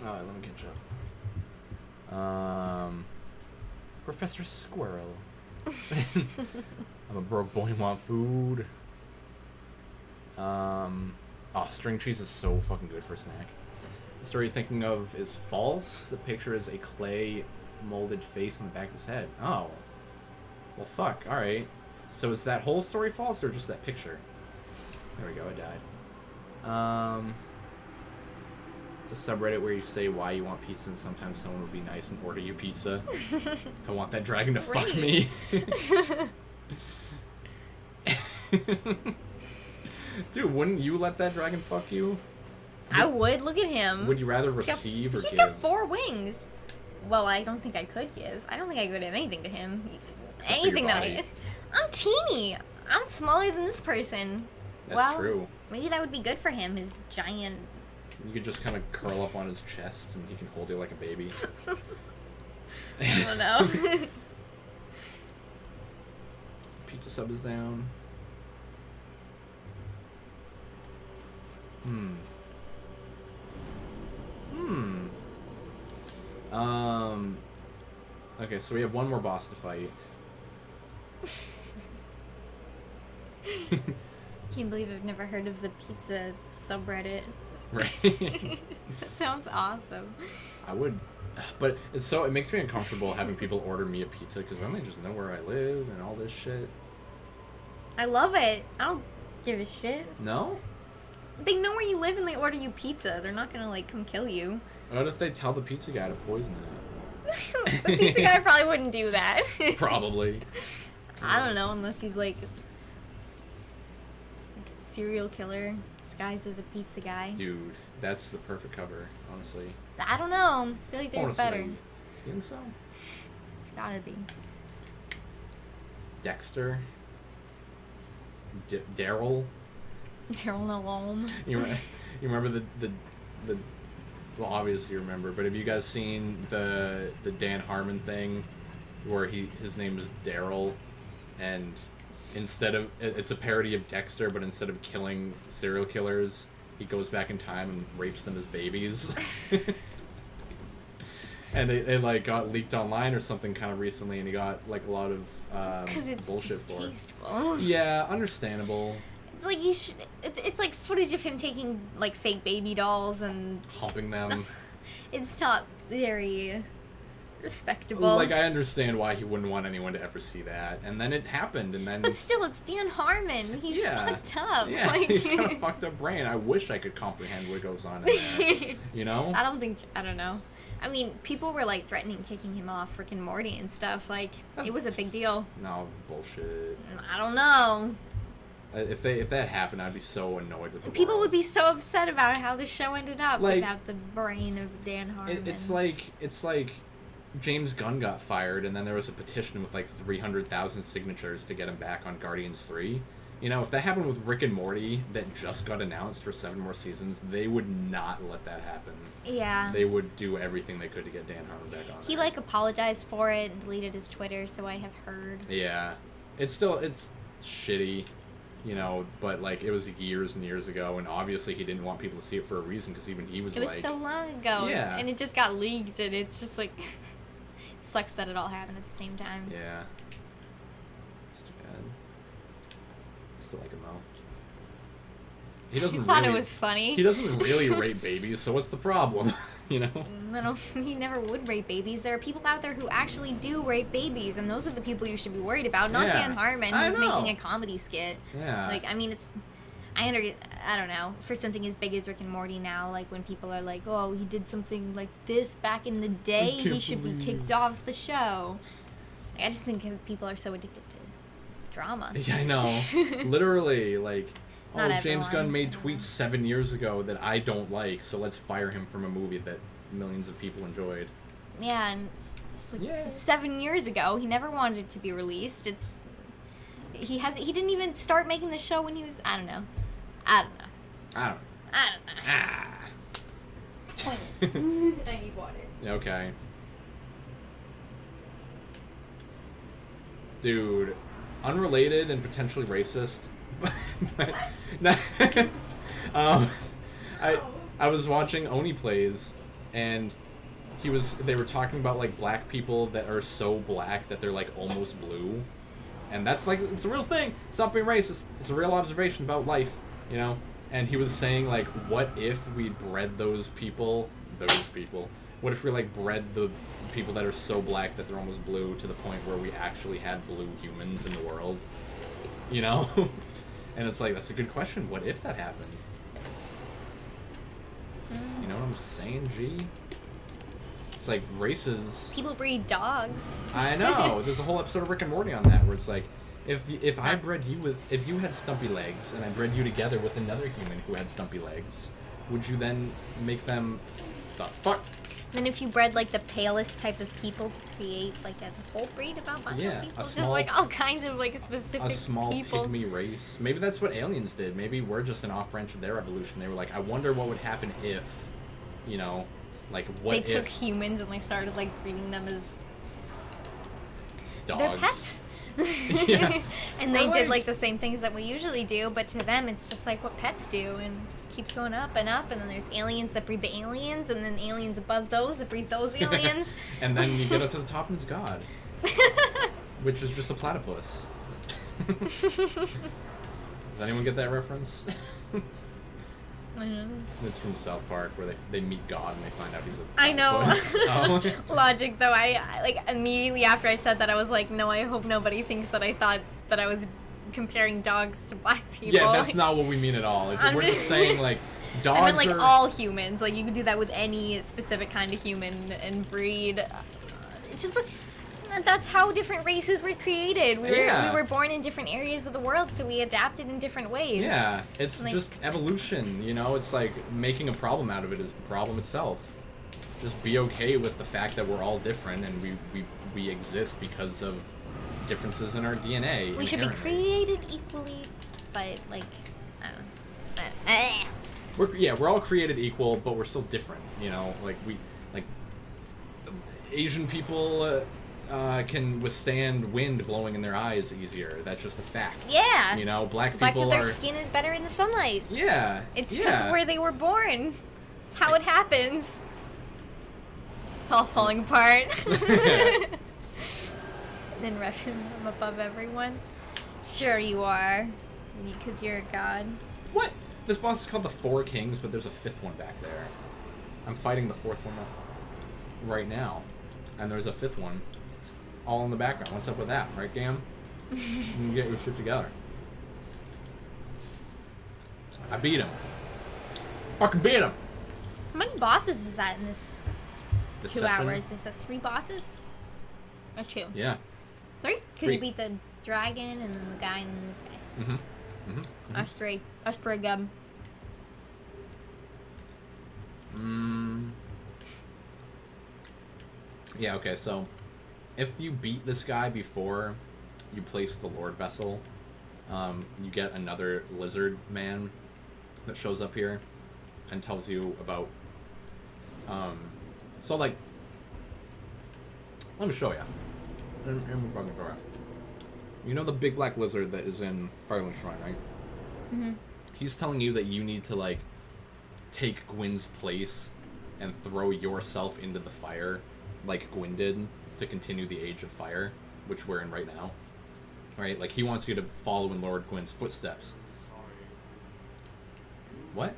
Alright, let me catch up. Professor Squirrel. I'm a broke boy, want food. Oh, string cheese is so fucking good for a snack. The story you're thinking of is false. The picture is a clay molded face on the back of his head. Oh. Well, fuck. Alright. So is that whole story false or just that picture? There we go, I died. It's a subreddit where you say why you want pizza and sometimes someone would be nice and order you pizza. I want that dragon to fuck me. Dude, wouldn't you let that dragon fuck you? I would. Look at him. Would you rather receive or give? He's got 4 wings. Well, I don't think I could give. I don't think I could give anything to him. Except Anything for your that body. I'm teeny. I'm smaller than this person. That's true. Maybe that would be good for him, his giant... You could just kind of curl up on his chest and he can hold you like a baby. I don't know. Pizza sub is down. Okay, so we have one more boss to fight. Can't believe I've never heard of the pizza subreddit. Right. That sounds awesome. I would, but it makes me uncomfortable having people order me a pizza because then they just know where I live and all this shit. I love it. I don't give a shit. No? They know where you live and they order you pizza. They're not gonna, like, come kill you. What if they tell the pizza guy to poison it? The pizza guy probably wouldn't do that. Probably. I don't know, unless he's, like a serial killer disguised as a pizza guy. Dude, that's the perfect cover, honestly. I don't know. I feel like there's better. You think so? It's gotta be. Dexter. Daryl. Daryl alone. You remember the well, obviously you remember, but have you guys seen the Dan Harmon thing where his name is Daryl, and instead of it's a parody of Dexter, but instead of killing serial killers, he goes back in time and rapes them as babies. And they like got leaked online or something kind of recently, and he got like a lot of bullshit for it. Yeah, understandable. It's like you should. It's like footage of him taking like fake baby dolls and humping them. It's not very respectable. Like, I understand why he wouldn't want anyone to ever see that, and then it happened, and then. But still, it's Dan Harmon. He's fucked up. Yeah, like... he's got a fucked up brain. I wish I could comprehend what goes on in there. You know? I don't know. I mean, people were like threatening kicking him off freaking Morty and stuff. Like, it was a big deal. No, bullshit. I don't know. If that happened, I'd be so annoyed with the People world. would be so upset about how the show ended up like, without the brain of Dan Harmon. It's like James Gunn got fired, and then there was a petition with like 300,000 signatures to get him back on Guardians 3. You know, if that happened with Rick and Morty that just got announced for 7 more seasons, they would not let that happen. Yeah. They would do everything they could to get Dan Harmon back on. He, like, apologized for it and deleted his Twitter, so I have heard. Yeah. It's shitty, you know, but, like, it was years and years ago, and obviously he didn't want people to see it for a reason, because even he was like... It was so long ago. Yeah. And it just got leaked, and it's just, like... it sucks that it all happened at the same time. Yeah. It's too bad. I still like him, though. He doesn't thought it was funny. He doesn't really rape babies, so what's the problem? You know? He never would rape babies. There are people out there who actually do rape babies, and those are the people you should be worried about, not Dan Harmon, who's making a comedy skit. Yeah. Like, I mean, I don't know, for something as big as Rick and Morty now, like, when people are like, oh, he did something like this back in the day, he should be kicked off the show. Like, I just think people are so addicted to drama. Yeah, I know. Literally, like... Not James everyone. Gunn made tweets 7 years ago that I don't like, so let's fire him from a movie that millions of people enjoyed. Yeah, and it's like 7 years ago. He never wanted it to be released. He didn't even start making the show when he was, I don't know. Ah. Pointless. I need water. Okay. Dude, unrelated and potentially racist. I was watching Oni Plays, and they were talking about like black people that are so black that they're like almost blue, and that's like, it's a real thing. It's not being racist. It's a real observation about life, you know. And he was saying like, what if we bred those people? What if we like bred the people that are so black that they're almost blue to the point where we actually had blue humans in the world? You know. And it's like, that's a good question. What if that happened? You know what I'm saying, G? It's like races... People breed dogs. I know. There's a whole episode of Rick and Morty on that where it's like, if I bred you with... If you had stumpy legs and I bred you together with another human who had stumpy legs, would you then make them... The fuck? Then if you bred like the palest type of people to create like a whole breed of albino people, just like all kinds of like specific a small people. pygmy race. Maybe that's what aliens did. Maybe we're just an off branch of their evolution. They were like, I wonder what would happen if, you know, like what if they took humans and they started like breeding them as dogs. They're pets. Yeah. And they did like the same things that we usually do, but to them it's just like what pets do, and it just keeps going up and up, and then there's aliens that breed the aliens, and then aliens above those that breed those aliens. And then you get up to the top and it's God. Which is just a platypus. Does anyone get that reference? It's from South Park where they meet God and they find out he's a platypus. I know. Logic, though. I like immediately after I said that, I was like, no, I hope nobody thinks that I thought that I was comparing dogs to black people. Yeah, that's not what we mean at all. We're just saying, like, dogs I meant, like, all humans. Like, you could do that with any specific kind of human and breed. Just like... That's how different races were created. We were born in different areas of the world, so we adapted in different ways. Yeah, it's like, just evolution, you know? It's like making a problem out of it is the problem itself. Just be okay with the fact that we're all different and we exist because of differences in our DNA. We should be created equally, but, like, I don't know. We're all created equal, but we're still different, you know? Like, Asian people... can withstand wind blowing in their eyes easier. That's just a fact. Yeah. You know, black people their skin is better in the sunlight. Yeah. It's just where they were born. It's how it happens. It's all falling apart. Then repping them above everyone. Sure you are. Because you're a god. What? This boss is called the Four Kings, but there's a fifth one back there. I'm fighting the fourth one right now. And there's a fifth one. All in the background. What's up with that, right, Gam? You can get your shit together. I beat him. Fucking beat him! How many bosses is that in this 2 session? hours? Is that 3 bosses? Or 2? Yeah. 3? Because you beat the dragon and then the guy and then this guy. Mm-hmm. Mm-hmm. Us 3. Us 3 gum. Yeah, okay, so if you beat this guy before you place the Lord Vessel, you get another lizard man that shows up here and tells you about... so, like... Let me show you. You know the big black lizard that is in Fireland Shrine, right? Mm-hmm. He's telling you that you need to, like, take Gwyn's place and throw yourself into the fire like Gwyn did to continue the Age of Fire, which we're in right now. Right? Like, he wants you to follow in Lord Gwyn's footsteps. What?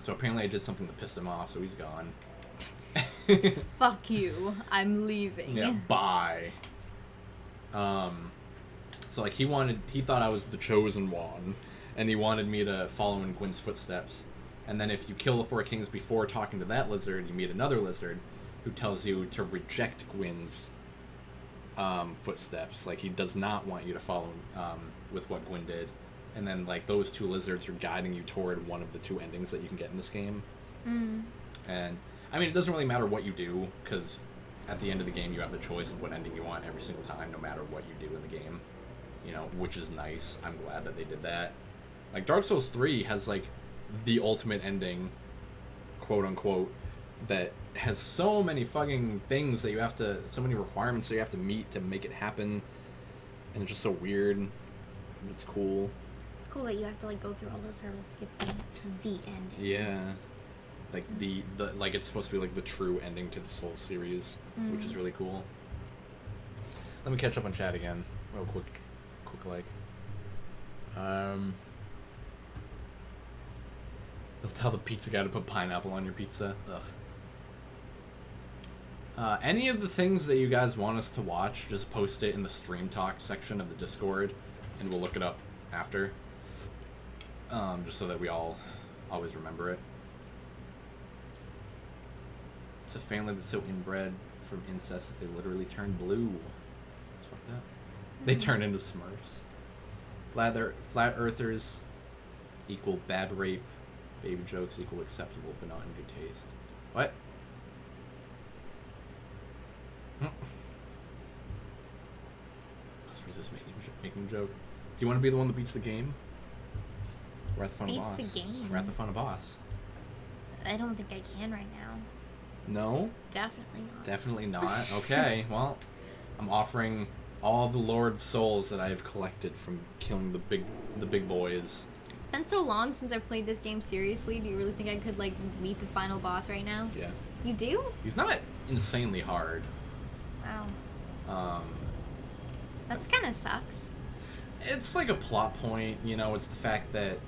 So apparently I did something that pissed him off, so he's gone. Fuck you. I'm leaving. Yeah, bye. So like he thought I was the chosen one, and he wanted me to follow in Gwyn's footsteps. And then if you kill the 4 kings before talking to that lizard, you meet another lizard who tells you to reject Gwyn's footsteps. Like, he does not want you to follow with what Gwyn did. And then, like, those 2 lizards are guiding you toward one of the 2 endings that you can get in this game. Mm. And, I mean, it doesn't really matter what you do, because at the end of the game you have the choice of what ending you want every single time, no matter what you do in the game. You know, which is nice. I'm glad that they did that. Like, Dark Souls 3 has, like, the ultimate ending, quote-unquote, that has so many fucking things that you have to... so many requirements that you have to meet to make it happen. And it's just so weird. It's cool. It's cool that you have to, like, go through all those hurdles to get the ending. Yeah. Like, the like, it's supposed to be, like, the true ending to the Souls series, which is really cool. Let me catch up on chat again, real quick, like. They'll tell the pizza guy to put pineapple on your pizza. Ugh. Any of the things that you guys want us to watch, just post it in the stream talk section of the Discord, and we'll look it up after. Just so that we all always remember it. It's a family that's so inbred from incest that they literally turn blue. It's fucked up. They turn into Smurfs. Flat earthers equal bad rape. Baby jokes equal acceptable, but not in good taste. What? Let's resist making a joke. Do you want to be the one that beats the game? We're at the final boss. Beats the game? We're at the final boss. I don't think I can right now. No? Definitely not. Definitely not. Okay, well, I'm offering all the Lord's souls that I have collected from killing the big boys. It's been so long since I've played this game seriously. Do you really think I could, like, meet the final boss right now? Yeah. You do? He's not insanely hard. Wow. That's kind of sucks. It's like a plot point, you know, it's the fact that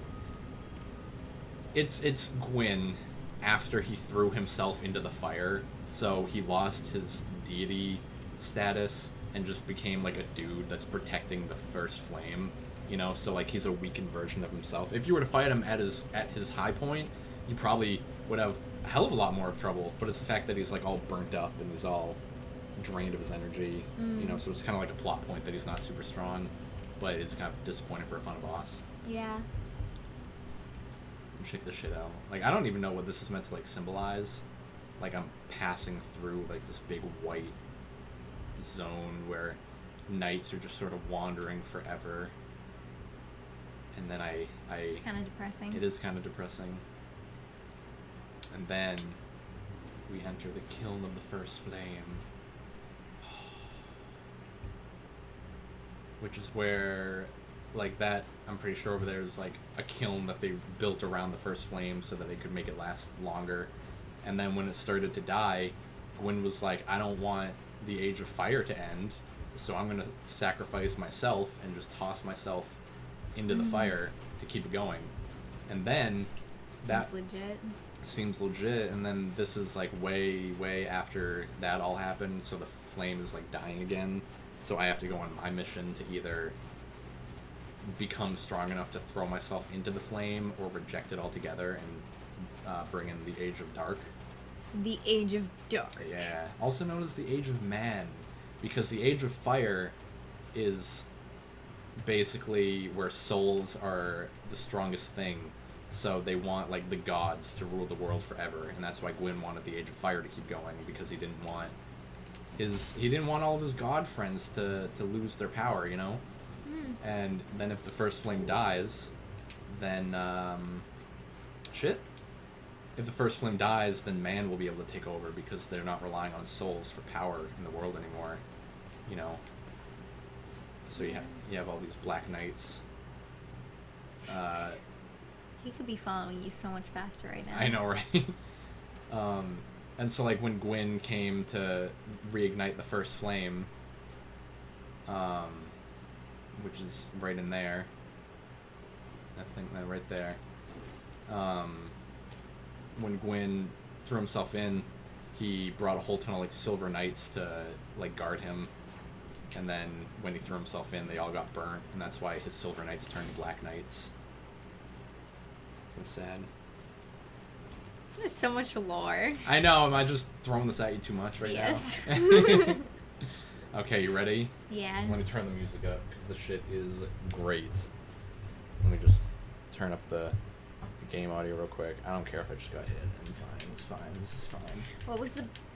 it's Gwyn after he threw himself into the fire, so he lost his deity status and just became like a dude that's protecting the first flame, you know, so like he's a weakened version of himself. If you were to fight him at his high point, you probably would have a hell of a lot more of trouble, but it's the fact that he's like all burnt up and he's all drained of his energy, you know, so it's kind of like a plot point that he's not super strong, but it's kind of disappointing for a final boss. Yeah. Check this shit out. Like, I don't even know what this is meant to, like, symbolize. Like, I'm passing through, like, this big white zone where knights are just sort of wandering forever. And then It's kind of depressing. It is kind of depressing. And then we enter the kiln of the first flame. Which is where, like, that, I'm pretty sure over there is, like, a kiln that they built around the first flame so that they could make it last longer. And then when it started to die, Gwyn was like, I don't want the Age of Fire to end, so I'm going to sacrifice myself and just toss myself into the fire to keep it going. And then that seems legit, and then this is, like, way after that all happened, so the flame is, like, dying again. So I have to go on my mission to either become strong enough to throw myself into the flame or reject it altogether and bring in the Age of Dark. The Age of Dark. Yeah. Also known as the Age of Man, because the Age of Fire is basically where souls are the strongest thing, So they want like the gods to rule the world forever, and that's why Gwyn wanted the Age of Fire to keep going, because he didn't want all of his god friends to lose their power, you know. And then if the first flame dies, then if the first flame dies, then man will be able to take over, because they're not relying on souls for power in the world anymore, you know. So you have all these black knights. He could be following you so much faster right now. I know, right? And so like when Gwyn came to reignite the first flame, which is right in there, I think that right there. When Gwyn threw himself in, he brought a whole ton of like silver knights to like guard him, and then when he threw himself in, they all got burnt, and that's why his silver knights turned black knights. It's sad. There's so much lore. I know. Am I just throwing this at you too much right now? Yes. Okay, you ready? Yeah. Let me turn the music up, because the shit is great. Let me just turn up the game audio real quick. I don't care if I just got hit. I'm fine. It's fine. This is fine.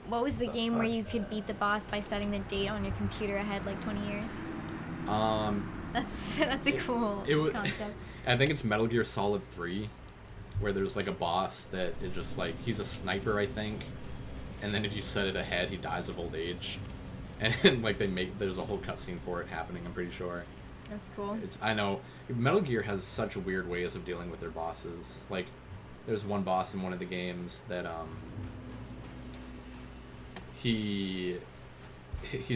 What was the game where you could beat the boss by setting the date on your computer ahead like 20 years? That's a cool concept. I think it's Metal Gear Solid 3, where there's like a boss that is just like, he's a sniper, I think, and then if you set it ahead, he dies of old age, and like there's a whole cutscene for it happening, I'm pretty sure. That's cool. I know Metal Gear has such weird ways of dealing with their bosses. Like, there's one boss in one of the games that he's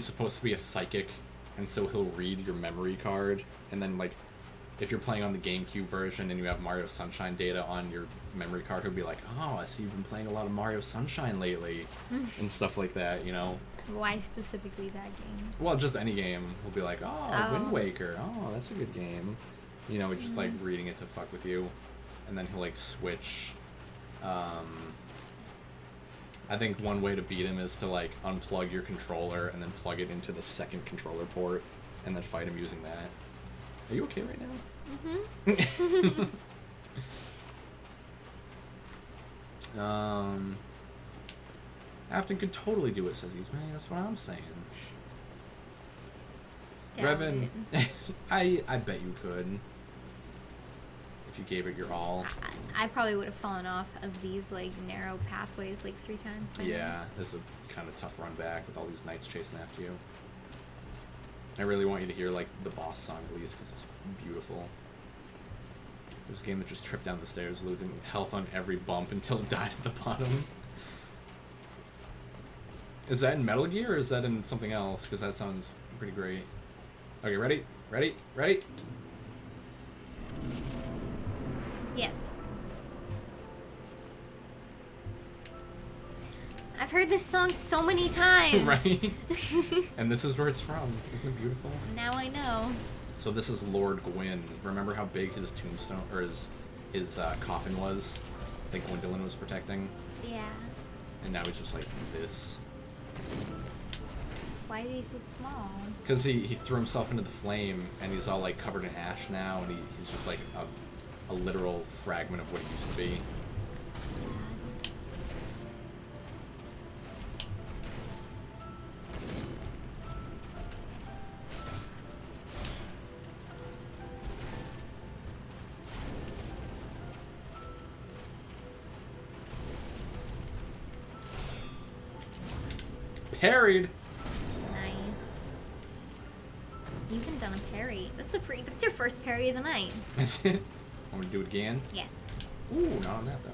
supposed to be a psychic, and so he'll read your memory card, and then like if you're playing on the GameCube version and you have Mario Sunshine data on your memory card, he'll be like, oh, I see you've been playing a lot of Mario Sunshine lately, and stuff like that, you know. Why specifically that game? Well, just any game. We'll be like, oh, Wind Waker. Oh, that's a good game. You know, just like reading it to fuck with you. And then he'll like switch. I think one way to beat him is to like unplug your controller and then plug it into the second controller port and then fight him using that. Are you okay right now? Mm-hmm. Afton could totally do it, says he's man. That's what I'm saying. Revan, I bet you could. If you gave it your all. I probably would have fallen off of these like narrow pathways like 3 times by now. This is a kind of tough run back with all these knights chasing after you. I really want you to hear like the boss song at least, because it's beautiful. There's a game that just tripped down the stairs, losing health on every bump until it died at the bottom. Is that in Metal Gear, or is that in something else? Because that sounds pretty great. Okay, ready? Ready? Ready? Yes. I've heard this song so many times. Right? And this is where it's from. Isn't it beautiful? Now I know. So this is Lord Gwyn. Remember how big his tombstone, or his coffin was? I think Gwendolyn was protecting? Yeah. And now he's just like this. Why is he so small? Because he threw himself into the flame, and he's all like covered in ash now, and he's just like a literal fragment of what he used to be. Parried. Nice. You even done a parry. That's your first parry of the night. That's it. Want me to do it again? Yes. Ooh, not on that though.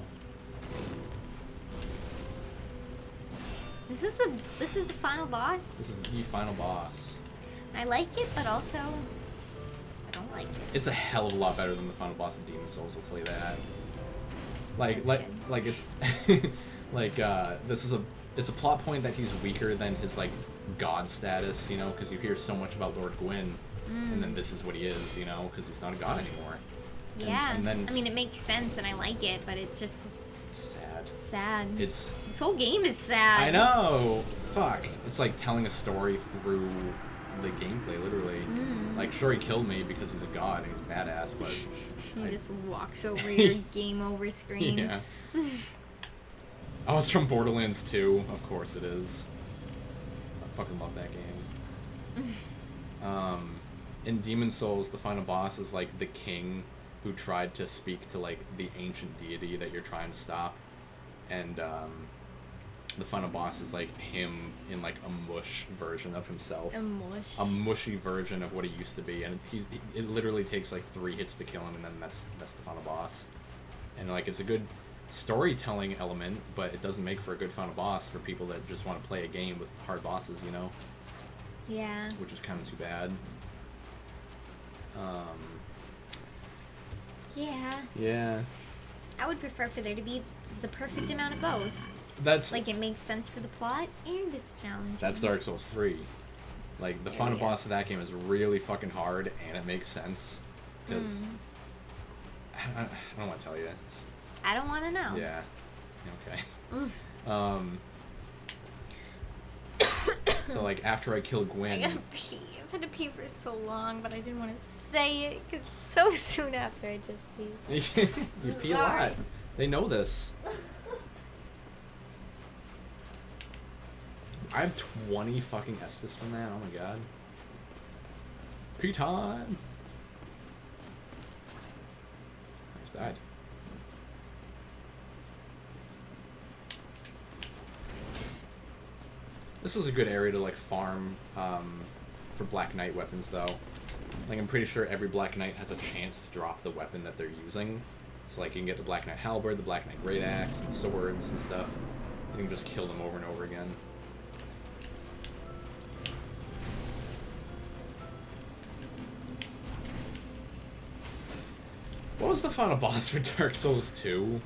This is the final boss. This is the final boss. I like it, but also I don't like it. It's a hell of a lot better than the final boss of Demon's Souls. I'll tell you that. Like it's like this is it's a plot point that he's weaker than his like god status, you know, because you hear so much about Lord Gwyn, and then this is what he is, you know, because he's not a god anymore. Yeah. And then I mean, it makes sense, and I like it, but it's just sad. Sad. This whole game is sad. I know. Fuck. It's like telling a story through the gameplay, literally. Like, sure, he killed me because he's a god and he's badass, but... He just walks over your game over screen. Yeah. Oh, it's from Borderlands 2. Of course it is. I fucking love that game. In Demon Souls, the final boss is, like, the king who tried to speak to, like, the ancient deity that you're trying to stop. And, the final boss is, like, him in, like, a mush version of himself. A mush. A mushy version of what he used to be. And it literally takes, like, 3 hits to kill him, and then that's the final boss. And, like, it's a good storytelling element, but it doesn't make for a good final boss for people that just want to play a game with hard bosses, you know? Yeah. Which is kind of too bad. Yeah. Yeah. I would prefer for there to be the perfect amount of both. That's Like, it makes sense for the plot, and it's challenging. that's Dark Souls 3. Like, the final boss of that game is really fucking hard, and it makes sense. Because... I don't want to tell you. I don't want to know. Yeah. Okay. So, like, after I kill Gwen... I gotta pee. I've had to pee for so long, but I didn't want to say it, because it's so soon after I just peed. You pee a lot. They know this. I have 20 fucking Estus from that. Oh my god. Pee time! I just died. This is a good area to, like, farm for Black Knight weapons, though. Like, I'm pretty sure every Black Knight has a chance to drop the weapon that they're using. So, like, you can get the Black Knight Halberd, the Black Knight Great Axe, and swords and stuff. You can just kill them over and over again. What was the final boss for Dark Souls 2?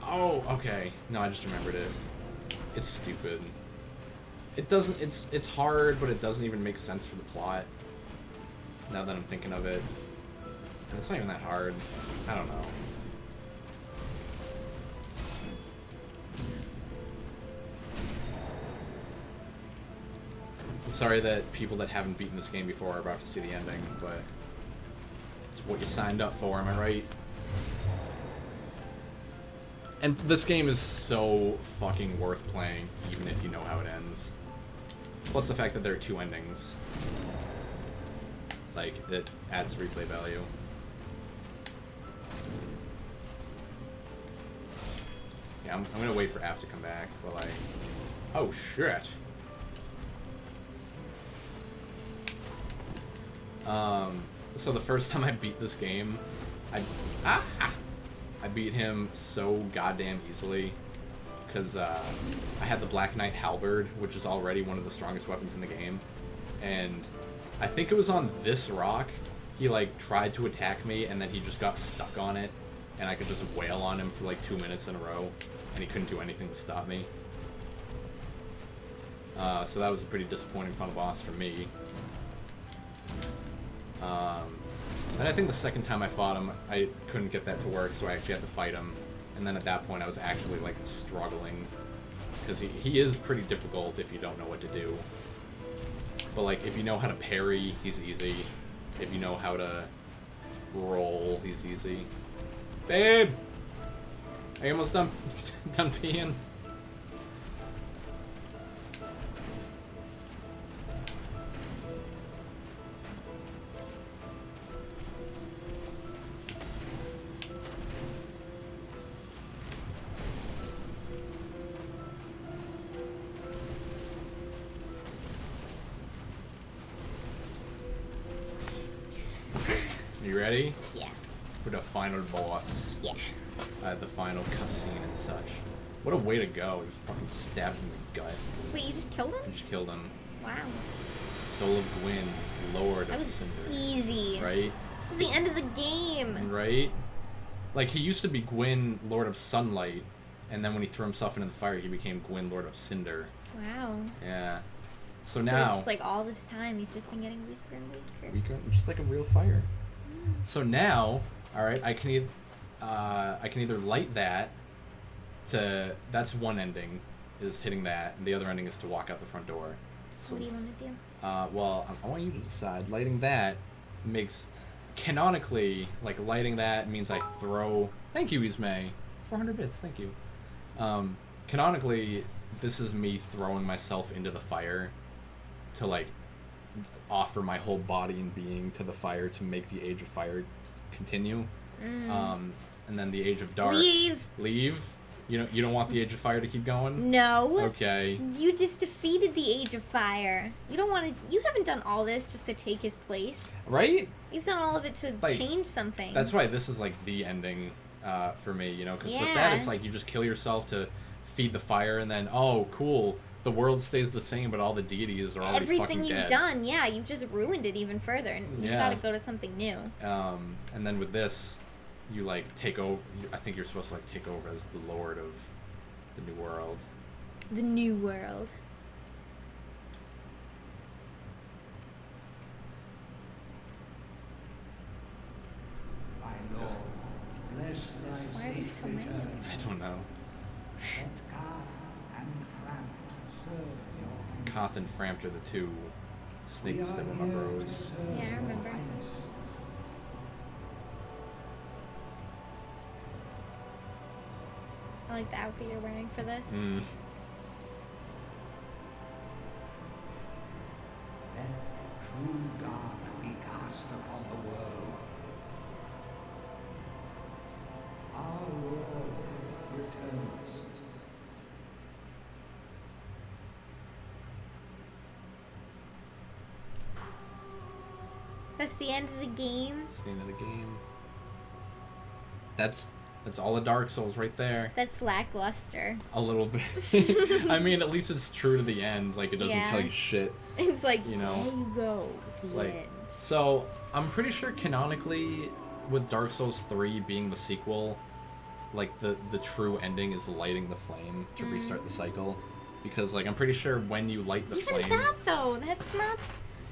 Oh, okay. No, I just remembered it. It's stupid. It doesn't, it's hard, but it doesn't even make sense for the plot. Now that I'm thinking of it. And it's not even that hard. I don't know. I'm sorry that people that haven't beaten this game before are about to see the ending, but it's what you signed up for, am I right? And this game is so fucking worth playing, even if you know how it ends. Plus the fact that there are 2 endings. Like, it adds replay value. Yeah, I'm gonna wait for Af to come back while I... Oh, shit! So the first time I beat this game, I beat him so goddamn easily, because I had the Black Knight Halberd, which is already one of the strongest weapons in the game, and I think it was on this rock, he, like, tried to attack me, and then he just got stuck on it, and I could just wail on him for, like, 2 minutes in a row, and he couldn't do anything to stop me. So that was a pretty disappointing final boss for me. And I think the second time I fought him, I couldn't get that to work, so I actually had to fight him. And then at that point, I was actually, like, struggling. Because he is pretty difficult if you don't know what to do. But, like, if you know how to parry, he's easy. If you know how to roll, he's easy. Babe! Are you almost done peeing? You ready? Yeah. For the final boss. Yeah. The final cutscene and such. What a way to go. Just fucking stabbed him in the gut. Wait, you just killed him? I just killed him. Wow. Soul of Gwyn, Lord That of was Cinder. easy. Right? It was the end of the game. Right? Like, he used to be Gwyn, Lord of Sunlight, and then when he threw himself into the fire, he became Gwyn, Lord of Cinder. Wow. Yeah. So So now... it's like all this time, he's just been getting weaker and weaker. Just like a real fire. So now, alright, I can either light that to... That's one ending. is hitting that, and the other ending is to walk out the front door. So, What do you want to do? Well, I want you to decide. Lighting that makes, canonically, like, lighting that means I throw... Thank you, Ismay. 400 bits, thank you. Canonically, this is me throwing myself into the fire to, like, offer my whole body and being to the fire to make the Age of Fire continue. And then the Age of Dark... Leave? You don't want the Age of Fire to keep going? No. Okay. You just defeated the Age of Fire. You don't want to... You haven't done all this just to take his place. Right? You've done all of it to like, change something. That's why this is, like, the ending for me, you know? Because with that, it's like you just kill yourself to feed the fire, and then, oh, cool, the world stays the same, but all the deities are already fucking dead. Everything you've done, yeah, you've just ruined it even further, and you've got to go to something new. And then with this... You, like, take over... I think you're supposed to, like, take over as the lord of the new world. The new world. My Lord, bless thy Why are there so many? I don't know. Koth and Frampt are the two snakes that remember Rose. Yeah, I remember. I like the outfit you're wearing for this. Let true dark be cast upon the world. Our Lord returns. That's the end of the game. That's the end of the game. That's all of Dark Souls right there. That's lackluster. A little bit. I mean, at least it's true to the end. Like, it doesn't tell you shit. It's like, you know, there you go. The like, end. So, I'm pretty sure canonically, with Dark Souls 3 being the sequel, like, the true ending is lighting the flame to restart the cycle. Because, like, I'm pretty sure when you light the flame... Even that, though, that's not...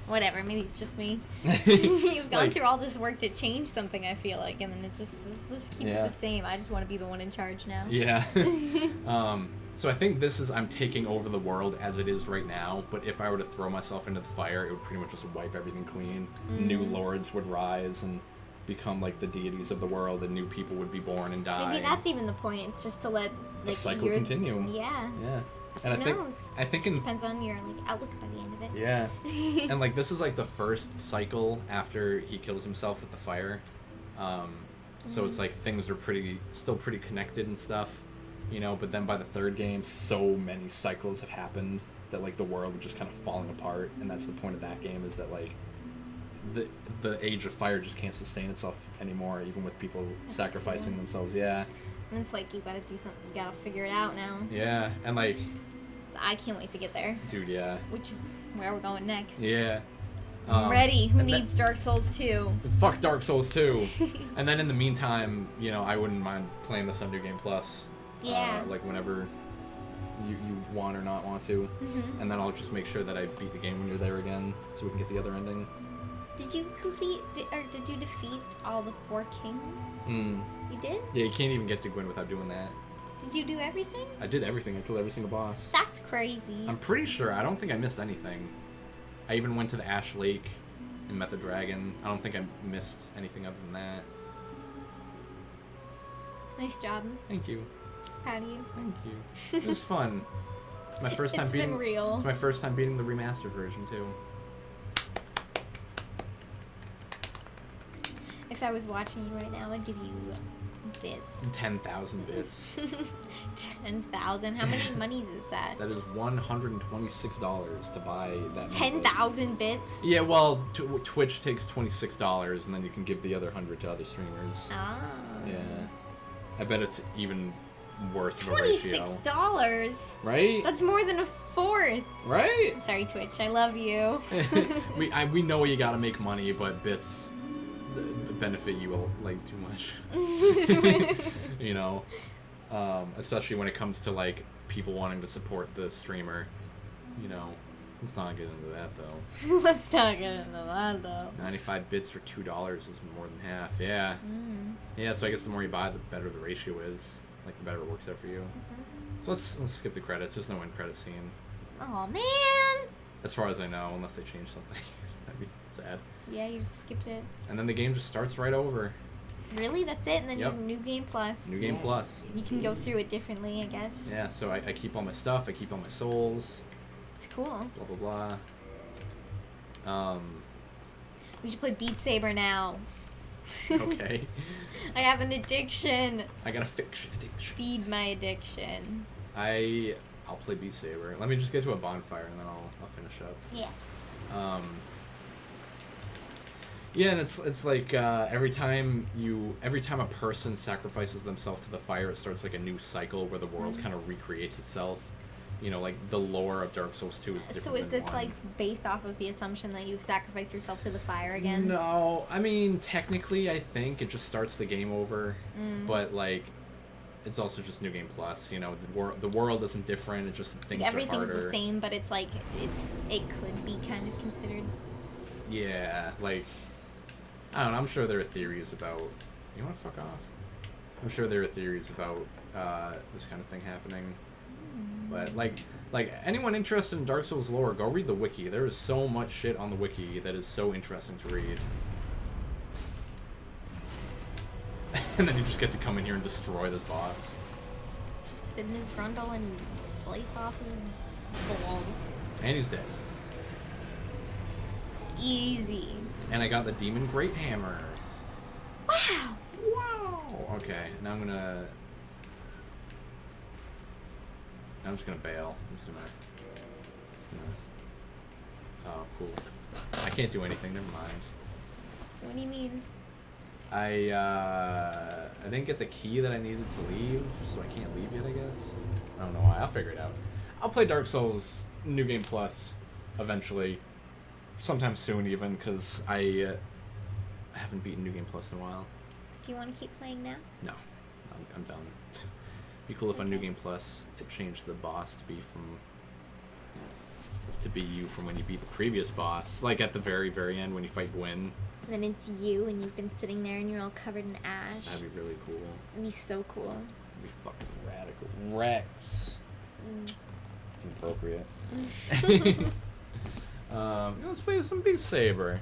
Whatever, maybe it's just me. You've gone like, through all this work to change something, I feel like, and then it's just, let's keep it the same. I just want to be the one in charge now. Yeah. So I think this is, I'm taking over the world as it is right now, but if I were to throw myself into the fire, it would pretty much just wipe everything clean. New lords would rise and become, like, the deities of the world, and new people would be born and die. Maybe that's even the point. It's just to let the cycle continue. Yeah. Yeah. And Who knows? I think it depends on your, like, outlook by the end of it. Yeah. And, like, this is, like, the first cycle after he kills himself with the fire. So it's like things are still pretty connected and stuff, you know, but then by the third game, so many cycles have happened that, like, the world is just kind of falling apart, and that's the point of that game, is that, like, the Age of Fire just can't sustain itself anymore, even with people sacrificing themselves. Yeah. And it's like, you gotta do something, you gotta figure it out now. Yeah, and, like... I can't wait to get there. Dude, yeah. Which is where we're going next. Yeah. I'm ready. Who needs Dark Souls 2? Fuck Dark Souls 2. And then in the meantime, you know, I wouldn't mind playing this on New Game Plus. Yeah. Like, whenever you want or not want to. And then I'll just make sure that I beat the game when you're there again, so we can get the other ending. Did you did you defeat all the 4 kings? You did? Yeah, you can't even get to Gwyn without doing that. Did you do everything? I did everything. I killed every single boss. That's crazy. I'm pretty sure. I don't think I missed anything. I even went to the Ash Lake and met the dragon. I don't think I missed anything other than that. Nice job. Thank you. Proud of you. Thank you. It was fun. My first time It's beating. been real. It's my first time beating the remastered version too. If I was watching you right now, I'd give you bits. 10,000 bits. 10,000? How many monies is that? That is $126 to buy that. 10,000 bits? Yeah, well, Twitch takes $26, and then you can give the other 100 to other streamers. Ah. Yeah. I bet it's even worse of a ratio. $26? Right? That's more than a fourth. Right? I'm sorry, Twitch. I love you. we know you gotta make money, but bits benefit you, like, too much. You know? Especially when it comes to, like, people wanting to support the streamer. You know? Let's not get into that, though. Let's not get into that, though. 95 bits for $2 is more than half. Yeah. Yeah, so I guess the more you buy, the better the ratio is. Like, the better it works out for you. So let's skip the credits. There's no end credit scene. Oh man. As far as I know, unless they change something. That'd be sad. Yeah, you skipped it. And then the game just starts right over. Really? That's it? And then Yep. you have New Game Plus. New Game Plus. You can go through it differently, I guess. Yeah, so I keep all my stuff, I keep all my souls, It's cool. blah blah blah. We should play Beat Saber now. Okay. I have an addiction. I got a fiction addiction. Feed my addiction. I'll play Beat Saber. Let me just get to a bonfire and then I'll finish up. Yeah. Yeah, and it's like every time a person sacrifices themselves to the fire, it starts like a new cycle where the world kind of recreates itself. You know, like the lore of Dark Souls 2 is different. So is than this 1. like based off of the assumption that you've sacrificed yourself to the fire again? No, I mean technically, I think it just starts the game over, but like, it's also just New Game Plus. You know, the world isn't different. It's just things Like are harder. everything's the same, but it's like it could be kind of considered. Yeah, like I don't know. I'm sure there are theories about. You want to fuck off? I'm sure there are theories about this kind of thing happening. But like anyone interested in Dark Souls lore, go read the wiki. There is so much shit on the wiki that is so interesting to read. And then you just get to come in here and destroy this boss. Just sit in his grundle and slice off his balls. And he's dead. Easy. And I got the Demon Great Hammer. Wow. Wow. Okay, now I'm just gonna bail. I'm just gonna. Oh, cool. I can't do anything. Never mind. What do you mean? I didn't get the key that I needed to leave, so I can't leave yet. I guess. I don't know why. I'll figure it out. I'll play Dark Souls New Game Plus eventually, sometime soon even, because I haven't beaten New Game Plus in a while. Do you want to keep playing now? No, I'm done. Be cool if on New Game Plus it changed the boss to be you from when you beat the previous boss, like at the very end when you fight Gwyn. And then it's you, and you've been sitting there, and you're all covered in ash. That'd be really cool. It'd be so cool. That'd be fucking radical. Rex. Inappropriate. Let's play some Beat Saber.